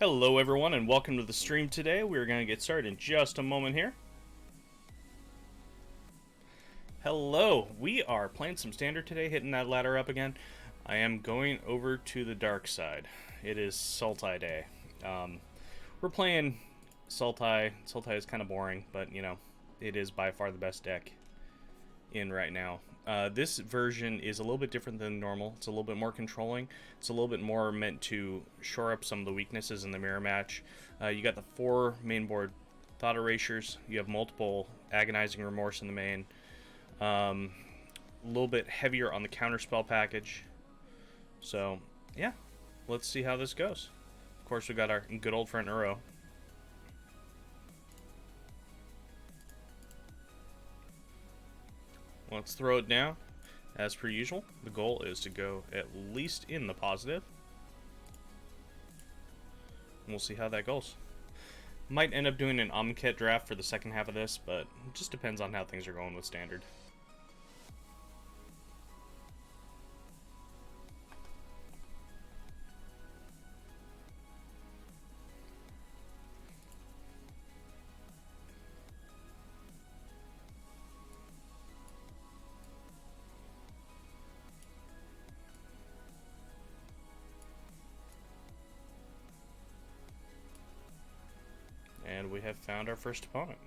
Hello everyone and welcome to the stream today. We're going to get started in just a moment here. Hello, we are playing some standard today, hitting that ladder up again. I am going over to the dark side. It is Sultai Day. We're playing Sultai. Sultai is kind of boring, but you know, it is by far the best deck in right now. This version is a little bit different than normal. It's a little bit more controlling. It's a little bit more meant to shore up some of the weaknesses in the mirror match. You got the 4 main board Thought Erasures. You have multiple Agonizing Remorse in the main. A little bit heavier on the counterspell package. So, yeah. Let's see how this goes. Of course, we got our good old friend Uro. Let's throw it down. As per usual, the goal is to go at least in the positive. And we'll see how that goes. Might end up doing an Omkhet draft for the second half of this, but it just depends on how things are going with standard. And we have found our first opponent.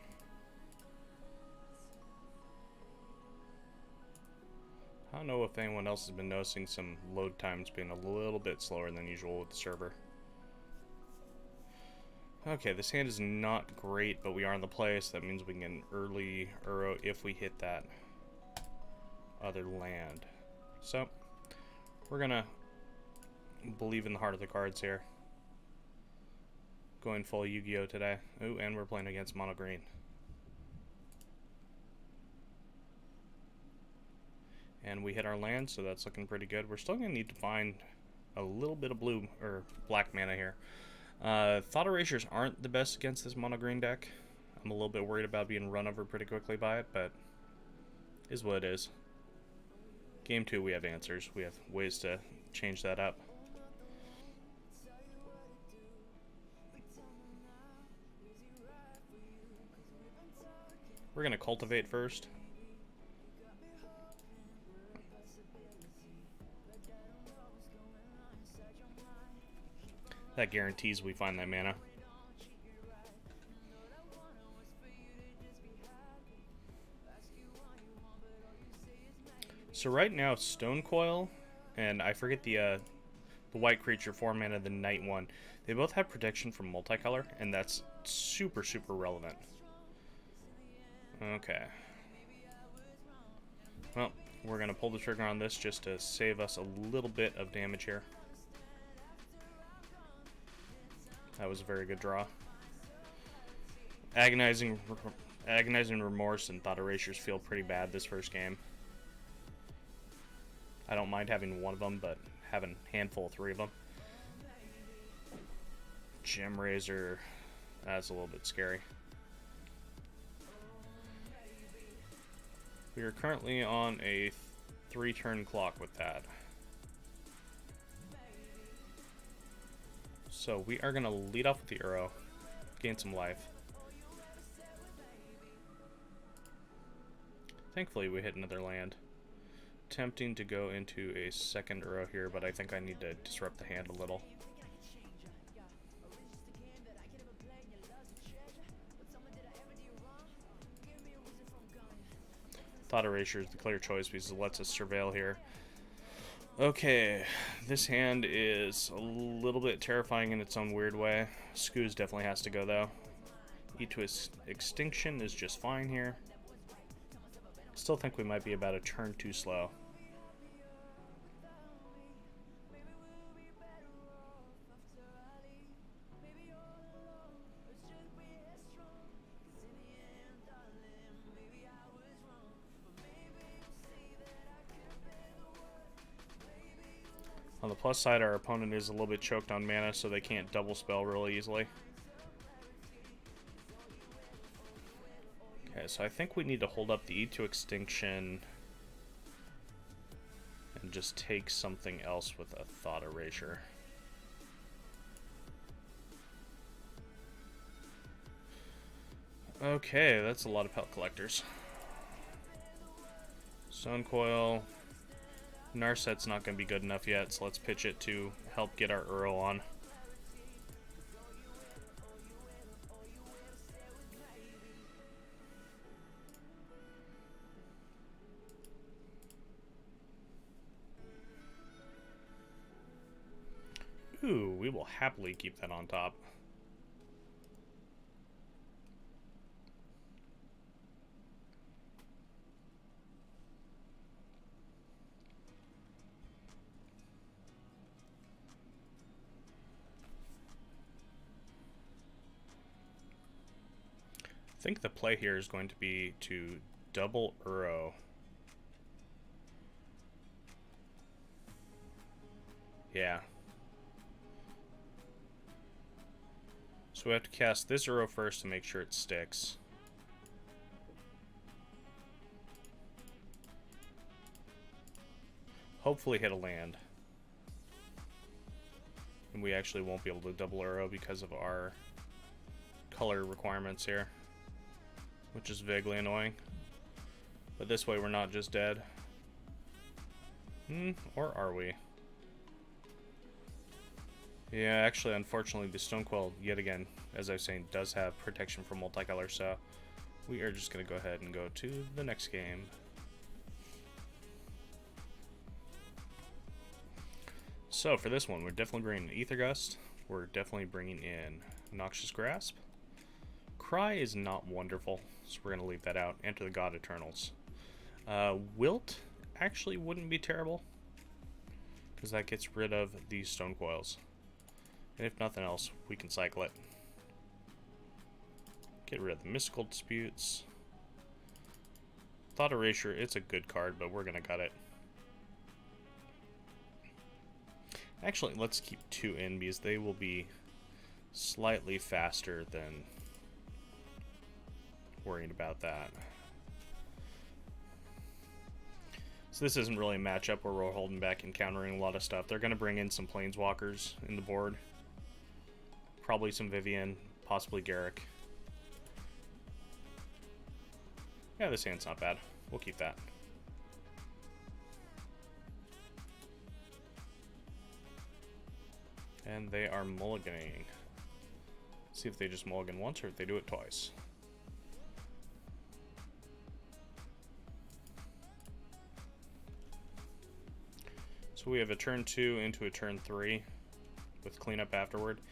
I don't know if anyone else has been noticing some load times being a little bit slower than usual with the server. Okay, this hand is not great, but we are in the play, so that means we can get an early Uro if we hit that other land. So, we're gonna believe in the heart of the cards here. Going full Yu-Gi-Oh today. Ooh, and we're playing against mono green. And we hit our land, so that's looking pretty good. We're still gonna need to find a little bit of blue or black mana here. Thought Erasures aren't the best against this mono green deck. I'm a little bit worried about being run over pretty quickly by it, but is what it is. Game 2, we have answers. We have ways to change that up. We're going to cultivate first. That guarantees we find that mana. So right now, Stone Coil, and I forget the white creature 4 mana, the night one. They both have protection from multicolor, and that's super, super relevant. Okay. Well, we're going to pull the trigger on this just to save us a little bit of damage here. That was a very good draw. Agonizing Remorse and Thought Erasures feel pretty bad this first game. I don't mind having one of them, but having a handful of 3 of them. Gem Razor, that's a little bit scary. We are currently on a 3-turn clock with that. So we are going to lead off with the Uro, gain some life. Thankfully we hit another land. Tempting to go into a second Uro here, but I think I need to disrupt the hand a little. Thought Erasure is the clear choice because it lets us surveil here. Okay, this hand is a little bit terrifying in its own weird way. Scooz definitely has to go though. E to Extinction is just fine here. Still think we might be about a turn too slow. On the plus side, our opponent is a little bit choked on mana, so they can't double spell really easily. Okay, so I think we need to hold up the E to Extinction and just take something else with a Thought Erasure. Okay, that's a lot of pelt collectors. Stone Coil. Narset's not going to be good enough yet, so let's pitch it to help get our Uro on. Ooh, we will happily keep that on top. I think the play here is going to be to double Uro. Yeah. So we have to cast this Uro first to make sure it sticks. Hopefully hit a land. And we actually won't be able to double Uro because of our color requirements here, which is vaguely annoying. But this way we're not just dead. Or are we? Yeah, actually, unfortunately, the Stone Quill, yet again, as I was saying, does have protection from multicolor, so we are just going to go ahead and go to the next game. So, for this one, we're definitely bringing in Aether Gust. We're definitely bringing in Noxious Grasp. Cry is not wonderful, so we're going to leave that out. Enter the God Eternals. Wilt actually wouldn't be terrible, because that gets rid of these Stone Coils. And if nothing else, we can cycle it. Get rid of the Mystical Disputes. Thought Erasure, it's a good card, but we're going to cut it. Actually, let's keep 2 in, because they will be slightly faster than worrying about that. So this isn't really a matchup where we're holding back and countering a lot of stuff. They're going to bring in some Planeswalkers in the board. Probably some Vivian, possibly Garruk. Yeah, this hand's not bad. We'll keep that. And they are mulliganing. See if they just mulligan once or if they do it twice. So we have a turn 2 into a turn 3 with cleanup afterward.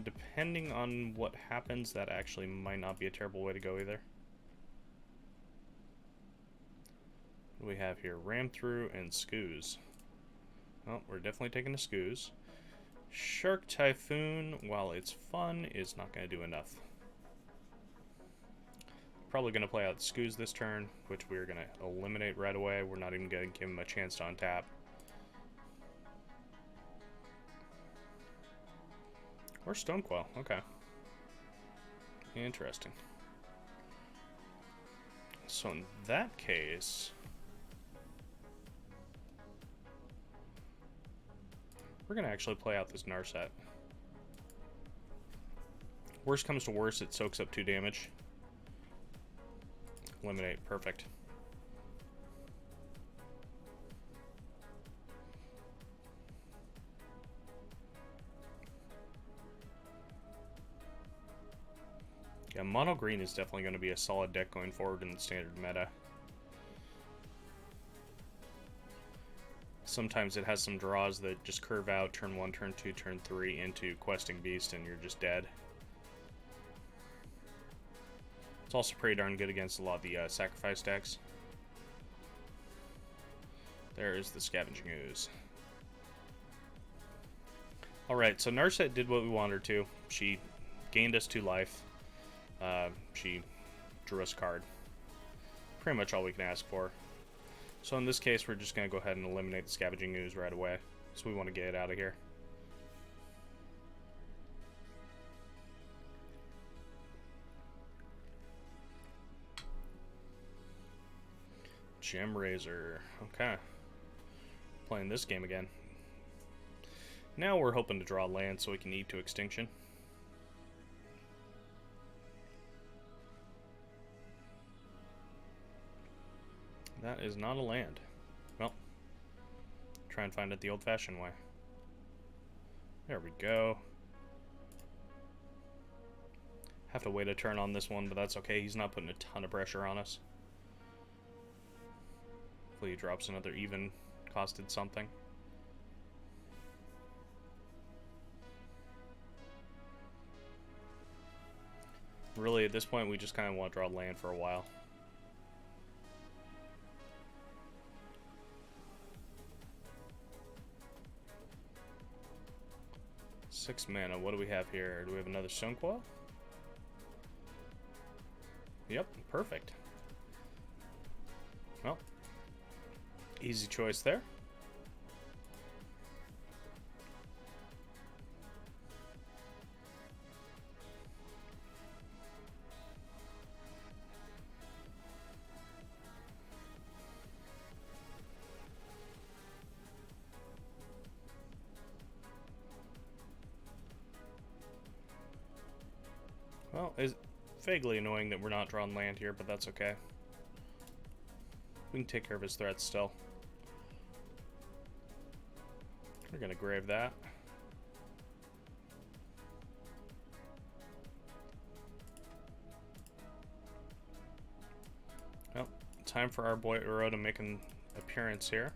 Depending on what happens, that actually might not be a terrible way to go either. What do we have here? Ram Through and Skoos. Well, we're definitely taking the Skoos. Shark Typhoon, while it's fun, is not going to do enough. Probably going to play out the Skoos this turn, which we're going to eliminate right away. We're not even going to give him a chance to untap. Or Stone Coil, okay. Interesting. So in that case, we're going to actually play out this Narset. Worst comes to worst, it soaks up 2 damage. Eliminate, perfect. Yeah, mono green is definitely going to be a solid deck going forward in the standard meta. Sometimes it has some draws that just curve out turn 1, turn 2, turn 3 into Questing Beast and you're just dead. It's also pretty darn good against a lot of the sacrifice decks. There is the Scavenging Ooze. Alright, so Narset did what we wanted her to. She gained us 2 life. She drew us a card. Pretty much all we can ask for. So in this case, we're just going to go ahead and eliminate the Scavenging Ooze right away. So we want to get it out of here. Gem Razor. Okay. Playing this game again. Now we're hoping to draw land so we can eat to extinction. That is not a land. Well, try and find it the old-fashioned way. There we go. Have to wait a turn on this one, but that's okay. He's not putting a ton of pressure on us. Hopefully he drops another even costed something. Really, at this point, we just kind of want to draw land for a while. Six mana. What do we have here? Do we have another Stone Coil? Yep, perfect. Well, easy choice there. Well, it's vaguely annoying that we're not drawing land here, but that's okay. We can take care of his threats still. We're gonna grave that. Well, time for our boy Uro to make an appearance here.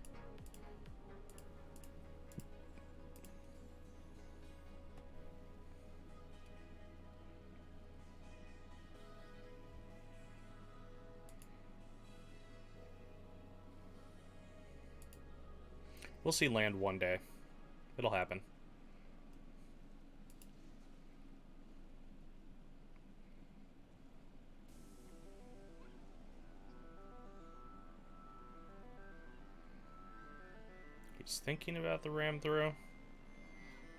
We'll see land one day. It'll happen. He's thinking about the ram throw.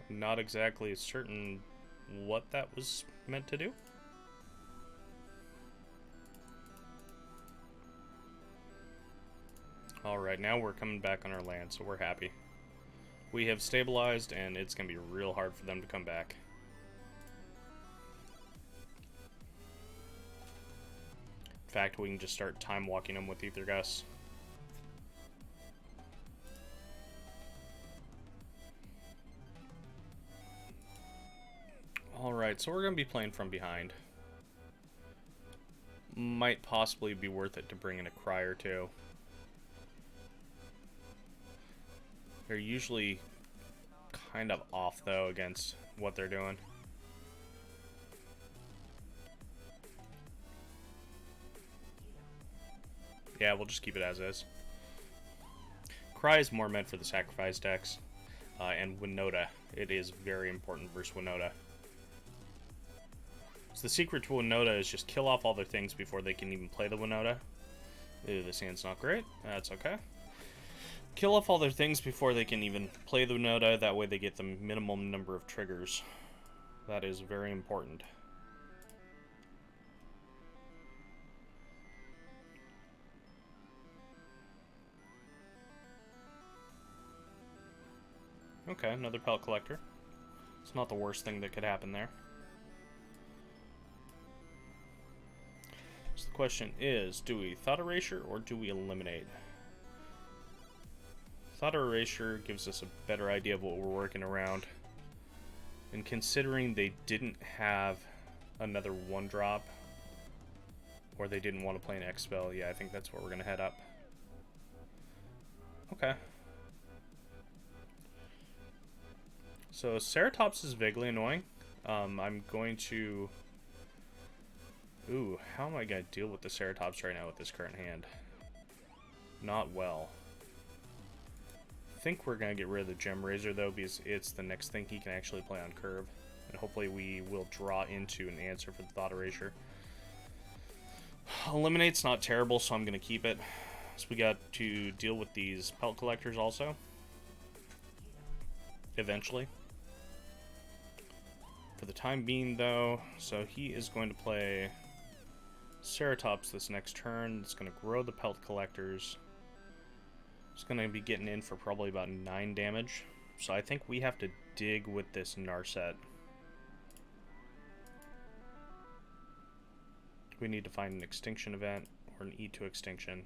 Not exactly certain what that was meant to do. Alright, now we're coming back on our land, so we're happy. We have stabilized, and it's going to be real hard for them to come back. In fact, we can just start time walking them with Ether Gus. Alright, so we're going to be playing from behind. Might possibly be worth it to bring in a Cry or two. They're usually kind of off, though, against what they're doing. Yeah, we'll just keep it as is. Cry is more meant for the sacrifice decks. And Winota. It is very important versus Winota. So the secret to Winota is just kill off all their things before they can even play the Winota. Ew, this hand's not great. That's okay. Kill off all their things before they can even play the Winota. That way they get the minimum number of triggers. That is very important. Okay, another pellet collector. It's not the worst thing that could happen there. So the question is, do we Thought Erasure or do we Eliminate? Thought Erasure gives us a better idea of what we're working around. And considering they didn't have another 1-drop, or they didn't want to play an X-Spell, yeah, I think that's where we're going to head up. Okay. So Ceratops is vaguely annoying. I'm going to... Ooh, how am I going to deal with the Ceratops right now with this current hand? Not well. I think we're going to get rid of the Gem Razor, though, because it's the next thing he can actually play on curve. And hopefully we will draw into an answer for the Thought Erasure. Eliminate's not terrible, so I'm going to keep it. So we got to deal with these Pelt Collectors also. Eventually. For the time being, though, so he is going to play Ceratops this next turn. It's going to grow the Pelt Collectors. It's going to be getting in for probably about 9 damage. So I think we have to dig with this Narset. We need to find an Extinction event or an E2 Extinction.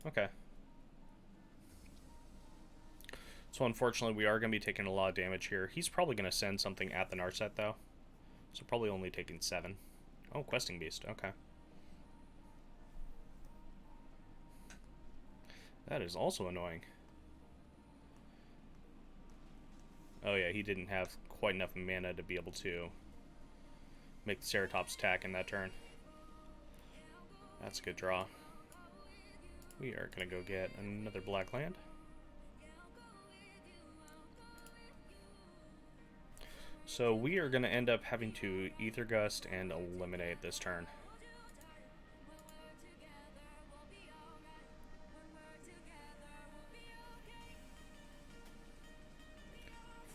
Okay. So unfortunately, we are going to be taking a lot of damage here. He's probably going to send something at the Narset, though. So probably only taking 7. Oh, Questing Beast. Okay. That is also annoying. Oh yeah, he didn't have quite enough mana to be able to make the Ceratops attack in that turn. That's a good draw. We are going to go get another black land. So we are going to end up having to Ether Gust and eliminate this turn.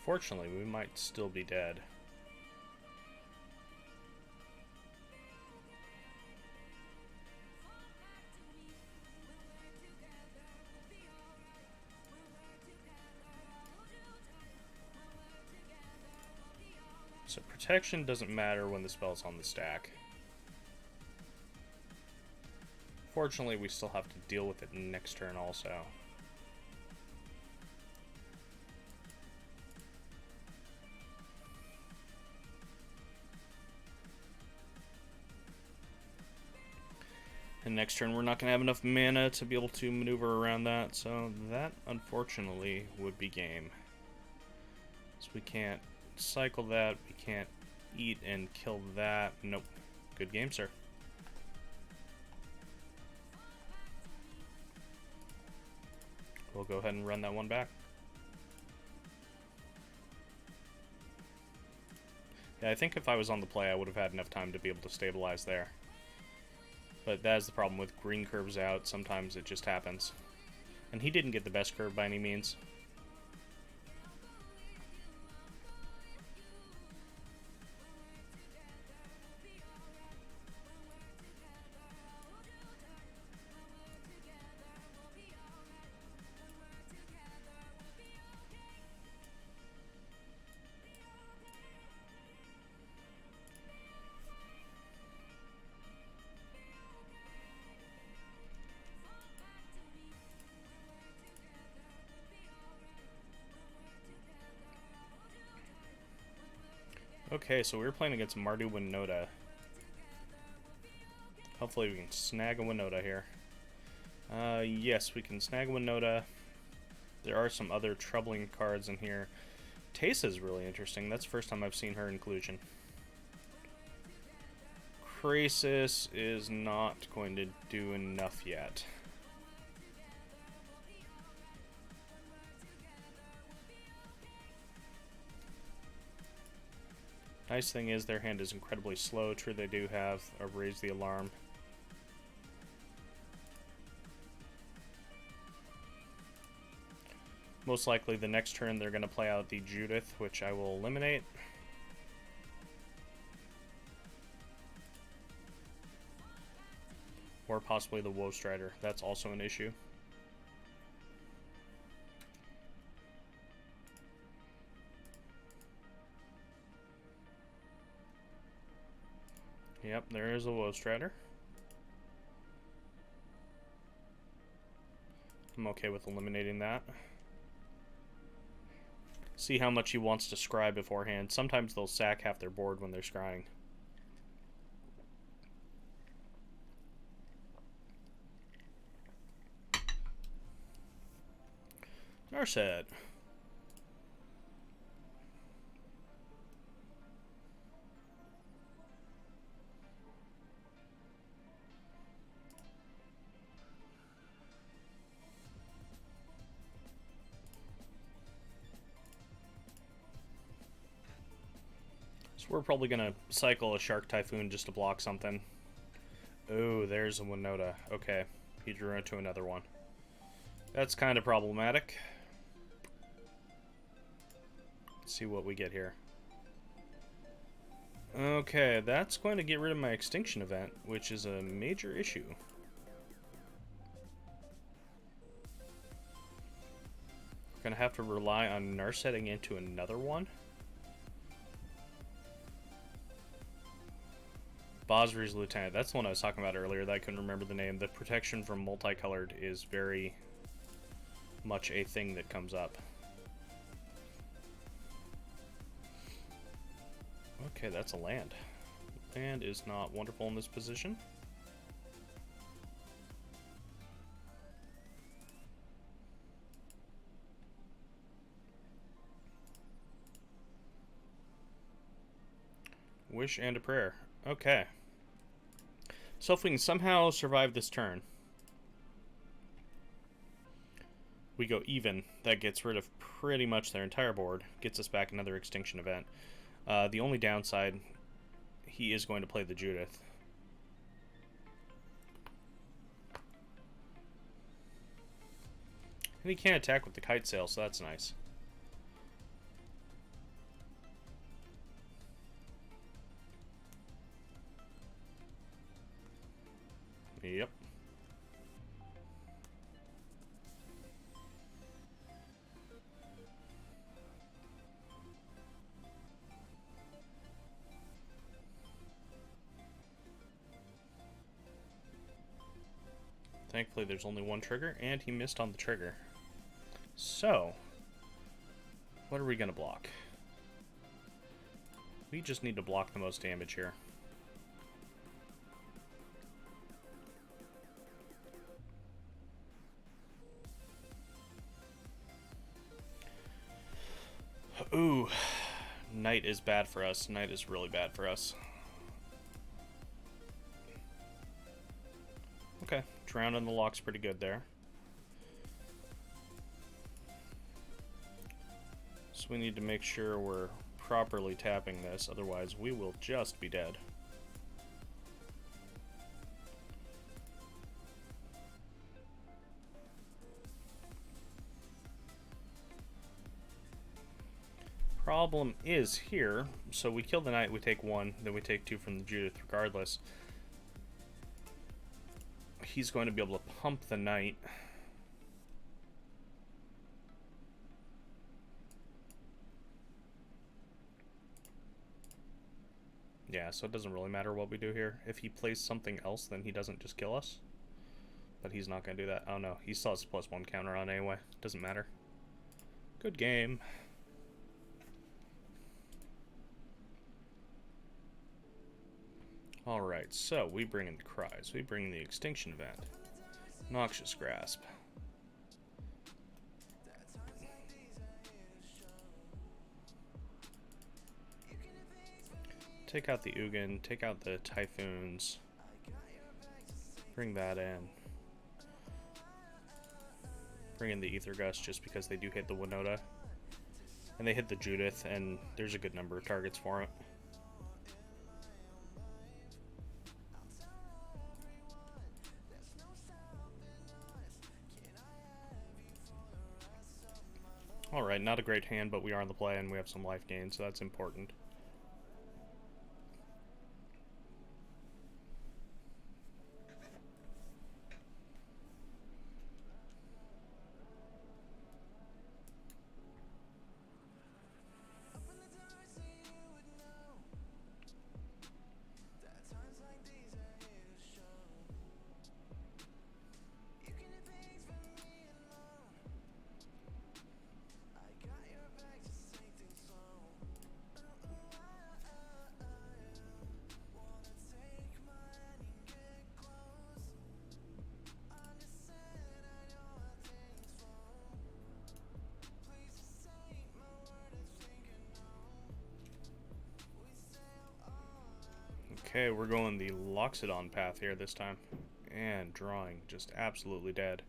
Fortunately, we might still be dead. So protection doesn't matter when the spell's on the stack. Fortunately, we still have to deal with it next turn also. And next turn we're not going to have enough mana to be able to maneuver around that, so that unfortunately would be game. So we can't cycle that, we can't eat and kill that. Nope. Good game, sir. We'll go ahead and run that one back. Yeah, I think if I was on the play, I would have had enough time to be able to stabilize there. But that is the problem with green curves out. Sometimes it just happens. And he didn't get the best curve by any means. Okay, so we were playing against Mardu Winota. Hopefully we can snag a Winota here. Yes, we can snag a Winota. There are some other troubling cards in here. Teysa's really interesting. That's the first time I've seen her inclusion. Krasis is not going to do enough yet. Nice thing is their hand is incredibly slow. True, they do have a Raise the Alarm. Most likely the next turn they're going to play out the Judith, which I will eliminate. Or possibly the Woe Strider. That's also an issue. Yep, there is a Woe Strider. I'm okay with eliminating that. See how much he wants to scry beforehand. Sometimes they'll sack half their board when they're scrying. Narset. So we're probably going to cycle a Shark Typhoon just to block something. Oh, there's a Winota. Okay, he drew into another one. That's kind of problematic. Let's see what we get here. Okay, that's going to get rid of my Extinction Event, which is a major issue. Gonna have to rely on Narsetting into another one. Bosri's Lieutenant. That's the one I was talking about earlier that I couldn't remember the name. The protection from multicolored is very much a thing that comes up. Okay, that's a land. Land is not wonderful in this position. Wish and a prayer. Okay. So if we can somehow survive this turn, we go even. That gets rid of pretty much their entire board. Gets us back another extinction event. The only downside, he is going to play the Judith. And he can't attack with the kite sail, so that's nice. Yep. Thankfully there's only one trigger, and he missed on the trigger. So, what are we going to block? We just need to block the most damage here. Ooh, Knight is bad for us. Knight is really bad for us. Okay, Drown in the Lock's pretty good there. So we need to make sure we're properly tapping this, otherwise we will just be dead. Problem is here, so we kill the Knight, we take 1, then we take 2 from the Judith regardless. He's going to be able to pump the Knight. Yeah, so it doesn't really matter what we do here. If he plays something else, then he doesn't just kill us. But he's not going to do that. Oh no, he still has a +1 counter on anyway. Doesn't matter. Good game. Alright, so we bring in the Cries. We bring in the Extinction event. Noxious Grasp. Take out the Ugin, take out the Typhoons. Bring that in. Bring in the Ether Gust just because they do hit the Winota. And they hit the Judith, and there's a good number of targets for it. Alright, not a great hand, but we are in the play and we have some life gain, so that's important. Okay, we're going the Loxodon path here this time. And drawing just absolutely dead.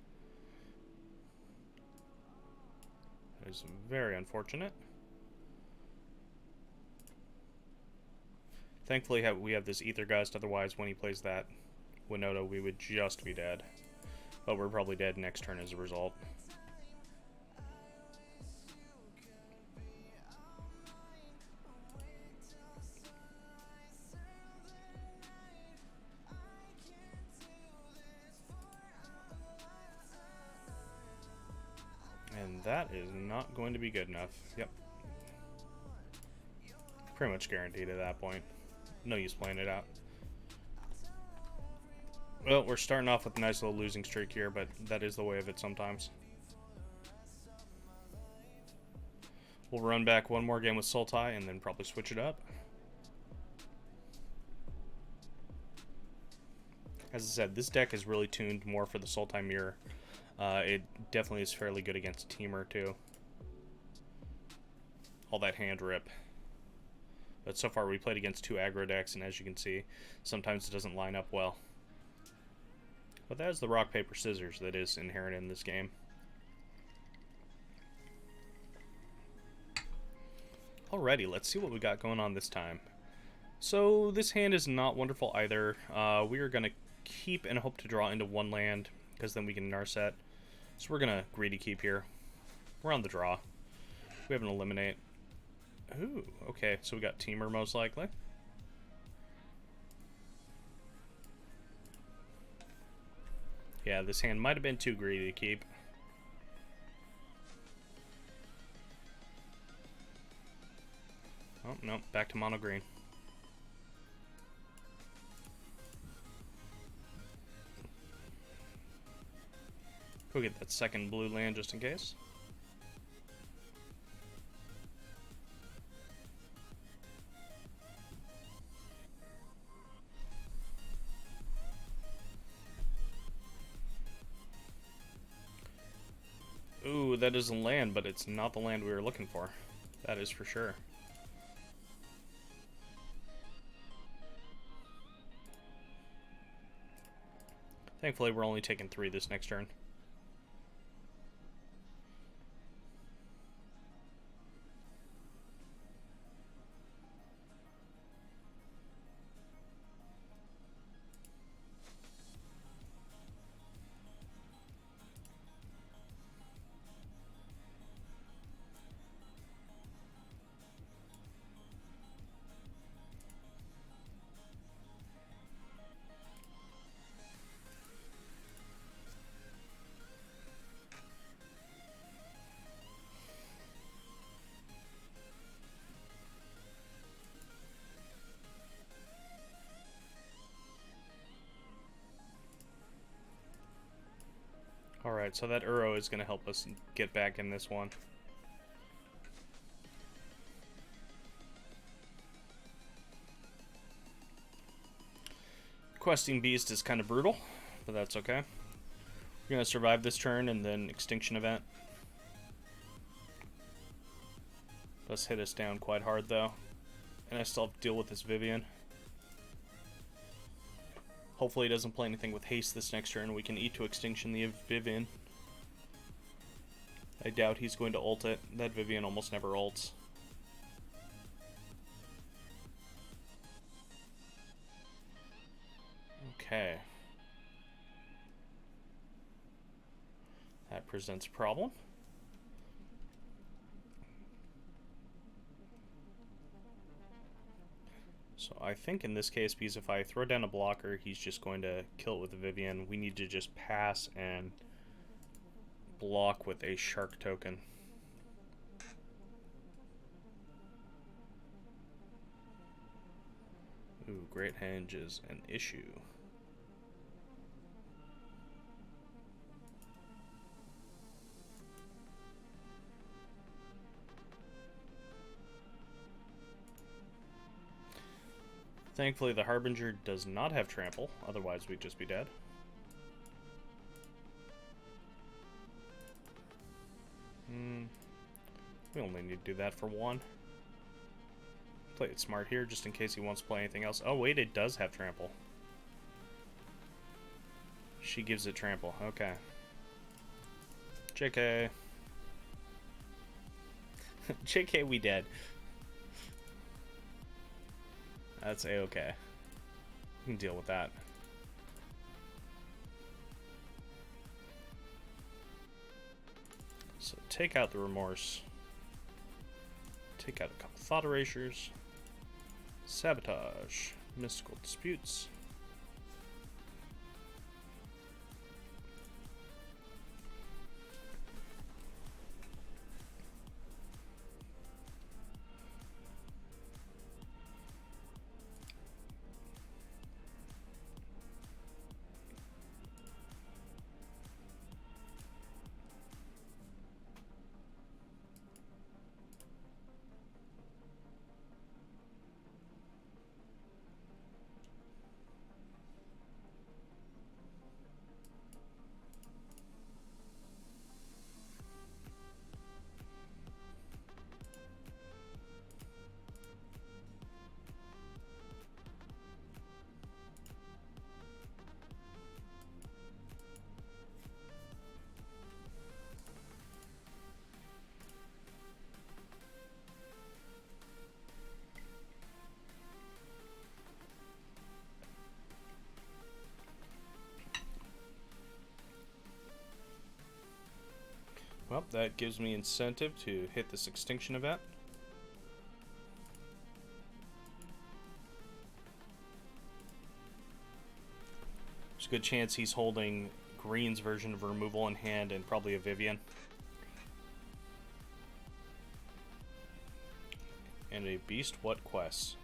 That is very unfortunate. Thankfully we have this Ether Gust, otherwise when he plays that Winota we would just be dead. But we're probably dead next turn as a result. And that is not going to be good enough. Yep. Pretty much guaranteed at that point. No use playing it out. Well, we're starting off with a nice little losing streak here, but that is the way of it sometimes. We'll run back one more game with Sultai and then probably switch it up. As I said, this deck is really tuned more for the Sultai mirror. It definitely is fairly good against Teamer too. All that hand rip. But so far we played against 2 aggro decks, and as you can see, sometimes it doesn't line up well. But that is the rock, paper, scissors that is inherent in this game. Alrighty, let's see what we got going on this time. So this hand is not wonderful either. We are going to keep and hope to draw into 1 land, because then we can Narset. So we're going to greedy keep here. We're on the draw. We have an eliminate. Ooh, okay, so we got Teamer most likely. Yeah, this hand might have been too greedy to keep. Oh, no, back to mono green. Go get that second blue land just in case. Ooh, that is a land, but it's not the land we were looking for. That is for sure. Thankfully, we're only taking 3 this next turn. Alright, so that Uro is going to help us get back in this one. Questing Beast is kind of brutal, but that's okay. We're going to survive this turn and then Extinction Event. Does hit us down quite hard though. And I still have to deal with this Vivian. Hopefully he doesn't play anything with haste this next turn. We can eat to extinction the Vivian. I doubt he's going to ult it. That Vivian almost never ults. Okay. That presents a problem. So I think in this case, because if I throw down a blocker, he's just going to kill it with a Vivian. We need to just pass and block with a shark token. Ooh, Great Henge is an issue. Thankfully, the Harbinger does not have trample, otherwise we'd just be dead. We only need to do that for 1. Play it smart here, just in case he wants to play anything else. Oh wait, it does have trample. She gives it trample, okay. JK. JK, we dead. That's a-okay. We can deal with that. So take out the Remorse. Take out a couple Thought Erasures. Sabotage. Mystical Disputes. Well, that gives me incentive to hit this extinction event. There's a good chance he's holding green's version of removal in hand and probably a Vivian. And a beast, what quests?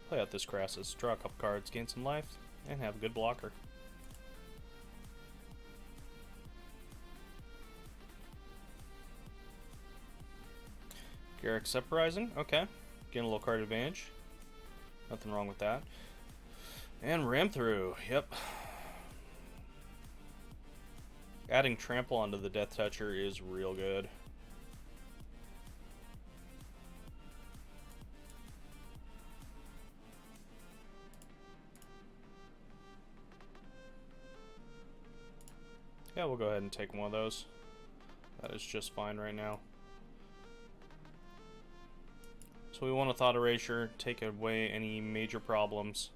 Play out this Crassus, draw a couple cards, gain some life, and have a good blocker. Garrick's Uprising, okay. Getting a little card advantage. Nothing wrong with that. And ram through, yep. Adding Trample onto the Death Toucher is real good. Yeah, we'll go ahead and take one of those. That is just fine right now. So we want a Thought Erasure, take away any major problems.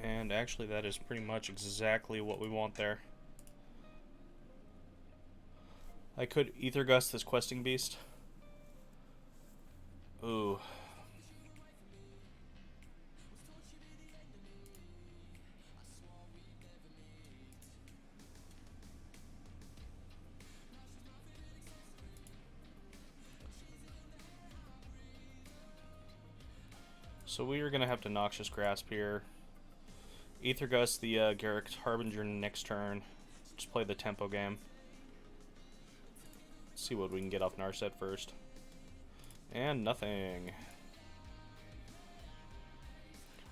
And actually that is pretty much exactly what we want there. I could Ether Gust this Questing Beast. Ooh. So we are going to have to Noxious Grasp here. Ether Gust the Garrick's Harbinger next turn. Just play the tempo game. See what we can get off Narset first. And nothing.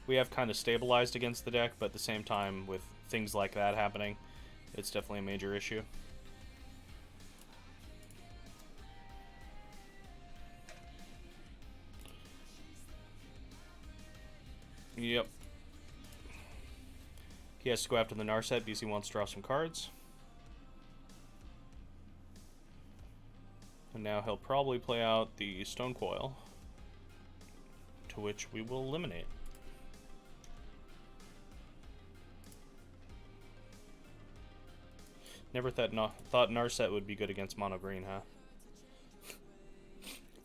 We have kind of stabilized against the deck, but at the same time, with things like that happening, it's definitely a major issue. Yep. He has to go after the Narset because he wants to draw some cards. And now he'll probably play out the Stone Coil, to which we will eliminate. Never thought Narset would be good against Mono Green, huh?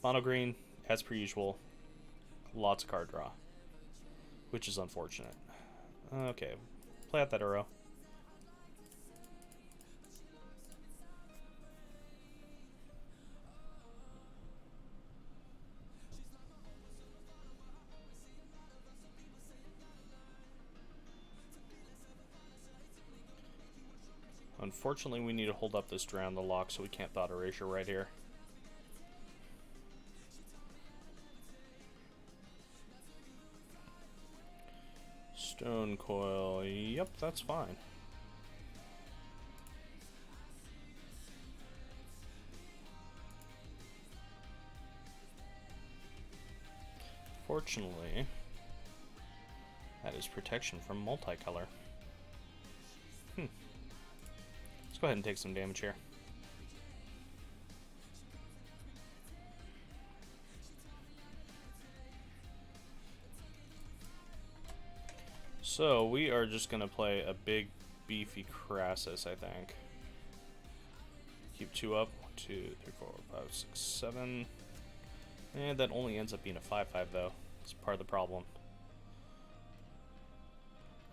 Mono Green, as per usual, lots of card draw, which is unfortunate. Okay, play out that Uro. Unfortunately, we need to hold up this Drown the Lock, so we can't Thought Erasure right here. Stone Coil, yep, that's fine. Fortunately, that is protection from multicolor. Let's go ahead and take some damage here. So we are just going to play a big beefy Crassus, I think. Keep 2 up. 1, 2, 3, 4, 5, 6, 7. And that only ends up being a 5/5 though. It's part of the problem.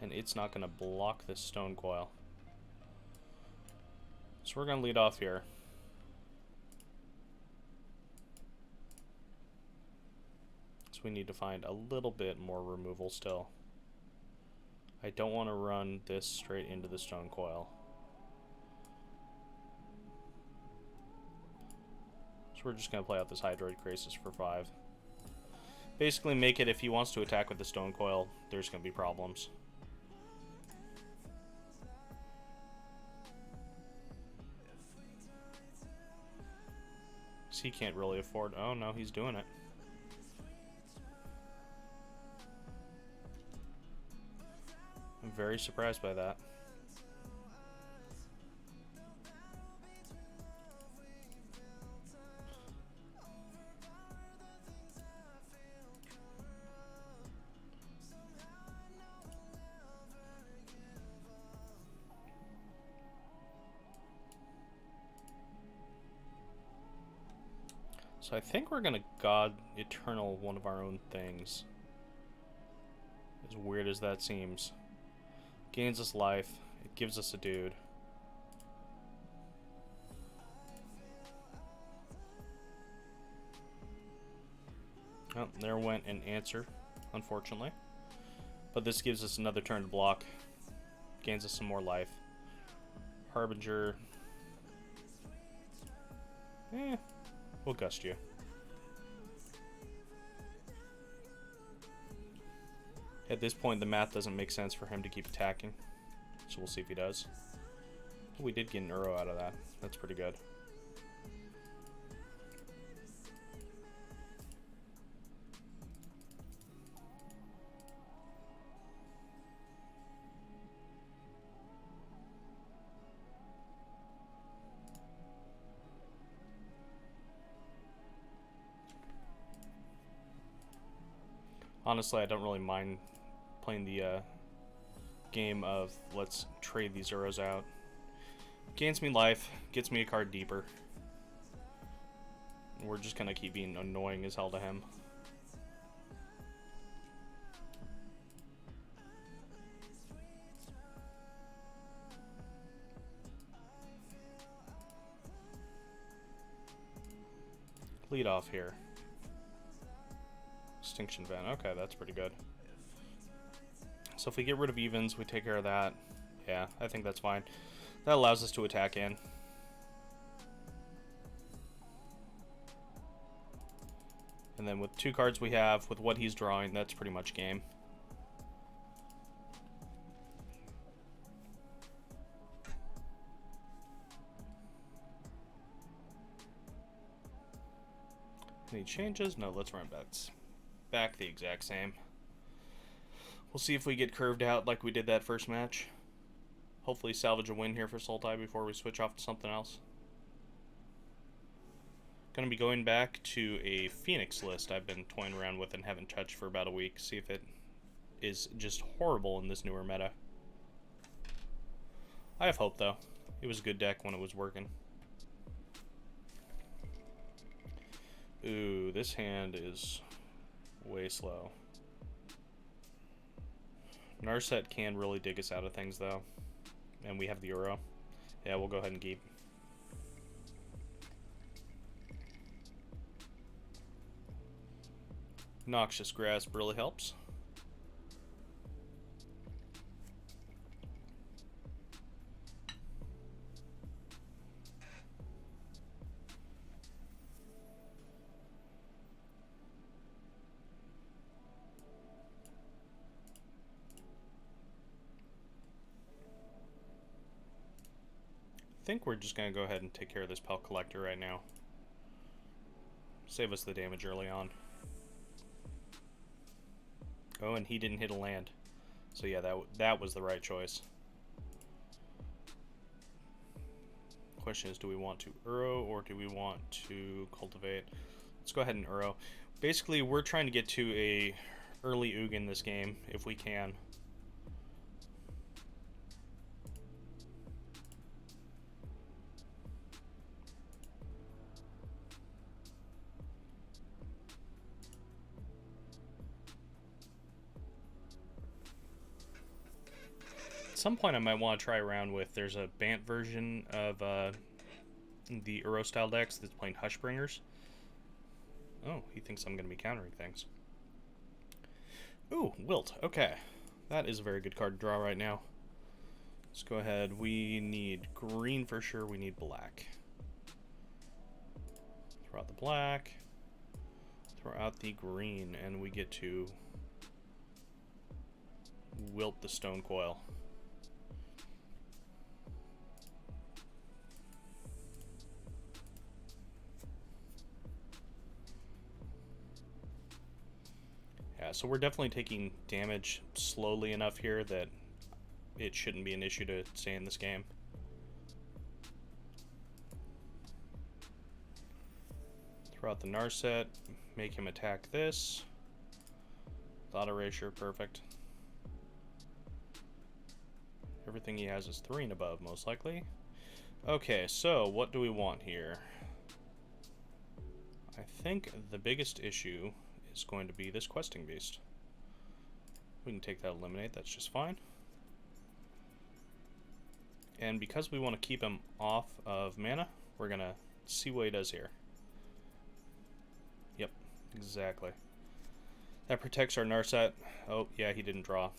And it's not going to block this Stone Coil. So we're going to lead off here. So we need to find a little bit more removal still. I don't want to run this straight into the Stone Coil. So we're just going to play out this Hydroid Crisis for 5. Basically make it, if he wants to attack with the Stone Coil, there's going to be problems. He can't really afford... Oh no, he's doing it. I'm very surprised by that. So I think we're gonna God Eternal one of our own things. As weird as that seems. Gains us life. It gives us a dude. Oh, there went an answer, unfortunately. But this gives us another turn to block. Gains us some more life. Harbinger. We'll gust you. At this point, the math doesn't make sense for him to keep attacking. So we'll see if he does. We did get an Uro out of that. That's pretty good. Honestly, I don't really mind playing the game of let's trade these Uros out. Gains me life, gets me a card deeper. We're just gonna keep being annoying as hell to him. Lead off here. Extinction Vent. Okay, that's pretty good. So if we get rid of evens, we take care of that. Yeah, I think that's fine. That allows us to attack in. And then with 2 cards we have, with what he's drawing, that's pretty much game. Any changes? No, let's run back the exact same. We'll see if we get curved out like we did that first match. Hopefully salvage a win here for Sultai before we switch off to something else. Gonna be going back to a Phoenix list I've been toying around with and haven't touched for about a week. See if it is just horrible in this newer meta. I have hope though. It was a good deck when it was working. Ooh, this hand is way slow. Narset can really dig us out of things though. And we have the Uro. Yeah, we'll go ahead and keep. Noxious Grasp really helps. I think we're just going to go ahead and take care of this Pelt Collector right now. Save us the damage early on. Oh, and he didn't hit a land. So yeah, that was the right choice. Question is, do we want to Uro or do we want to cultivate? Let's go ahead and Uro. Basically, we're trying to get to a early Ugin this game, if we can. At some point I might want to try around with, there's a Bant version of the Uro style decks that's playing Hushbringers. Oh, he thinks I'm going to be countering things. Ooh, Wilt. Okay. That is a very good card to draw right now. Let's go ahead. We need green for sure. We need black. Throw out the black. Throw out the green. And we get to Wilt the Stone Coil. Yeah, so we're definitely taking damage slowly enough here that it shouldn't be an issue to stay in this game. Throw out the Narset, make him attack this. Thought erasure, perfect. Everything he has is 3 and above, most likely. Okay, so what do we want here? I think the biggest issue is going to be this questing beast. We can take that eliminate, that's just fine. And because we want to keep him off of mana, we're going to see what he does here. Yep, exactly. That protects our Narset. Oh, yeah, he didn't draw.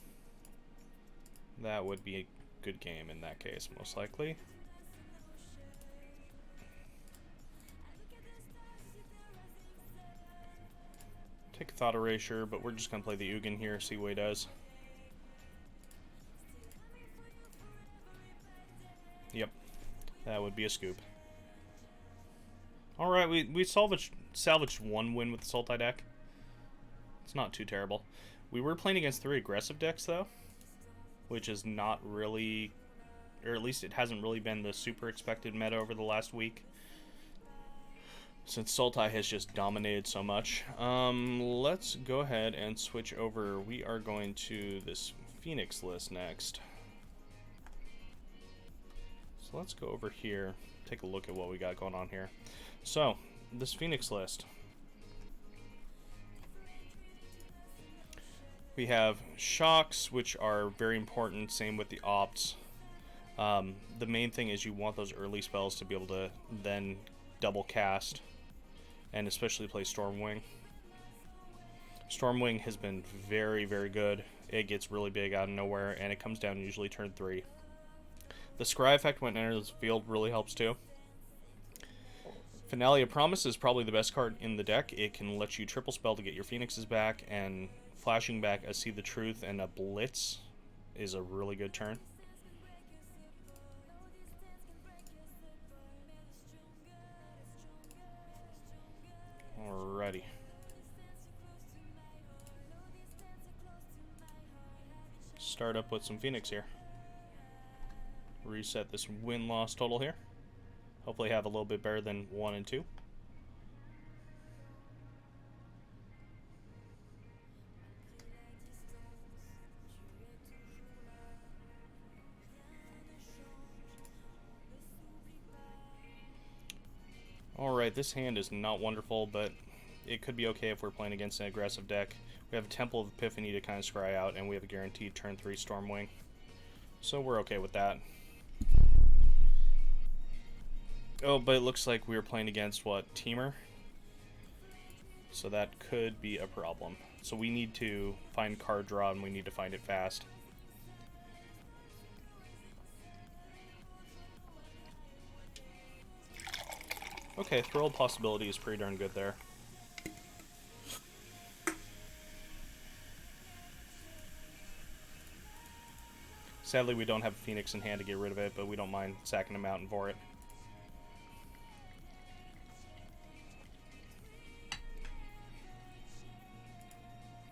That would be a good game in that case, most likely. Take Thought Erasure, but we're just going to play the Ugin here, see what he does. Yep, that would be a scoop. Alright, we salvaged one win with the Sultai deck. It's not too terrible. We were playing against 3 aggressive decks, though, which is not really, or at least it hasn't really been the super expected meta over the last week, since Sultai has just dominated so much. Let's go ahead and switch over. We are going to this Phoenix list next. So let's go over here, take a look at what we got going on here. So, this Phoenix list. We have shocks, which are very important, same with the opts. The main thing is you want those early spells to be able to then double cast, and especially play Stormwing. Stormwing has been very, very good. It gets really big out of nowhere, and it comes down usually turn 3. The Scry effect when it enters the field really helps too. Finale of Promise is probably the best card in the deck. It can let you triple spell to get your Phoenixes back, and flashing back a See the Truth and a Blitz is a really good turn. Alrighty. Start up with some Phoenix here. Reset this win-loss total here. Hopefully have a little bit better than 1 and 2. Alright, this hand is not wonderful, but it could be okay if we're playing against an aggressive deck. We have a Temple of Epiphany to kind of scry out, and we have a guaranteed turn 3 Stormwing. So we're okay with that. Oh, but it looks like we were playing against, what, Teamer? So that could be a problem. So we need to find card draw, and we need to find it fast. Okay, Thrill Possibility is pretty darn good there. Sadly, we don't have a Phoenix in hand to get rid of it, but we don't mind sacking him out and for it.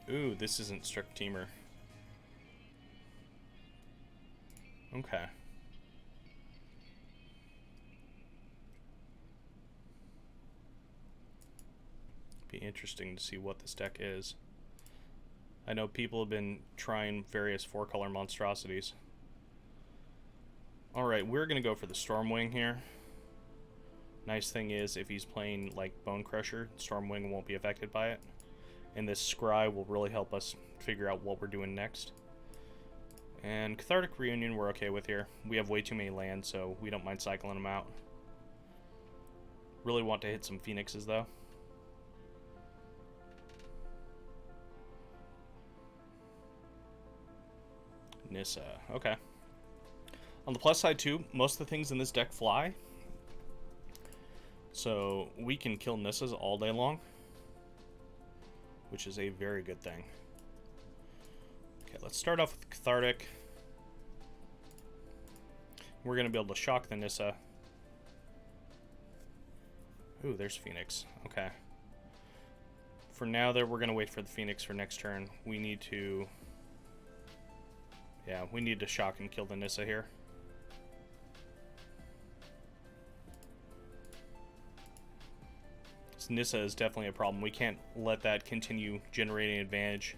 Ooh, this isn't Strict Teamer. Okay. Be interesting to see what this deck is. I know people have been trying various 4-color monstrosities. Alright, we're going to go for the Stormwing here. Nice thing is, if he's playing like Bone Crusher, Stormwing won't be affected by it. And this Scry will really help us figure out what we're doing next. And Cathartic Reunion we're okay with here. We have way too many lands, so we don't mind cycling them out. Really want to hit some Phoenixes, though. Nissa, okay. On the plus side, too, most of the things in this deck fly. So we can kill Nissas all day long, which is a very good thing. Okay, let's start off with Cathartic. We're going to be able to shock the Nissa. Ooh, there's Phoenix. Okay. For now, there, we're going to wait for the Phoenix for next turn. We need to... Yeah, we need to shock and kill the Nissa here. This Nissa is definitely a problem. We can't let that continue generating advantage.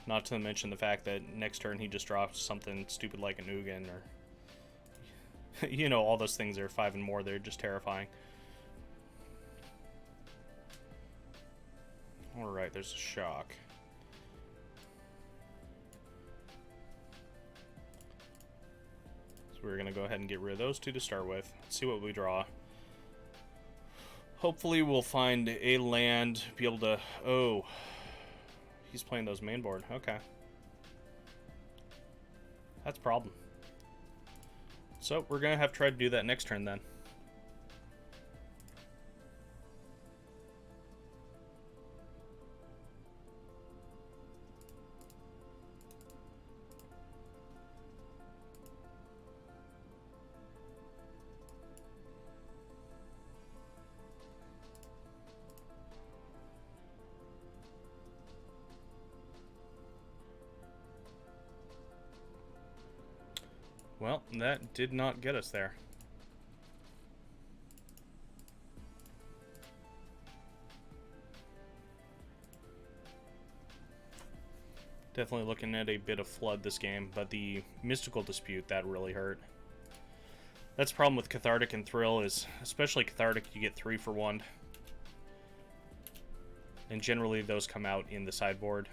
Not to mention the fact that next turn he just drops something stupid like an Ugin or... you know, all those things are 5 and more. They're just terrifying. Alright, there's a shock. So we're going to go ahead and get rid of those two to start with. Let's see what we draw. Hopefully we'll find a land, be able to... Oh, he's playing those main board. Okay. That's a problem. So we're going to have to try to do that next turn then. Well, that did not get us there. Definitely looking at a bit of flood this game, but the mystical dispute, that really hurt. That's the problem with Cathartic and Thrill is, especially Cathartic, you get 3 for 1. And generally those come out in the sideboard.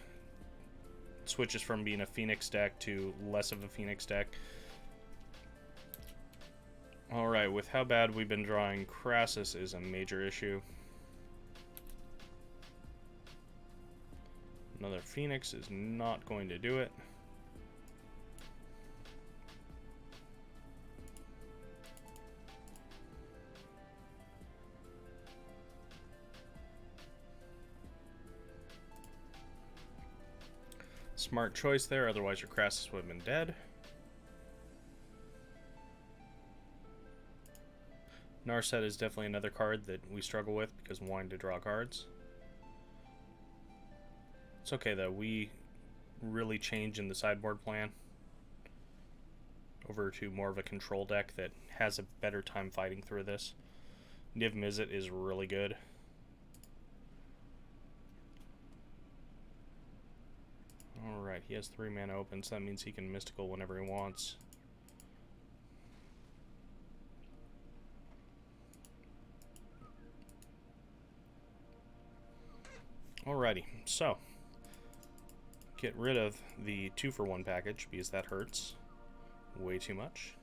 It switches from being a Phoenix deck to less of a Phoenix deck. Alright, with how bad we've been drawing, Crassus is a major issue. Another Phoenix is not going to do it. Smart choice there, otherwise your Crassus would have been dead. Narset is definitely another card that we struggle with because I'm wanting to draw cards. It's okay though, we really change in the sideboard plan over to more of a control deck that has a better time fighting through this. Niv Mizzet is really good. Alright, he has 3 mana open, so that means he can mystical whenever he wants. Alrighty, so get rid of the 2 for 1 package because that hurts way too much.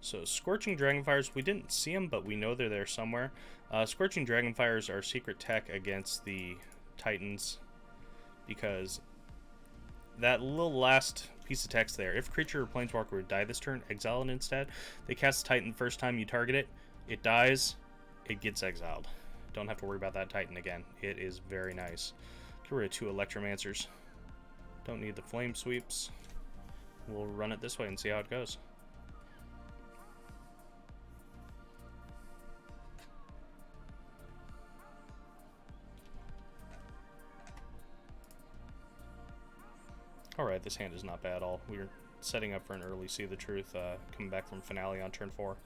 So Scorching Dragonfires, we didn't see them, but we know they're there somewhere. Scorching Dragonfires are secret tech against the Titans because that little last piece of text there, if creature or planeswalker would die this turn, exile it instead. They cast Titan the first time you target it. It dies, it gets exiled. Don't have to worry about that Titan again. It is very nice. Get rid of 2 Electromancers. Don't need the Flame Sweeps. We'll run it this way and see how it goes. Alright, this hand is not bad at all. We're setting up for an early See the Truth, coming back from Finale on turn 4.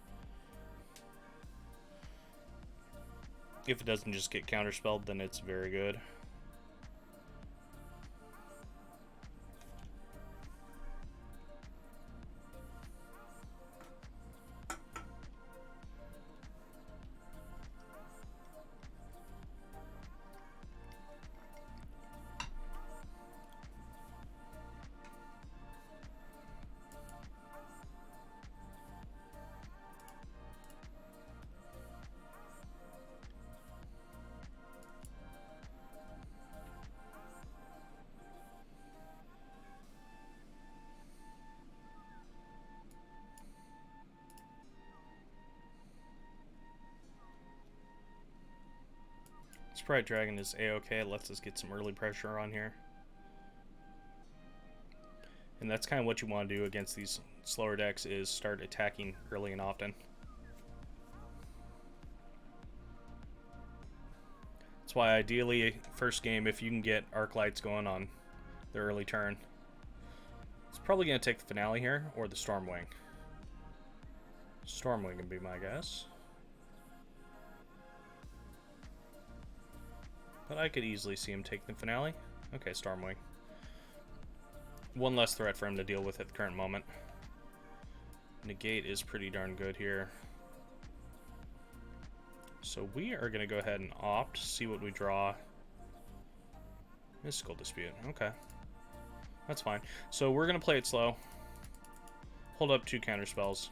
If it doesn't just get counterspelled, then it's very good. Sprite Dragon is a-okay. It lets us get some early pressure on here. And that's kind of what you want to do against these slower decks, is start attacking early and often. That's why ideally, first game, if you can get Arc Lights going on the early turn. It's probably going to take the Finale here, or the Stormwing. Stormwing would be my guess. But I could easily see him take the Finale. Okay, Stormwing. One less threat for him to deal with at the current moment. Negate is pretty darn good here. So we are going to go ahead and opt, see what we draw. Mystical Dispute. Okay. That's fine. So we're going to play it slow. Hold up 2 counterspells.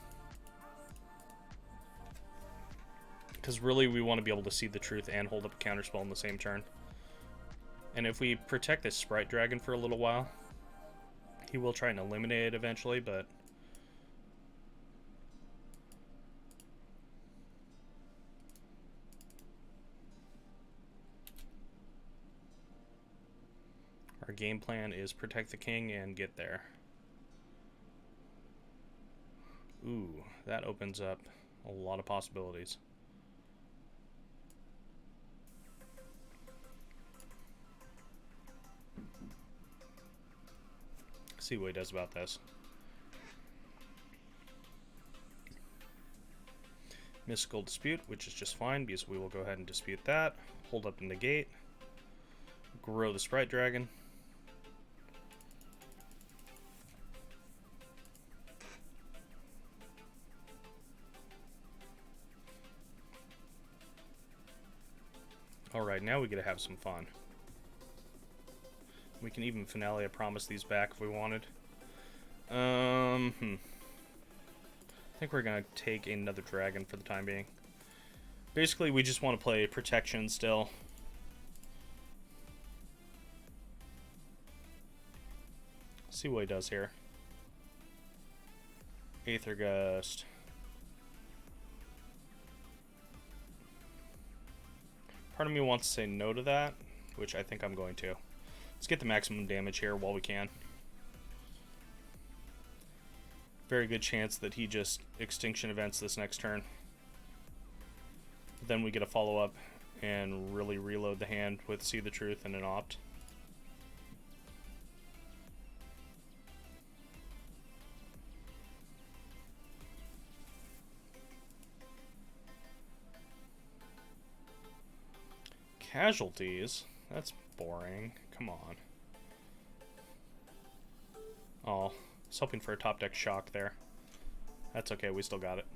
Because really we want to be able to see the truth and hold up a counterspell in the same turn. And if we protect this Sprite Dragon for a little while, he will try and eliminate it eventually, but... Our game plan is protect the king and get there. Ooh, that opens up a lot of possibilities. See what he does about this. Mystical Dispute, which is just fine because we will go ahead and dispute that. Hold up and negate. Grow the Sprite Dragon. Alright, now we get to have some fun. We can even finale a promise these back if we wanted. I think we're going to take another dragon for the time being. Basically, we just want to play protection still. See what he does here. Aether Gust. Part of me wants to say no to that, which I think I'm going to. Let's get the maximum damage here while we can. Very good chance that he just Extinction Events this next turn. Then we get a follow-up and really reload the hand with See the Truth and an opt. Casualties? That's boring. Come on. Oh, I was hoping for a top deck shock there. That's okay, we still got it.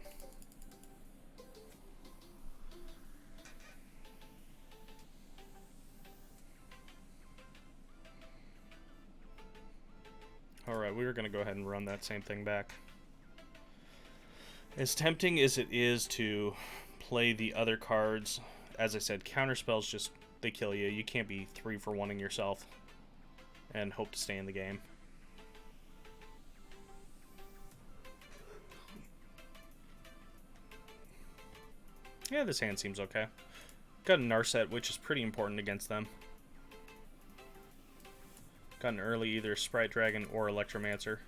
Alright, we were going to go ahead and run that same thing back. As tempting as it is to play the other cards, as I said, counterspells just, they kill you. You can't be 3-for-1ing yourself and hope to stay in the game. Yeah, this hand seems okay. Got a Narset, which is pretty important against them. Got an early either Sprite Dragon or Electromancer.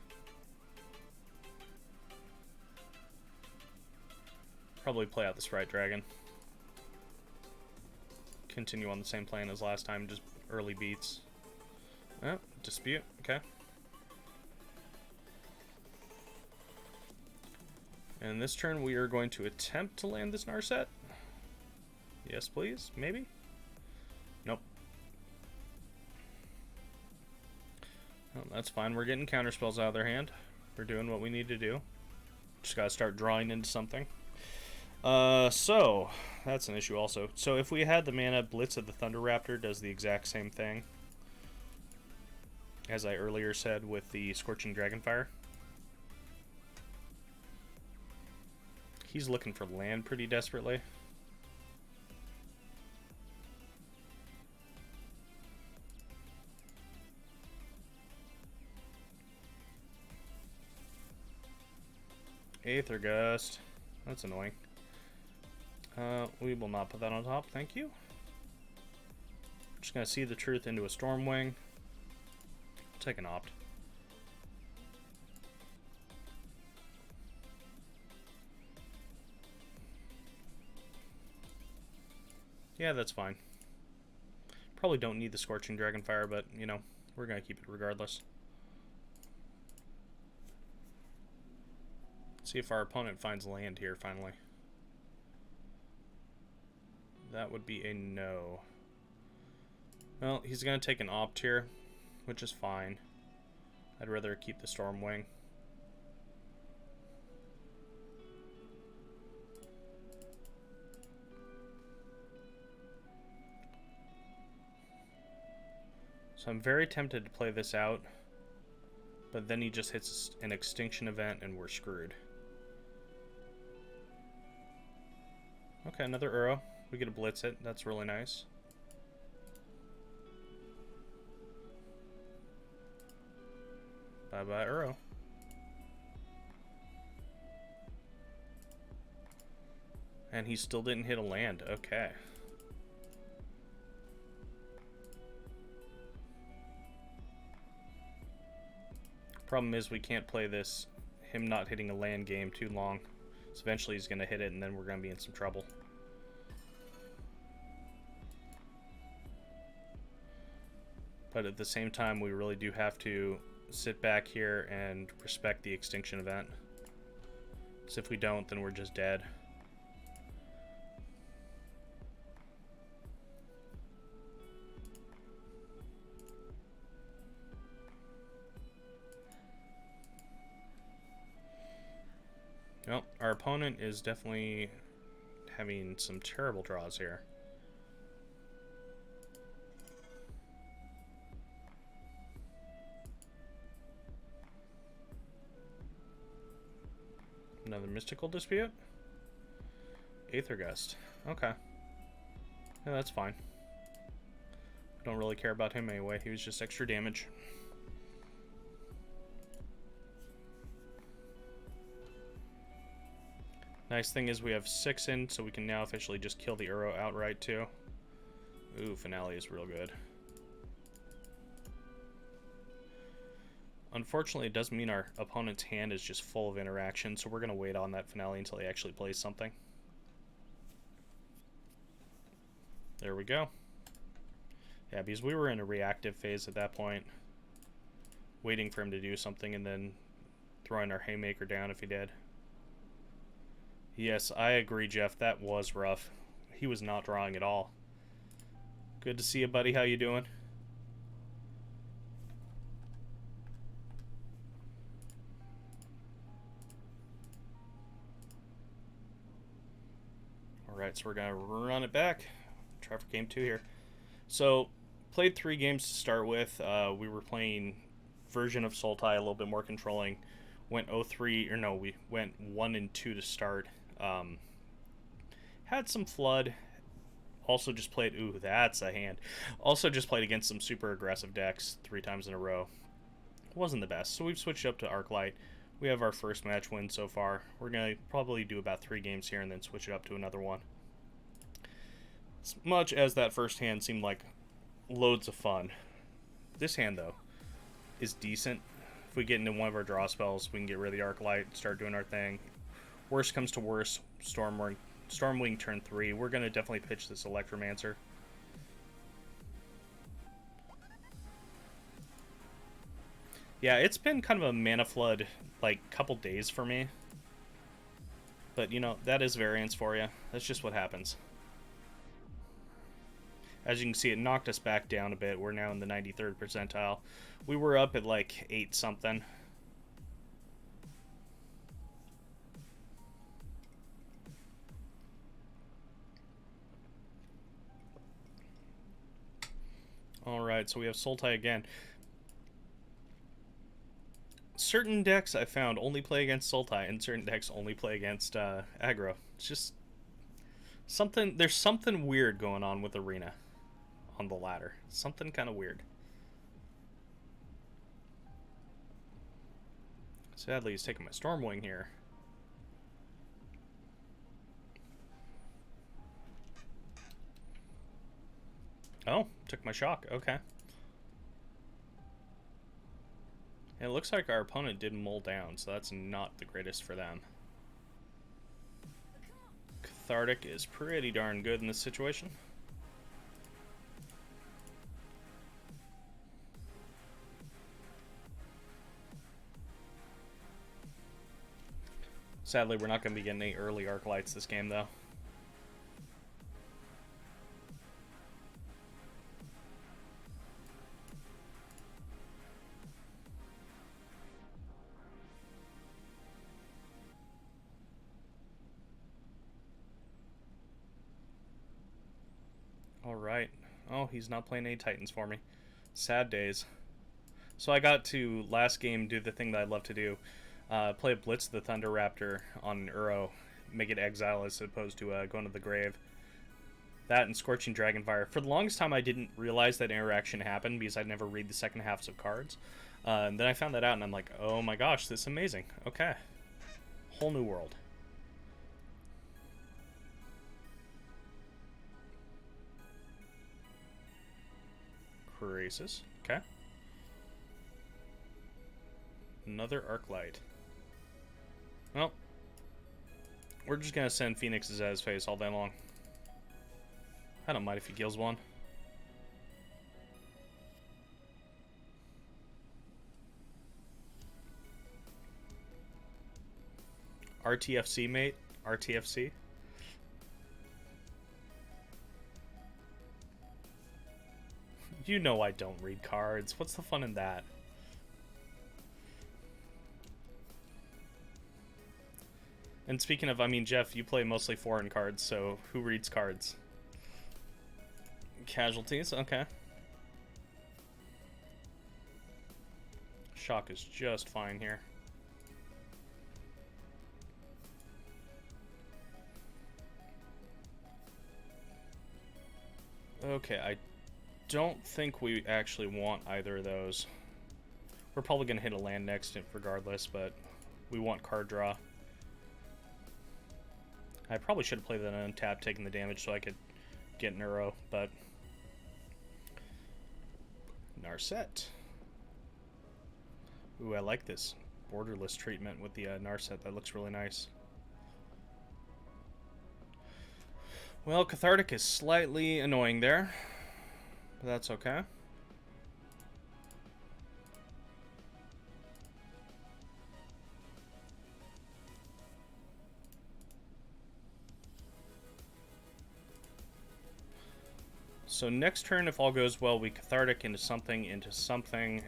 Probably play out the Sprite Dragon. Continue on the same plan as last time, just early beats. Oh, dispute, okay. And this turn we are going to attempt to land this Narset. Yes, please, maybe? Nope. Well, that's fine, we're getting counterspells out of their hand. We're doing what we need to do. Just gotta start drawing into something. So, that's an issue also. So if we had the mana, Blitz of the Thunder Raptor does the exact same thing as I earlier said with the Scorching Dragonfire. He's looking for land pretty desperately. Aether Gust. That's annoying. We will not put that on top, thank you. Just gonna See the Truth into a Stormwing. Take an opt. Yeah, that's fine. Probably don't need the Scorching Dragonfire, but, you know, we're gonna keep it regardless. See if our opponent finds land here, finally. That would be a no. Well, he's going to take an opt here, which is fine. I'd rather keep the Stormwing. So I'm very tempted to play this out, but then he just hits an extinction event and we're screwed. Okay, another Uro. We get to blitz it. That's really nice. Bye-bye, Uro. And he still didn't hit a land. Okay. Problem is we can't play this, him not hitting a land game too long. So eventually he's going to hit it and then we're going to be in some trouble. But at the same time, we really do have to sit back here and respect the extinction event. Because if we don't, then we're just dead. Well, our opponent is definitely having some terrible draws here. Another mystical dispute? Aethergust. Okay. Yeah, that's fine. I don't really care about him anyway. He was just extra damage. Nice thing is we have 6 in, so we can now officially just kill the Uro outright too. Ooh, Finale is real good. Unfortunately, it does mean our opponent's hand is just full of interaction, so we're going to wait on that Finale until he actually plays something. There we go. Yeah, because we were in a reactive phase at that point, waiting for him to do something and then throwing our Haymaker down if he did. Yes, I agree, Jeff. That was rough. He was not drawing at all. Good to see you, buddy. How you doing? Alright, so we're going to run it back. Try for game 2 here. So, played 3 games to start with. We were playing version of Sultai, a little bit more controlling. Went 0-3, or no, we went 1-2 to start. Had some Flood. Also just played, ooh, that's a hand. Also just played against some super aggressive decks 3 times in a row. Wasn't the best, so we've switched up to Arclight. We have our first match win so far. We're going to probably do about 3 games here and then switch it up to another one. As much as that first hand seemed like loads of fun, this hand, though, is decent. If we get into one of our draw spells, we can get rid of the Arclight, start doing our thing. Worst comes to worst, Stormwing turn 3. We're going to definitely pitch this Electromancer. Yeah, it's been kind of a mana flood, like, couple days for me. But, you know, that is variance for you. That's just what happens. As you can see, it knocked us back down a bit. We're now in the 93rd percentile. We were up at, like, 8 something. Alright, so we have Sultai again. Certain decks I found only play against Sultai, and certain decks only play against aggro. It's just something. There's something weird going on with Arena on the ladder. Something kind of weird. Sadly, he's taking my Stormwing here. Oh, took my shock. Okay. It looks like our opponent did mull down, so that's not the greatest for them. Cathartic is pretty darn good in this situation. Sadly, we're not going to be getting any early Arclights this game, though. Alright. Oh, he's not playing any Titans for me. Sad days. So I got to last game do the thing that I love to do. Play a Blitz the Thunder Raptor on an Uro. Make it exile as opposed to going to the grave. That and Scorching Dragonfire. For the longest time I didn't realize that interaction happened because I'd never read the second halves of cards. And then I found that out and I'm like, oh my gosh, this is amazing. Okay. Whole new world. Krasis. Okay. Another Arclight. Well, we're just gonna send Phoenixes at his face all day long. I don't mind if he kills one. RTFC, mate. RTFC. You know I don't read cards. What's the fun in that? And speaking of, I mean, Jeff, you play mostly foreign cards, so who reads cards? Casualties, okay. Shock is just fine here. Okay, I don't think we actually want either of those. We're probably going to hit a land next regardless, but we want card draw. I probably should have played that untapped, taking the damage so I could get Neuro, but... Narset. Ooh, I like this borderless treatment with the Narset. That looks really nice. Well, Cathartic is slightly annoying there, but that's okay. So next turn, if all goes well, we Cathartic into something,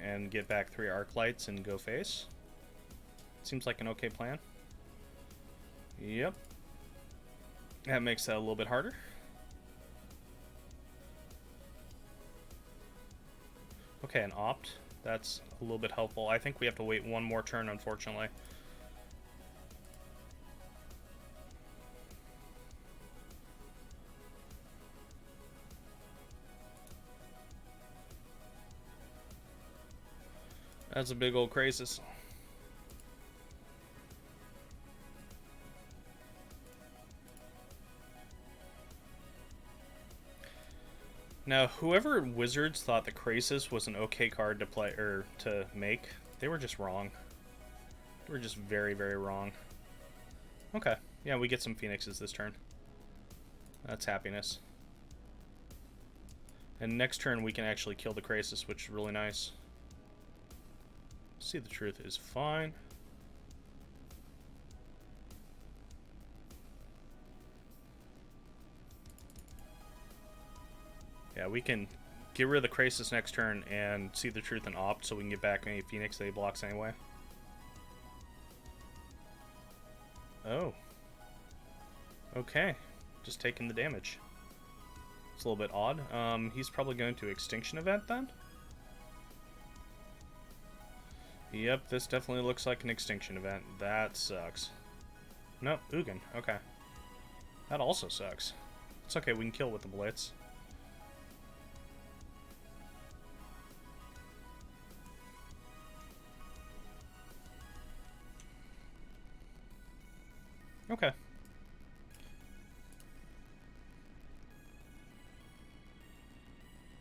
and get back 3 Arclights and go face. Seems like an okay plan. Yep. That makes that a little bit harder. Okay, an Opt. That's a little bit helpful. I think we have to wait one more turn, unfortunately. That's a big old Krasis. Now, whoever at Wizards thought the Krasis was an okay card to play or to make, they were just wrong. They were just very, very wrong. Okay, yeah, we get some Phoenixes this turn. That's happiness. And next turn we can actually kill the Krasis, which is really nice. See the Truth is fine. Yeah, we can get rid of the Krasis next turn and See the Truth and Opt so we can get back any Phoenix that he blocks anyway. Oh. Okay. Just taking the damage. It's a little bit odd. He's probably going to Extinction Event then? Yep, this definitely looks like an Extinction Event. That sucks. Nope, Ugin. Okay. That also sucks. It's okay, we can kill with the Blitz. Okay.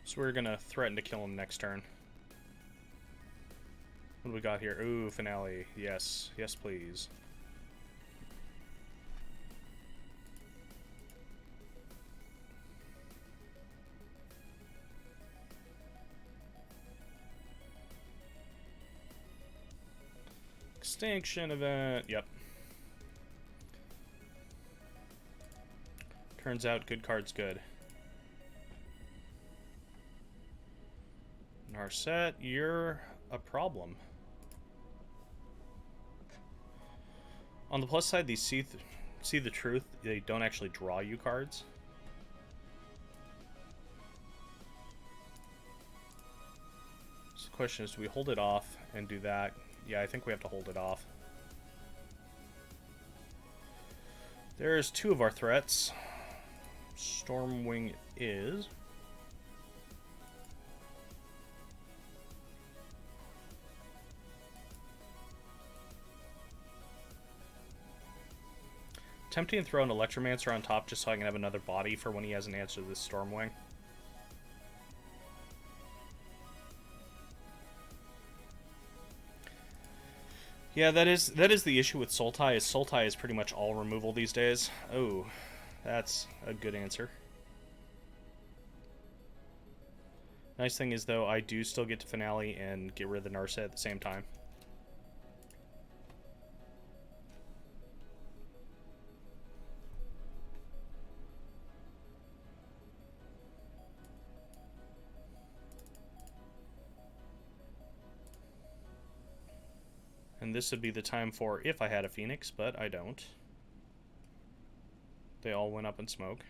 So we're gonna threaten to kill him next turn. What do we got here? Ooh, Finale. Yes. Yes, please. Extinction Event. Yep. Turns out good card's good. Narset, you're a problem. On the plus side, these see the Truth, they don't actually draw you cards. question is, do we hold it off and do that? Yeah, I think we have to hold it off. There's 2 of our threats. Stormwing is. Tempting to throw an Electromancer on top just so I can have another body for when he has an answer to this Stormwing. Yeah, that is the issue with Sultai, is Sultai is pretty much all removal these days. Oh, that's a good answer. Nice thing is, though, I do still get to Finale and get rid of the Narset at the same time. And this would be the time for if I had a Phoenix, but I don't. They all went up in smoke.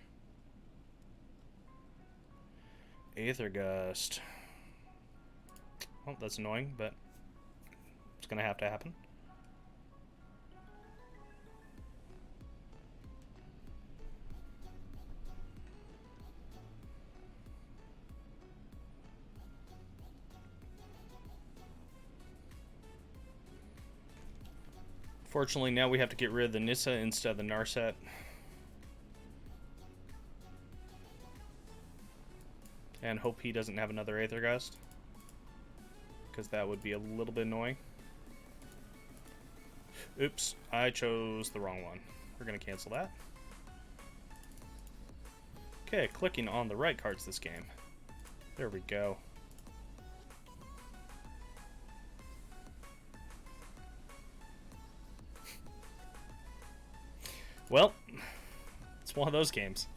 Aether Gust. Well, that's annoying, but it's gonna have to happen. Fortunately, now we have to get rid of the Nissa instead of the Narset. And hope he doesn't have another Aether Gust, because that would be a little bit annoying. Oops, I chose the wrong one. We're going to cancel that. Okay, clicking on the right cards this game. There we go. Well, it's one of those games.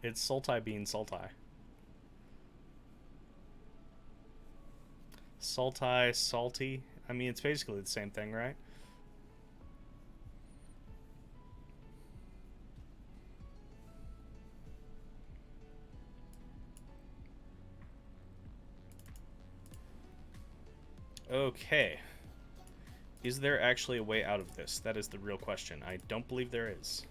It's Sultai being Sultai. Sultai, salty. I mean, it's basically the same thing, right? Okay. Is there actually a way out of this? That is the real question. I don't believe there is.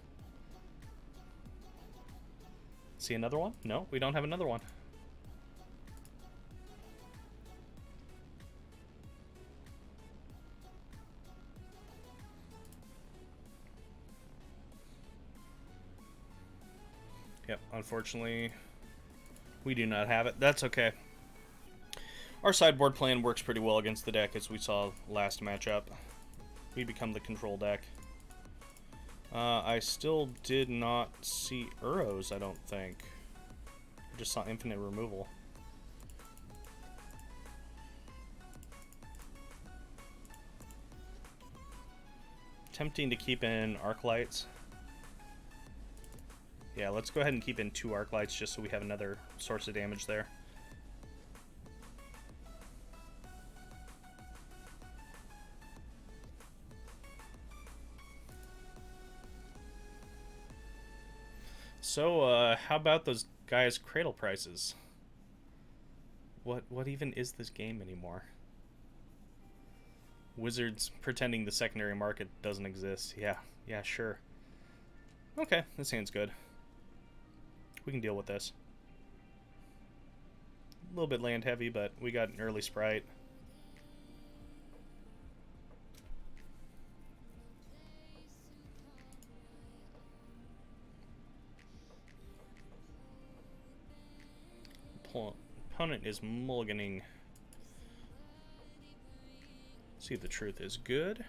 See another one? No, we don't have another one. Yep, unfortunately, we do not have it. That's okay. Our sideboard plan works pretty well against the deck, as we saw last matchup. We become the control deck. I still did not see Uros, I don't think. I just saw infinite removal. Tempting to keep in Arc Lights. Yeah, let's go ahead and keep in 2 Arc Lights just so we have another source of damage there. So, how about those guys' cradle prices? What even is this game anymore? Wizards pretending the secondary market doesn't exist. Yeah, sure. Okay, this hand's good. We can deal with this. A little bit land heavy, but we got an early Sprite. Opponent is mulliganing. See if the truth is good.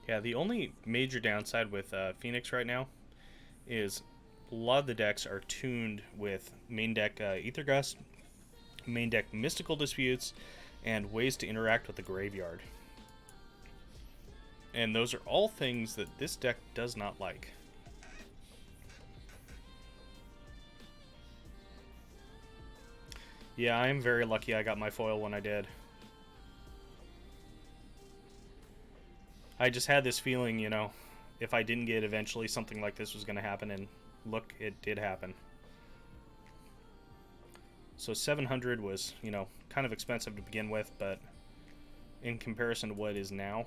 Yeah, the only major downside with Phoenix right now is a lot of the decks are tuned with main deck Aether Gust, main deck Mystical Disputes, and ways to interact with the graveyard. And those are all things that this deck does not like. Yeah, I am very lucky I got my foil when I did. I just had this feeling, you know, if I didn't get eventually, something like this was going to happen, and look, it did happen. So 700 was, you know, kind of expensive to begin with, but in comparison to what it is now,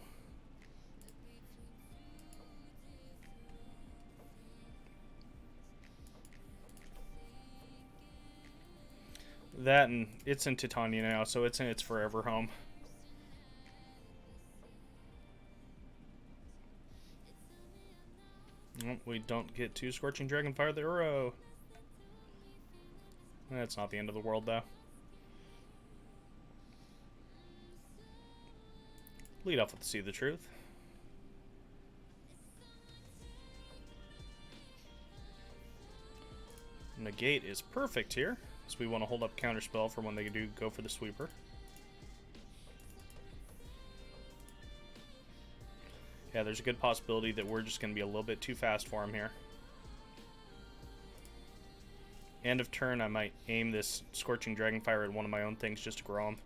that, and it's in Titania now, so it's in its forever home. We don't get to Scorching Dragonfire the Uro. That's not the end of the world, though. Lead off with See the Truth. Negate is perfect here, because we want to hold up Counterspell for when they do go for the sweeper. Yeah, there's a good possibility that we're just going to be a little bit too fast for him here. End of turn, I might aim this Scorching Dragonfire at one of my own things just to grow him.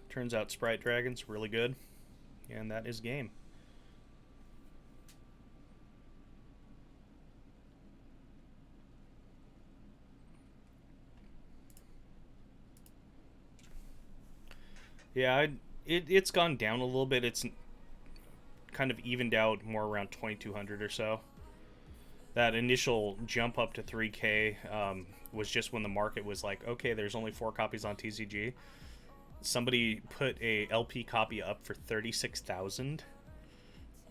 Turns out Sprite Dragon's really good, and that is game. Yeah, it's gone down a little bit. It's kind of evened out more around 2200 or so. That initial jump up to 3K was just when the market was like, okay, there's only 4 copies on TCG. Somebody put a LP copy up for 36,000.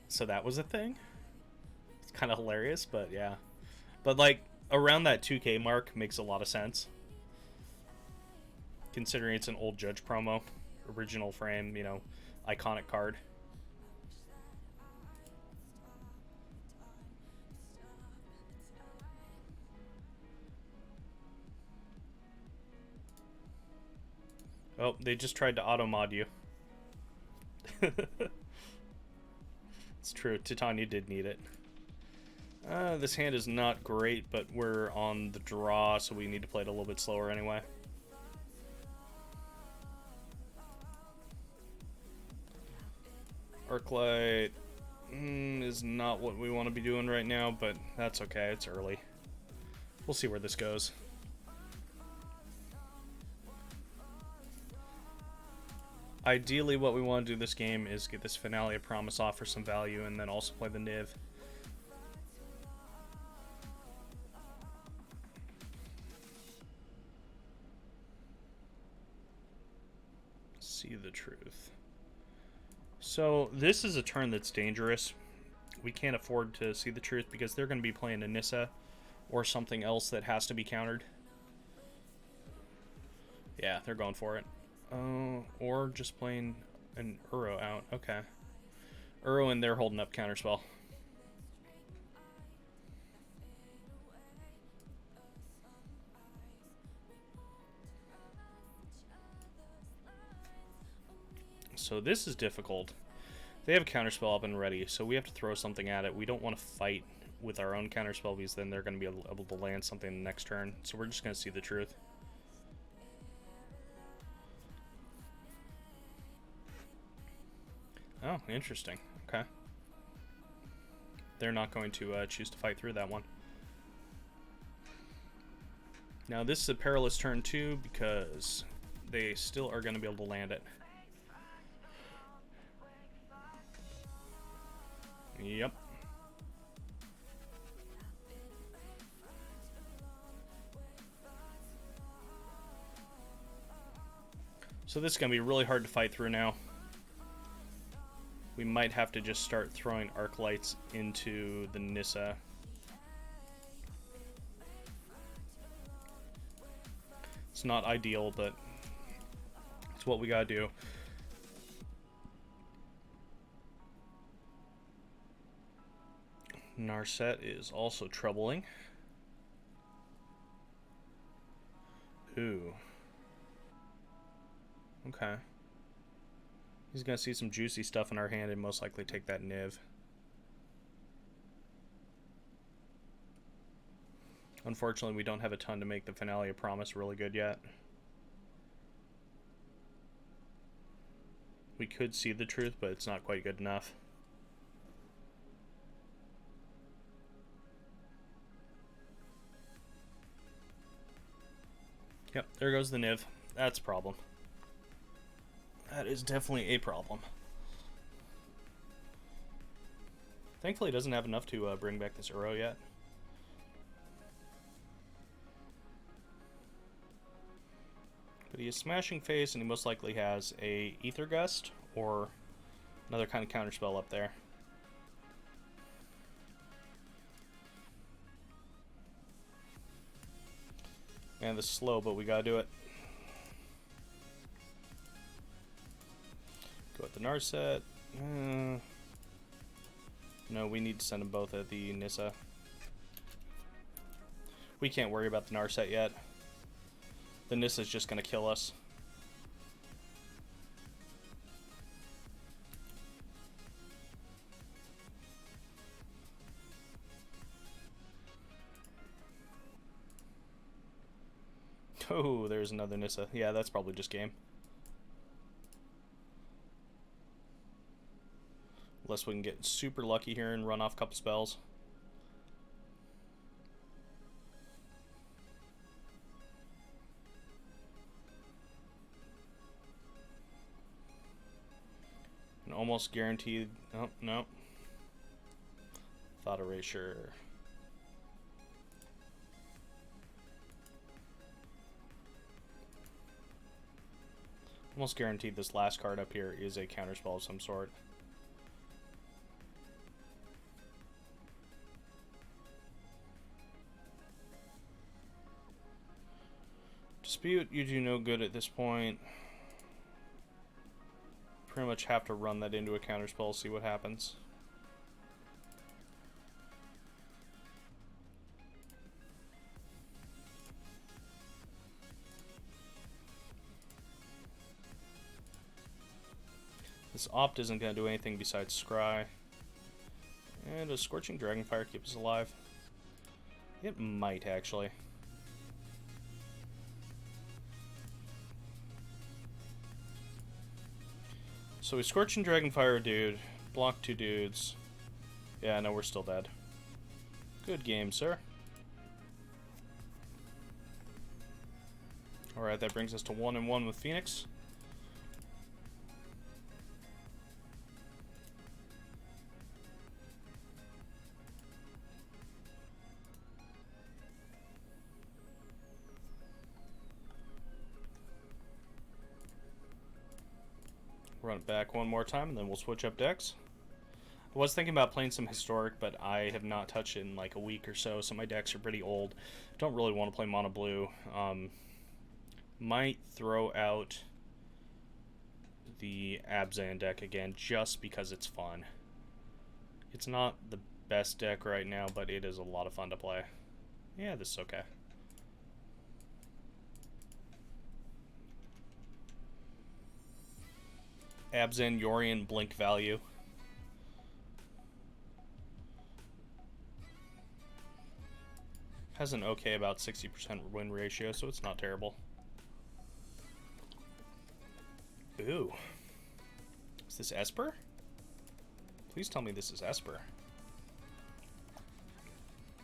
So that was a thing. It's kind of hilarious, but yeah. But like around that 2K mark makes a lot of sense, considering it's an old Judge promo, original frame, you know, iconic card. Oh, they just tried to auto-mod you. It's true, Titania did need it. This hand is not great, but we're on the draw, so we need to play it a little bit slower anyway. Arclight is not what we want to be doing right now, but that's okay, it's early. We'll see where this goes. Ideally, what we want to do this game is get this Finale of Promise off for some value, and then also play the Niv. See the Truth. So this is a turn that's dangerous. We can't afford to See the Truth because they're going to be playing a Nissa or something else that has to be countered. Yeah, they're going for it. Or just playing an Uro out. Okay. Uro and they're holding up Counterspell. So this is difficult. They have a Counterspell up and ready, so we have to throw something at it. We don't want to fight with our own Counterspell because then they're going to be able to land something next turn. So we're just going to See the Truth. Oh, interesting. Okay. They're not going to choose to fight through that one. Now this is a perilous turn too because they still are going to be able to land it. Yep. So this is going to be really hard to fight through now. We might have to just start throwing arc lights into the Nissa. It's not ideal, but it's what we gotta do. Narset is also troubling. Ooh. Okay. He's going to see some juicy stuff in our hand and most likely take that Niv. Unfortunately, we don't have a ton to make the Finale of Promise really good yet. We could see the truth, but it's not quite good enough. Yep, there goes the Niv. That's a problem. That is definitely a problem. Thankfully, it doesn't have enough to bring back this Uro yet. But he is Smashing Face, and he most likely has a Ether Gust or another kind of counterspell up there. Man, this is slow, but we gotta do it. Go with the Narset. No, we need to send them both at the Nissa. We can't worry about the Narset yet. The Nissa's just gonna kill us. Oh, there's another Nissa. Yeah, that's probably just game. Unless we can get super lucky here and run off a couple spells. And almost guaranteed. Oh, no. Thought Erasure. Almost guaranteed this last card up here is a counterspell of some sort. Dispute, you do no good at this point. Pretty much have to run that into a counterspell, see what happens. This Opt isn't going to do anything besides Scry. And does Scorching Dragonfire keep us alive? It might, actually. So we Scorching Dragonfire a dude, block 2 dudes. Yeah, no, we're still dead. Good game, sir. Alright, that brings us to 1-1 with Phoenix. Run it back one more time, and then we'll switch up decks. I was thinking about playing some Historic, but I have not touched it in like a week or so, so my decks are pretty old. Don't really want to play Mono Blue. Might throw out the Abzan deck again, just because it's fun. It's not the best deck right now, but it is a lot of fun to play. Yeah, this is okay. Abzan, Yorion, Blink value. Has an okay about 60% win ratio, so it's not terrible. Ooh. Is this Esper? Please tell me this is Esper.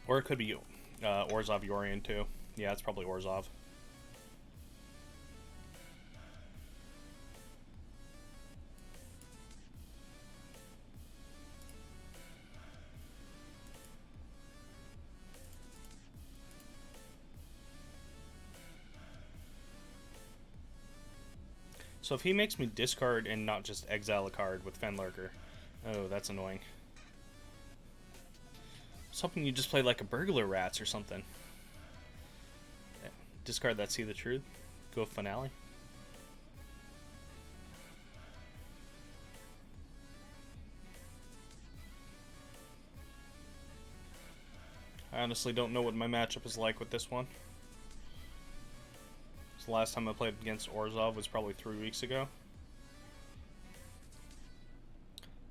Or it could be Orzhov Yorion too. Yeah, it's probably Orzhov. So if he makes me discard and not just exile a card with Fenlurker, oh, that's annoying. I was hoping you just play like a Burglar Rats or something. Yeah. Discard that See the Truth. Go Finale. I honestly don't know what my matchup is like with this one. The last time I played against Orzhov was probably 3 weeks ago.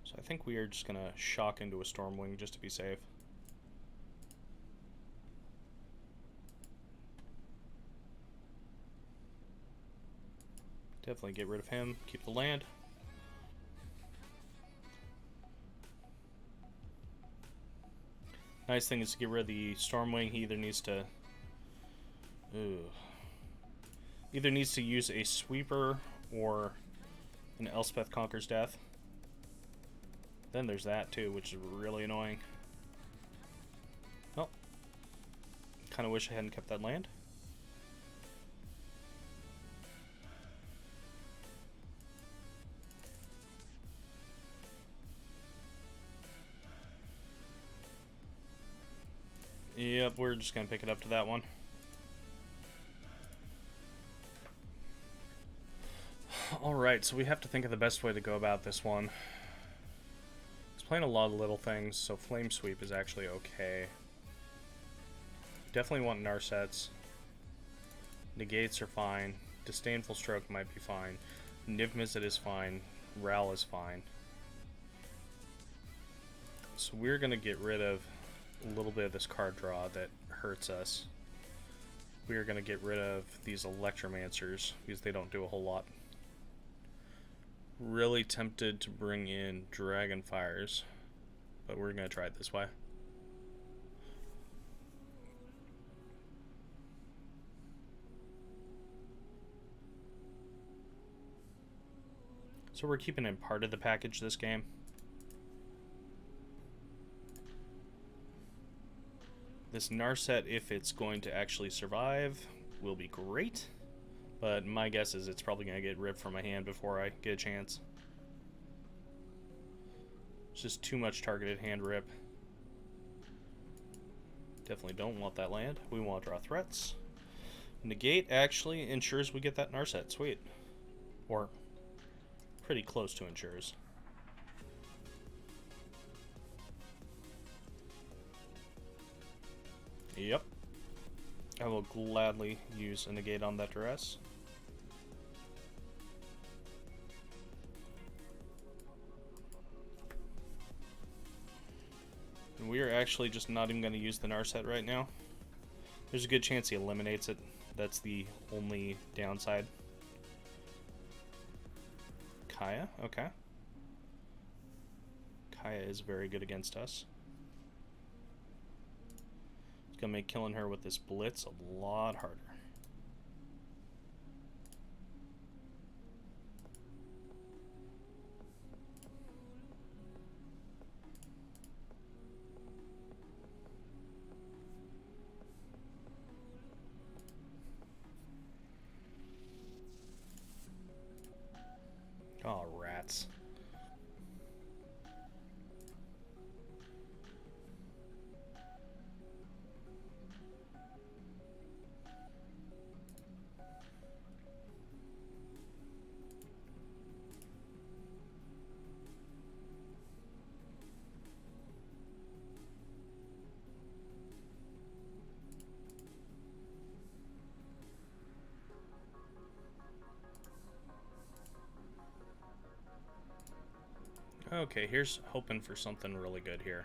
So I think we are just going to shock into a Stormwing just to be safe. Definitely get rid of him, keep the land. Nice thing is to get rid of the Stormwing. He either needs to... Either needs to use a Sweeper or an Elspeth Conquers Death. Then there's that too, which is really annoying. Oh. Kind of wish I hadn't kept that land. Yep, we're just going to pick it up to that one. Alright, so we have to think of the best way to go about this one. It's playing a lot of little things, so Flame Sweep is actually okay. Definitely want Narsets. Negates are fine. Disdainful Stroke might be fine. Niv Mizzet is fine. Ral is fine. So we're going to get rid of a little bit of this card draw that hurts us. We are going to get rid of these Electromancers because they don't do a whole lot. Really tempted to bring in Dragonfires, but we're going to try it this way. So we're keeping in part of the package this game. This Narset, if it's going to actually survive, will be great. But my guess is it's probably going to get ripped from my hand before I get a chance. It's just too much targeted hand rip. Definitely don't want that land. We want to draw threats. Negate actually ensures we get that Narset. Sweet. Or pretty close to ensures. Yep. I will gladly use a negate on that duress. And we are actually just not even going to use the Narset right now. There's a good chance he eliminates it. That's the only downside. Kaya, okay. Kaya is very good against us. It's going to make killing her with this Blitz a lot harder. Oh, rats. Okay, here's hoping for something really good here.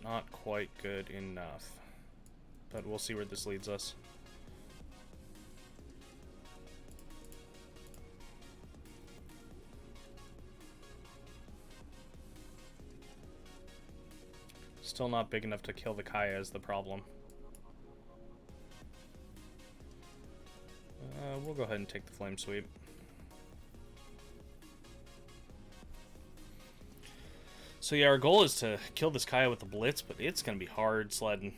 Not quite good enough. But we'll see where this leads us. Still not big enough to kill the Kaya is the problem. We'll go ahead and take the Flame Sweep. So yeah, our goal is to kill this Kaya with the Blitz, but it's going to be hard sledding.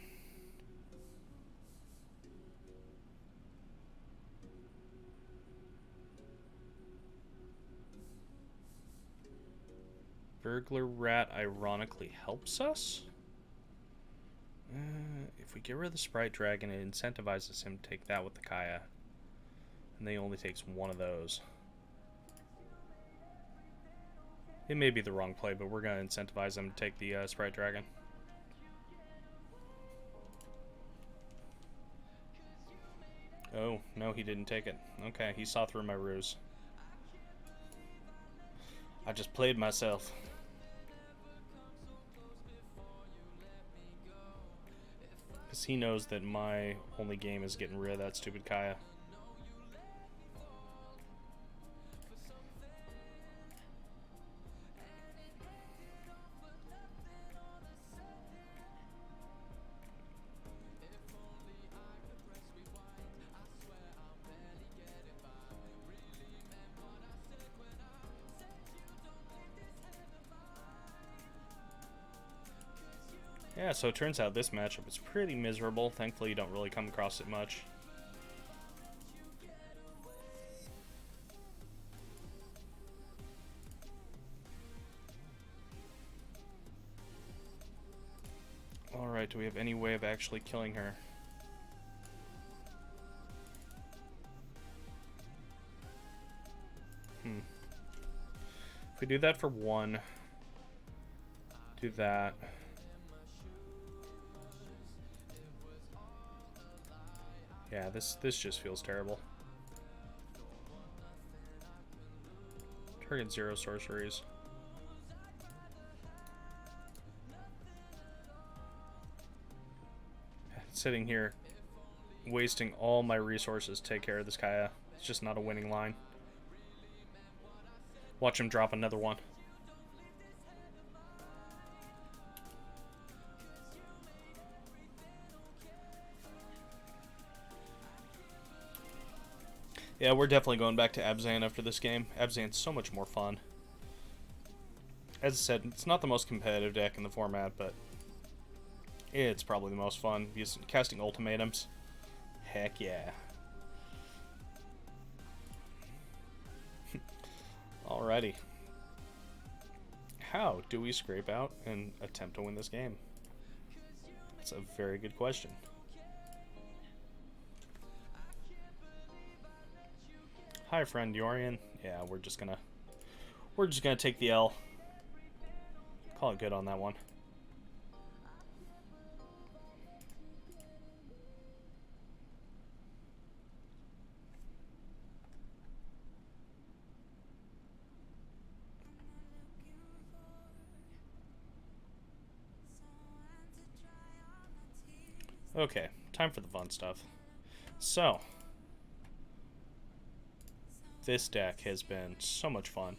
Burglar Rat ironically helps us. If we get rid of the Sprite Dragon, it incentivizes him to take that with the Kaya. And they only takes one of those. It may be the wrong play, but we're going to incentivize him to take the Sprite Dragon. Oh, no, he didn't take it. Okay, he saw through my ruse. I just played myself. Because he knows that my only game is getting rid of that stupid Kaya. Yeah, so it turns out this matchup is pretty miserable. Thankfully, you don't really come across it much. Alright, do we have any way of actually killing her? If we do that for one, do that. Yeah, this just feels terrible. Target 0 sorceries. Sitting here, wasting all my resources to take care of this Kaya. It's just not a winning line. Watch him drop another one. Yeah, we're definitely going back to Abzan after this game. Abzan's so much more fun. As I said, it's not the most competitive deck in the format, but it's probably the most fun. Because casting ultimatums, heck yeah. Alrighty. How do we scrape out and attempt to win this game? That's a very good question. Hi, friend Yorion. Yeah, we're just gonna take the L. Call it good on that one. Okay, time for the fun stuff. So, this deck has been so much fun.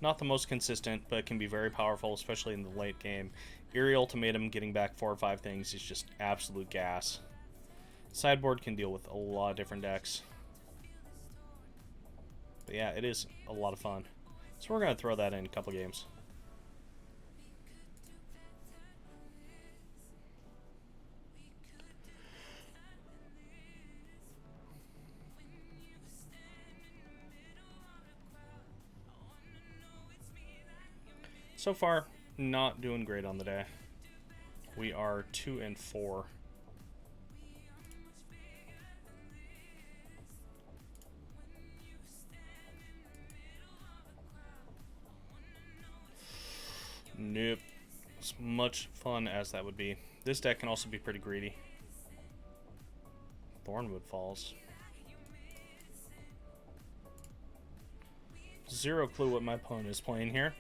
Not the most consistent, but it can be very powerful, especially in the late game. Eerie Ultimatum, getting back 4 or 5 things is just absolute gas. Sideboard can deal with a lot of different decks. But yeah, it is a lot of fun. So we're going to throw that in a couple games. So far, not doing great on the day. We are 2 and 4. Nope. As much fun as that would be. This deck can also be pretty greedy. Thornwood Falls. Zero clue what my opponent is playing here.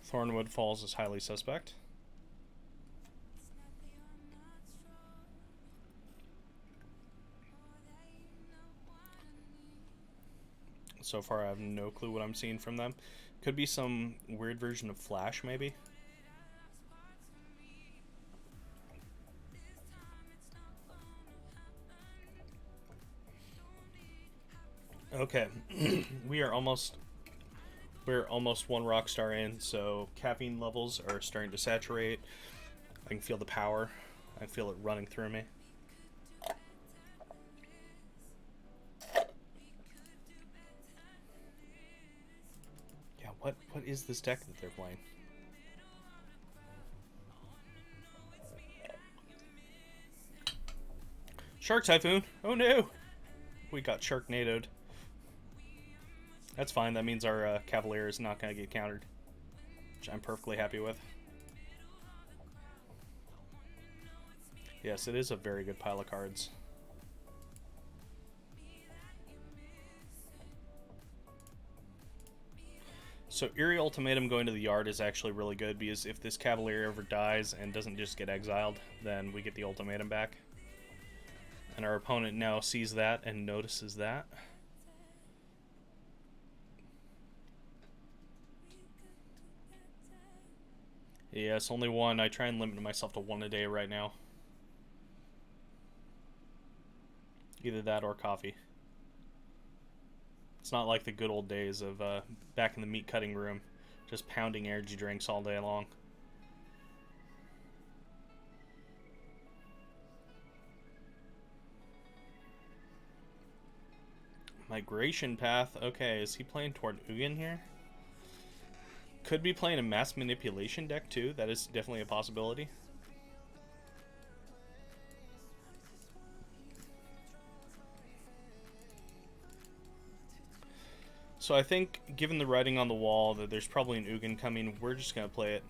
Thornwood Falls is highly suspect. So far, I have no clue what I'm seeing from them. Could be some weird version of Flash, maybe. Okay, we're almost one rock star in, so caffeine levels are starting to saturate. I can feel the power. I feel it running through me. Yeah, what is this deck that they're playing? Shark Typhoon! Oh no! We got Sharknadoed. That's fine, that means our Cavalier is not going to get countered. Which I'm perfectly happy with. Yes, it is a very good pile of cards. So Eerie Ultimatum going to the yard is actually really good, because if this Cavalier ever dies and doesn't just get exiled, then we get the ultimatum back. And our opponent now sees that and notices that. Yes, only one. I try and limit myself to one a day right now. Either that or coffee. It's not like the good old days of back in the meat cutting room, just pounding energy drinks all day long. Migration Path. Okay, is he playing toward Ugin here? Could be playing a mass manipulation deck too. That is definitely a possibility. So I think, given the writing on the wall that there's probably an Ugin coming, we're just going to play it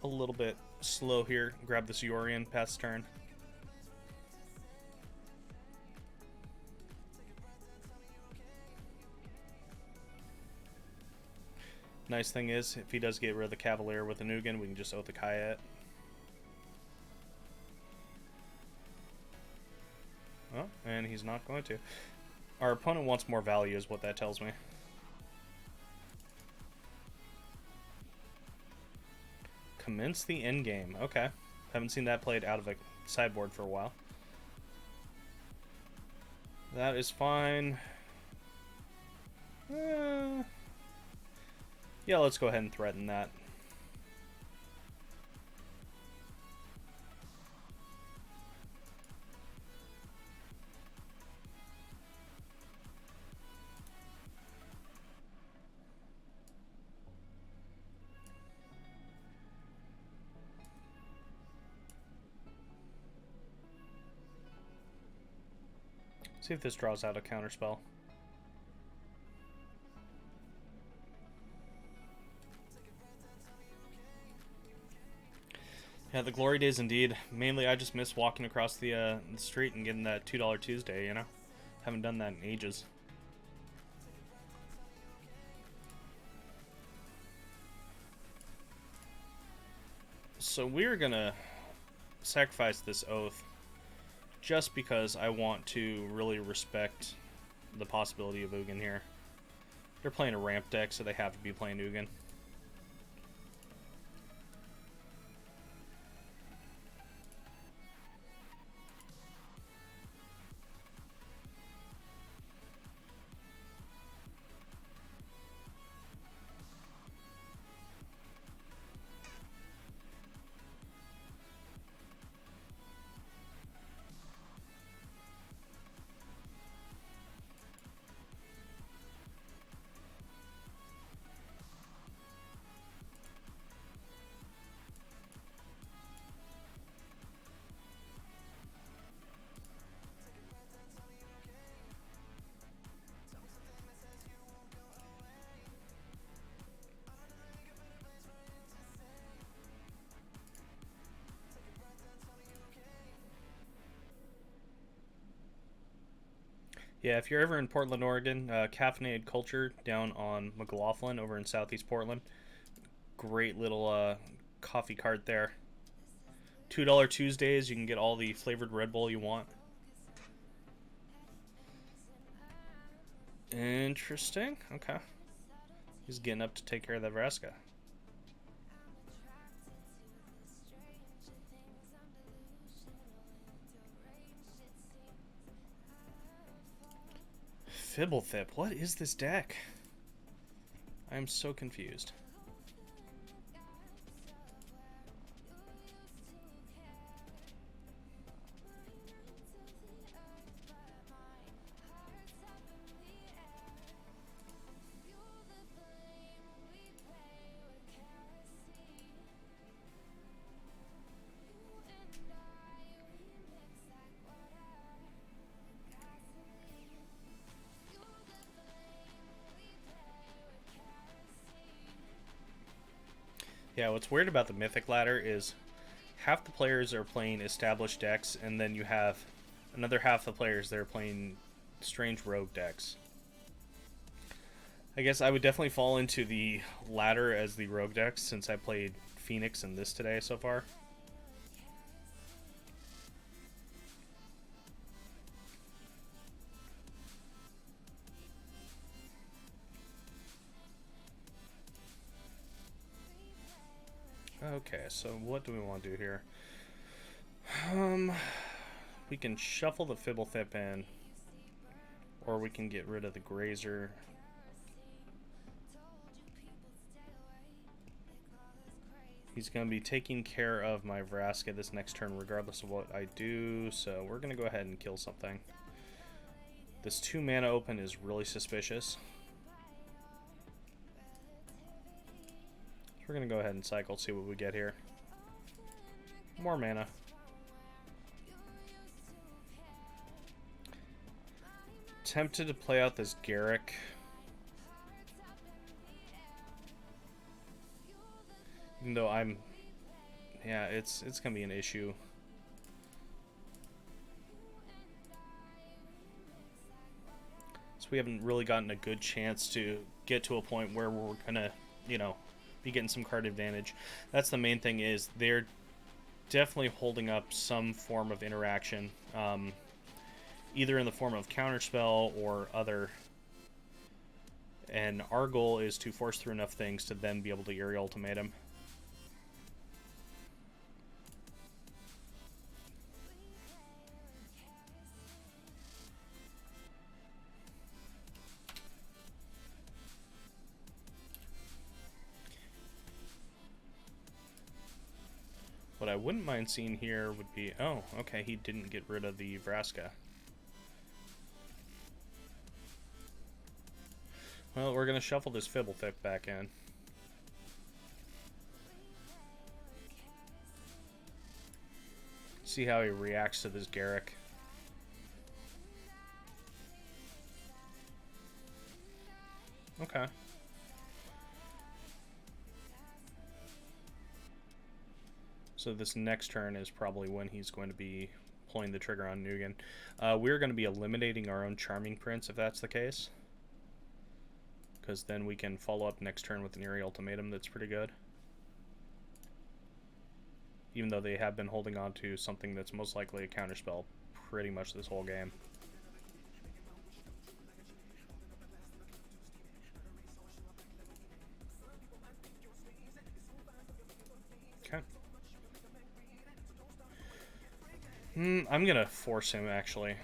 a little bit slow here. Grab this Yorion past turn. Nice thing is, if he does get rid of the Cavalier with an Ugin, we can just Oath the Kaya it. Oh, and he's not going to. Our opponent wants more value is what that tells me. Commence the endgame. Okay. Haven't seen that played out of a sideboard for a while. That is fine. Yeah, let's go ahead and threaten that. See if this draws out a counterspell. Yeah, the glory days indeed. Mainly, I just miss walking across the street and getting that $2 Tuesday, you know? Haven't done that in ages. So we're gonna sacrifice this Oath just because I want to really respect the possibility of Ugin here. They're playing a ramp deck, so they have to be playing Ugin. Yeah, if you're ever in Portland, Oregon, Caffeinated Culture down on McLaughlin over in Southeast Portland. Great little coffee cart there. $2 Tuesdays, you can get all the flavored Red Bull you want. Interesting. Okay. He's getting up to take care of that Vraska. Fibblethip. What is this deck? I am so confused. Yeah, what's weird about the Mythic ladder is half the players are playing established decks, and then you have another half the players that are playing strange rogue decks. I guess I would definitely fall into the latter as the rogue decks, since I played Phoenix and this today so far. Okay, so what do we want to do here? We can shuffle the Fibblethip in, or we can get rid of the Grazer. He's going to be taking care of my Vraska this next turn regardless of what I do, so we're going to go ahead and kill something. This 2 mana open is really suspicious. So we're going to go ahead and cycle, see what we get here. More mana. Tempted to play out this Garrick. Even though I'm... Yeah, it's going to be an issue. So we haven't really gotten a good chance to get to a point where we're going to, you know, be getting some card advantage. That's the main thing, is they're definitely holding up some form of interaction. Either in the form of counterspell or other. And our goal is to force through enough things to then be able to Eerie Ultimate him. What I wouldn't mind seeing here would be... Oh, okay, he didn't get rid of the Vraska. Well, we're going to shuffle this Fibblethip back in. See how he reacts to this Garrick. Okay. So this next turn is probably when he's going to be pulling the trigger on Nugan. We're going to be eliminating our own Charming Prince if that's the case. Because then we can follow up next turn with an Eerie Ultimatum that's pretty good. Even though they have been holding on to something that's most likely a counterspell pretty much this whole game. Okay. I'm gonna force him, actually.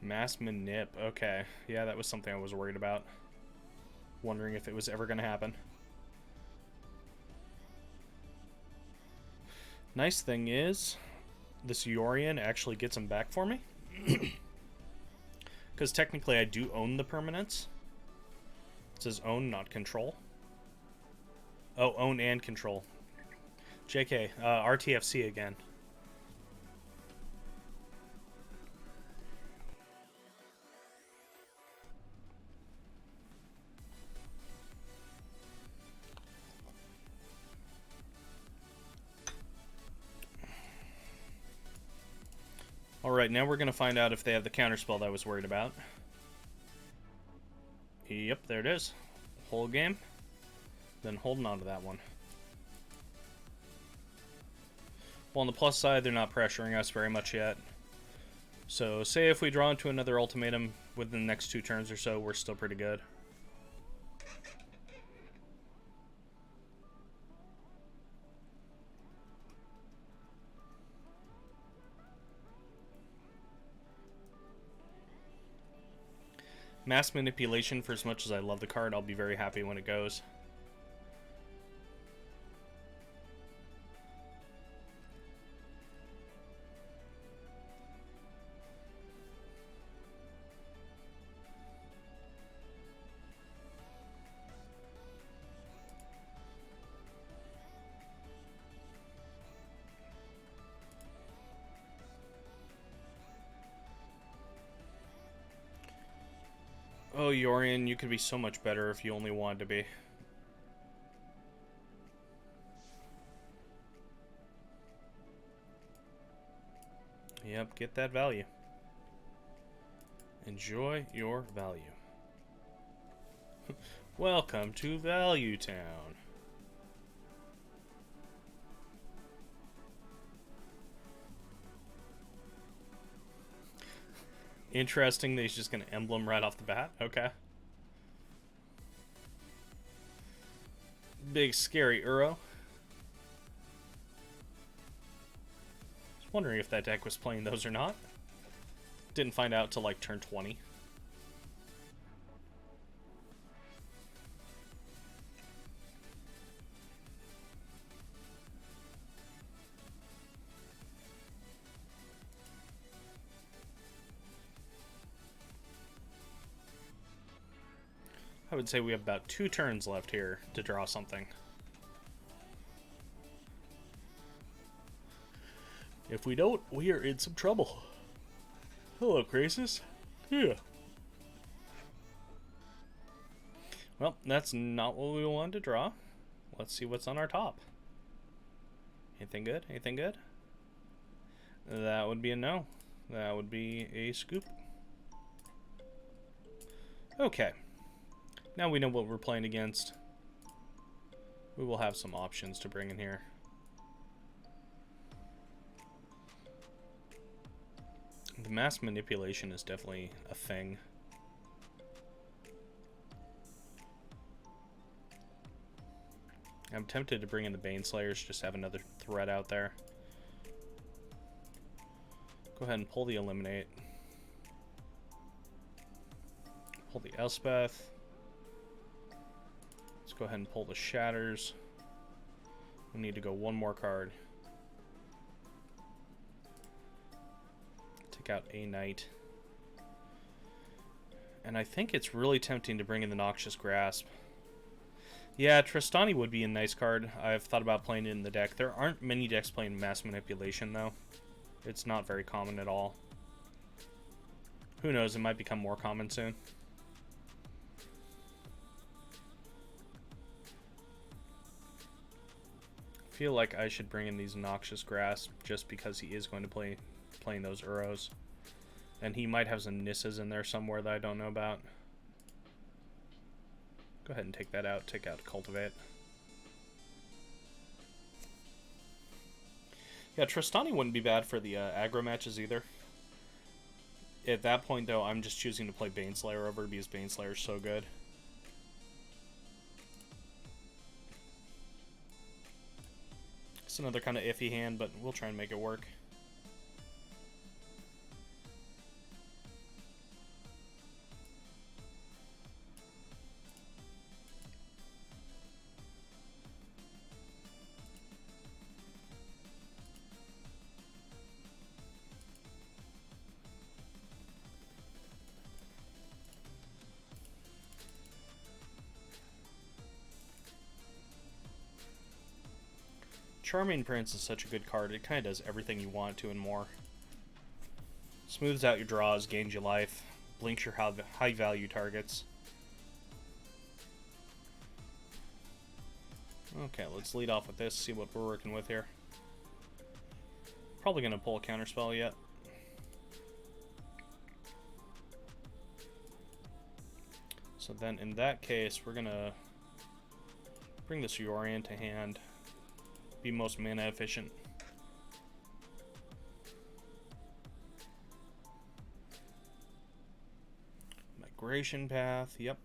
Mass Manip. Okay. Yeah, that was something I was worried about. Wondering if it was ever going to happen. Nice thing is, this Yorion actually gets him back for me. Because technically I do own the permanents. It says own, not control. Oh, own and control. JK, RTFC again. Alright, now we're going to find out if they have the counterspell that I was worried about. Yep, there it is. Whole game. Then holding on to that one. Well, on the plus side, they're not pressuring us very much yet. So, say if we draw into another ultimatum within the next 2 turns or so, we're still pretty good. Mass Manipulation, for as much as I love the card, I'll be very happy when it goes. Oh, Yorion, you could be so much better if you only wanted to be. Yep, get that value. Enjoy your value. Welcome to Value Town. Interesting that he's just going to emblem right off the bat. Okay. Big scary Uro. wondering if that deck was playing those or not. Didn't find out till like turn 20. I would say we have about 2 turns left here to draw something. If we don't, we are in some trouble. Hello, Crisis. Yeah. Well, that's not what we wanted to draw. Let's see what's on our top. Anything good? Anything good? That would be a no. That would be a scoop. Okay. Now we know what we're playing against. We will have some options to bring in here. The mass manipulation is definitely a thing. I'm tempted to bring in the Baneslayers, just have another threat out there. Go ahead and pull the Eliminate. Pull the Elspeth. Let's go ahead and pull the Shatters. We need to go one more card. Take out a Knight. And I think it's really tempting to bring in the Noxious Grasp. Yeah, Tristani would be a nice card. I've thought about playing it in the deck. There aren't many decks playing Mass Manipulation, though. It's not very common at all. Who knows, it might become more common soon. I feel like I should bring in these Noxious Grasp just because he is going to playing those Uros. And he might have some Nissas in there somewhere that I don't know about. Go ahead and take that out. Take out Cultivate. Yeah, Tristani wouldn't be bad for the aggro matches either. At that point, though, I'm just choosing to play Baneslayer over because Baneslayer is so good. It's another kind of iffy hand, but we'll try and make it work. Charming Prince is such a good card. It kind of does everything you want to and more. Smooths out your draws, gains you life, blinks your high value targets. Okay, let's lead off with this, see what we're working with here. Probably going to pull a counterspell yet. So then in that case, we're going to bring this Yorion to hand. Be most mana efficient. Migration Path, yep.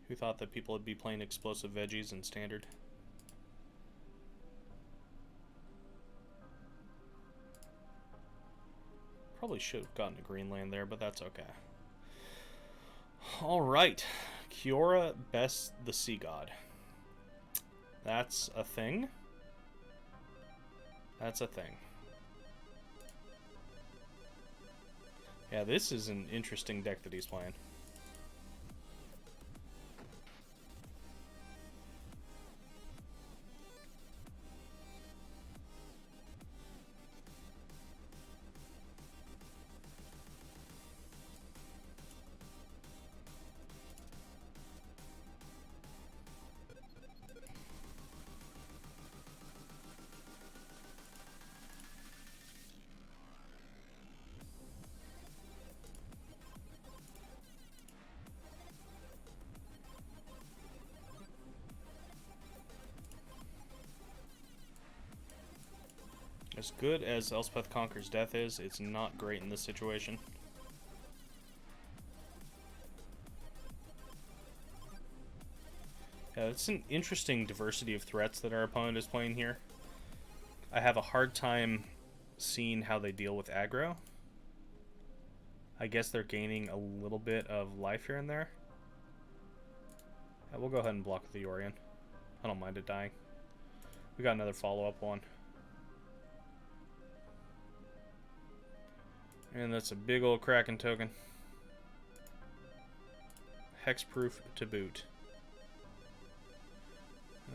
Who thought that people would be playing explosive veggies in Standard? Probably should have gotten a green land there, but that's okay. Alright. Kiora Best the Sea God. That's a thing. That's a thing. Yeah, this is an interesting deck that he's playing. As good as Elspeth Conquers Death is, it's not great in this situation. Yeah, it's an interesting diversity of threats that our opponent is playing here. I have a hard time seeing how they deal with aggro. I guess they're gaining a little bit of life here and there. Yeah, we'll go ahead and block the Yorion. I don't mind it dying. We got another follow-up one. And that's a big old Kraken token. Hexproof to boot.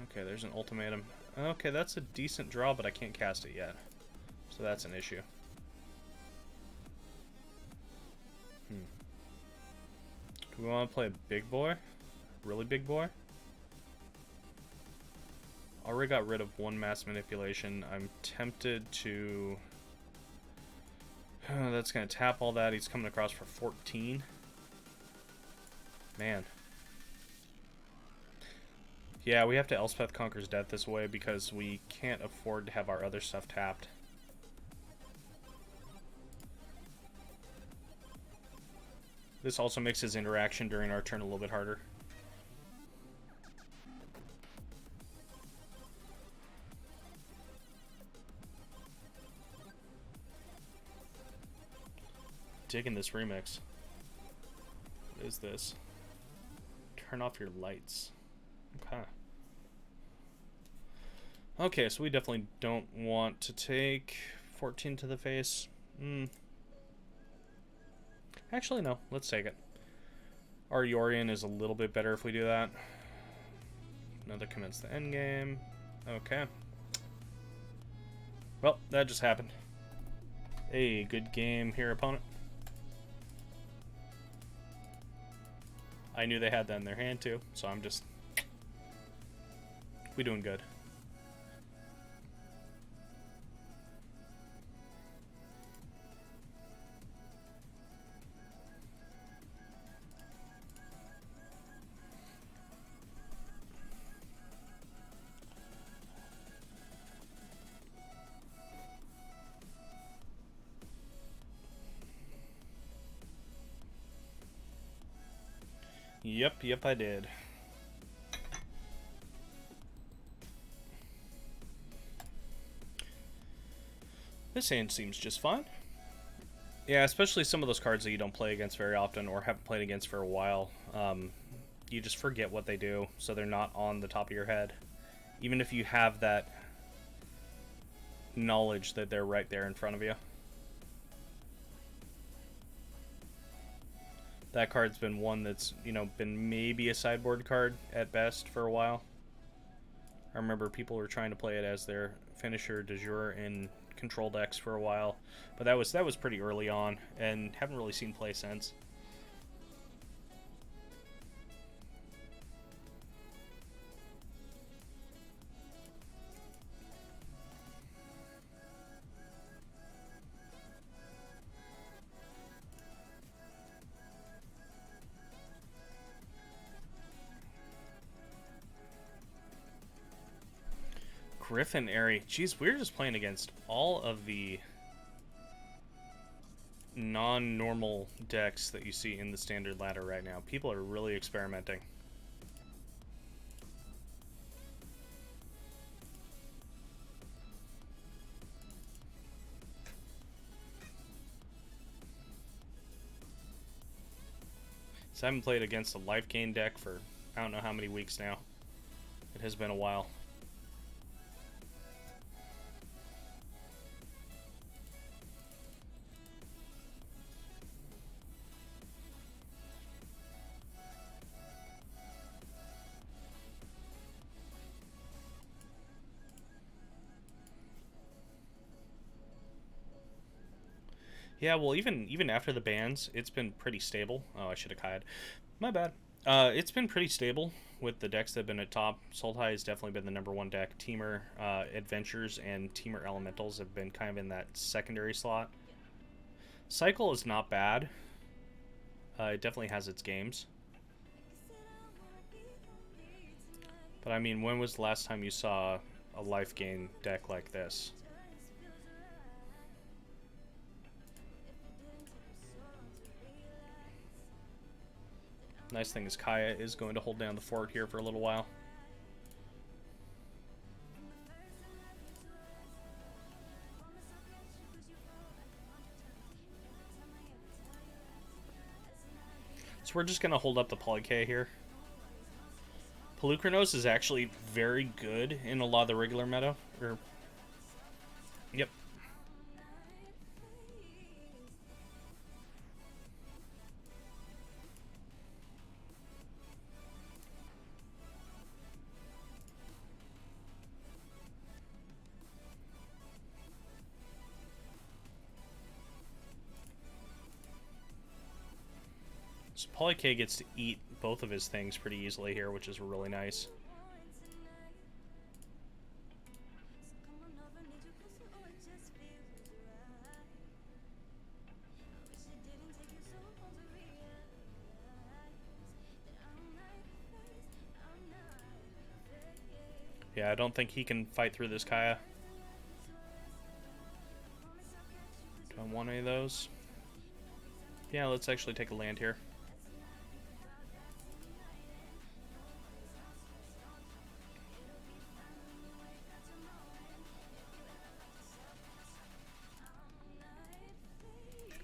Okay, there's an ultimatum. Okay, that's a decent draw, but I can't cast it yet. So that's an issue. Do we want to play a big boy? Really big boy? Already got rid of one mass manipulation. I'm tempted to... that's going to tap all that. He's coming across for 14. Man. Yeah, we have to Elspeth Conquers Death this way because we can't afford to have our other stuff tapped. This also makes his interaction during our turn a little bit harder. Digging this remix. What is this? Turn off your lights. Okay. Okay, so we definitely don't want to take 14 to the face. Actually, no. Let's take it. Our Yorion is a little bit better if we do that. Another commence the endgame. Okay. Well, that just happened. Hey, good game here, opponent. I knew they had that in their hand too, so I'm just... we doing good. Yep, I did. This hand seems just fine. Yeah, especially some of those cards that you don't play against very often or haven't played against for a while. You just forget what they do, so they're not on the top of your head. Even if you have that knowledge that they're right there in front of you. That card's been one that's, you know, been maybe a sideboard card at best for a while. I remember people were trying to play it as their finisher de jour in control decks for a while, but that was pretty early on and haven't really seen play since. Griffin Airy. Jeez, we're just playing against all of the non-normal decks that you see in the standard ladder right now. People are really experimenting. So I haven't played against a life gain deck for I don't know how many weeks now. It has been a while. Yeah, well, even after the bans, it's been pretty stable. Oh, I should have Kai'd. My bad. It's been pretty stable with the decks that have been at top. Sultai has definitely been the #1 deck. Teamer Adventures and Teamer Elementals have been kind of in that secondary slot. Cycle is not bad. It definitely has its games. But I mean, when was the last time you saw a life gain deck like this? Nice thing is Kaya is going to hold down the fort here for a little while. So we're just going to hold up the Polyk here. Pelucranos is actually very good in a lot of the regular meta. Yep. So Polyk gets to eat both of his things pretty easily here, which is really nice. Yeah, I don't think he can fight through this Kaya. Do I want any of those? Yeah, let's actually take a land here.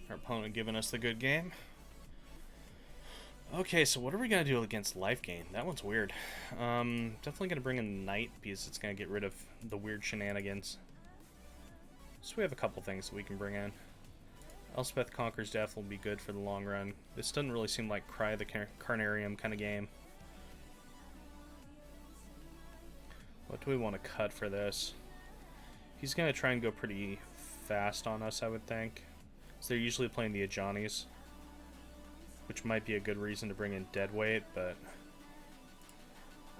Our opponent giving us the good game. Okay, so what are we going to do against life gain? That one's weird. Definitely going to bring in Knight because it's going to get rid of the weird shenanigans. So we have a couple things that we can bring in. Elspeth Conquers Death will be good for the long run. This doesn't really seem like Cry the Carnarium kind of game. What do we want to cut for this? He's going to try and go pretty fast on us, I would think. So they're usually playing the Ajanis, which might be a good reason to bring in Deadweight, but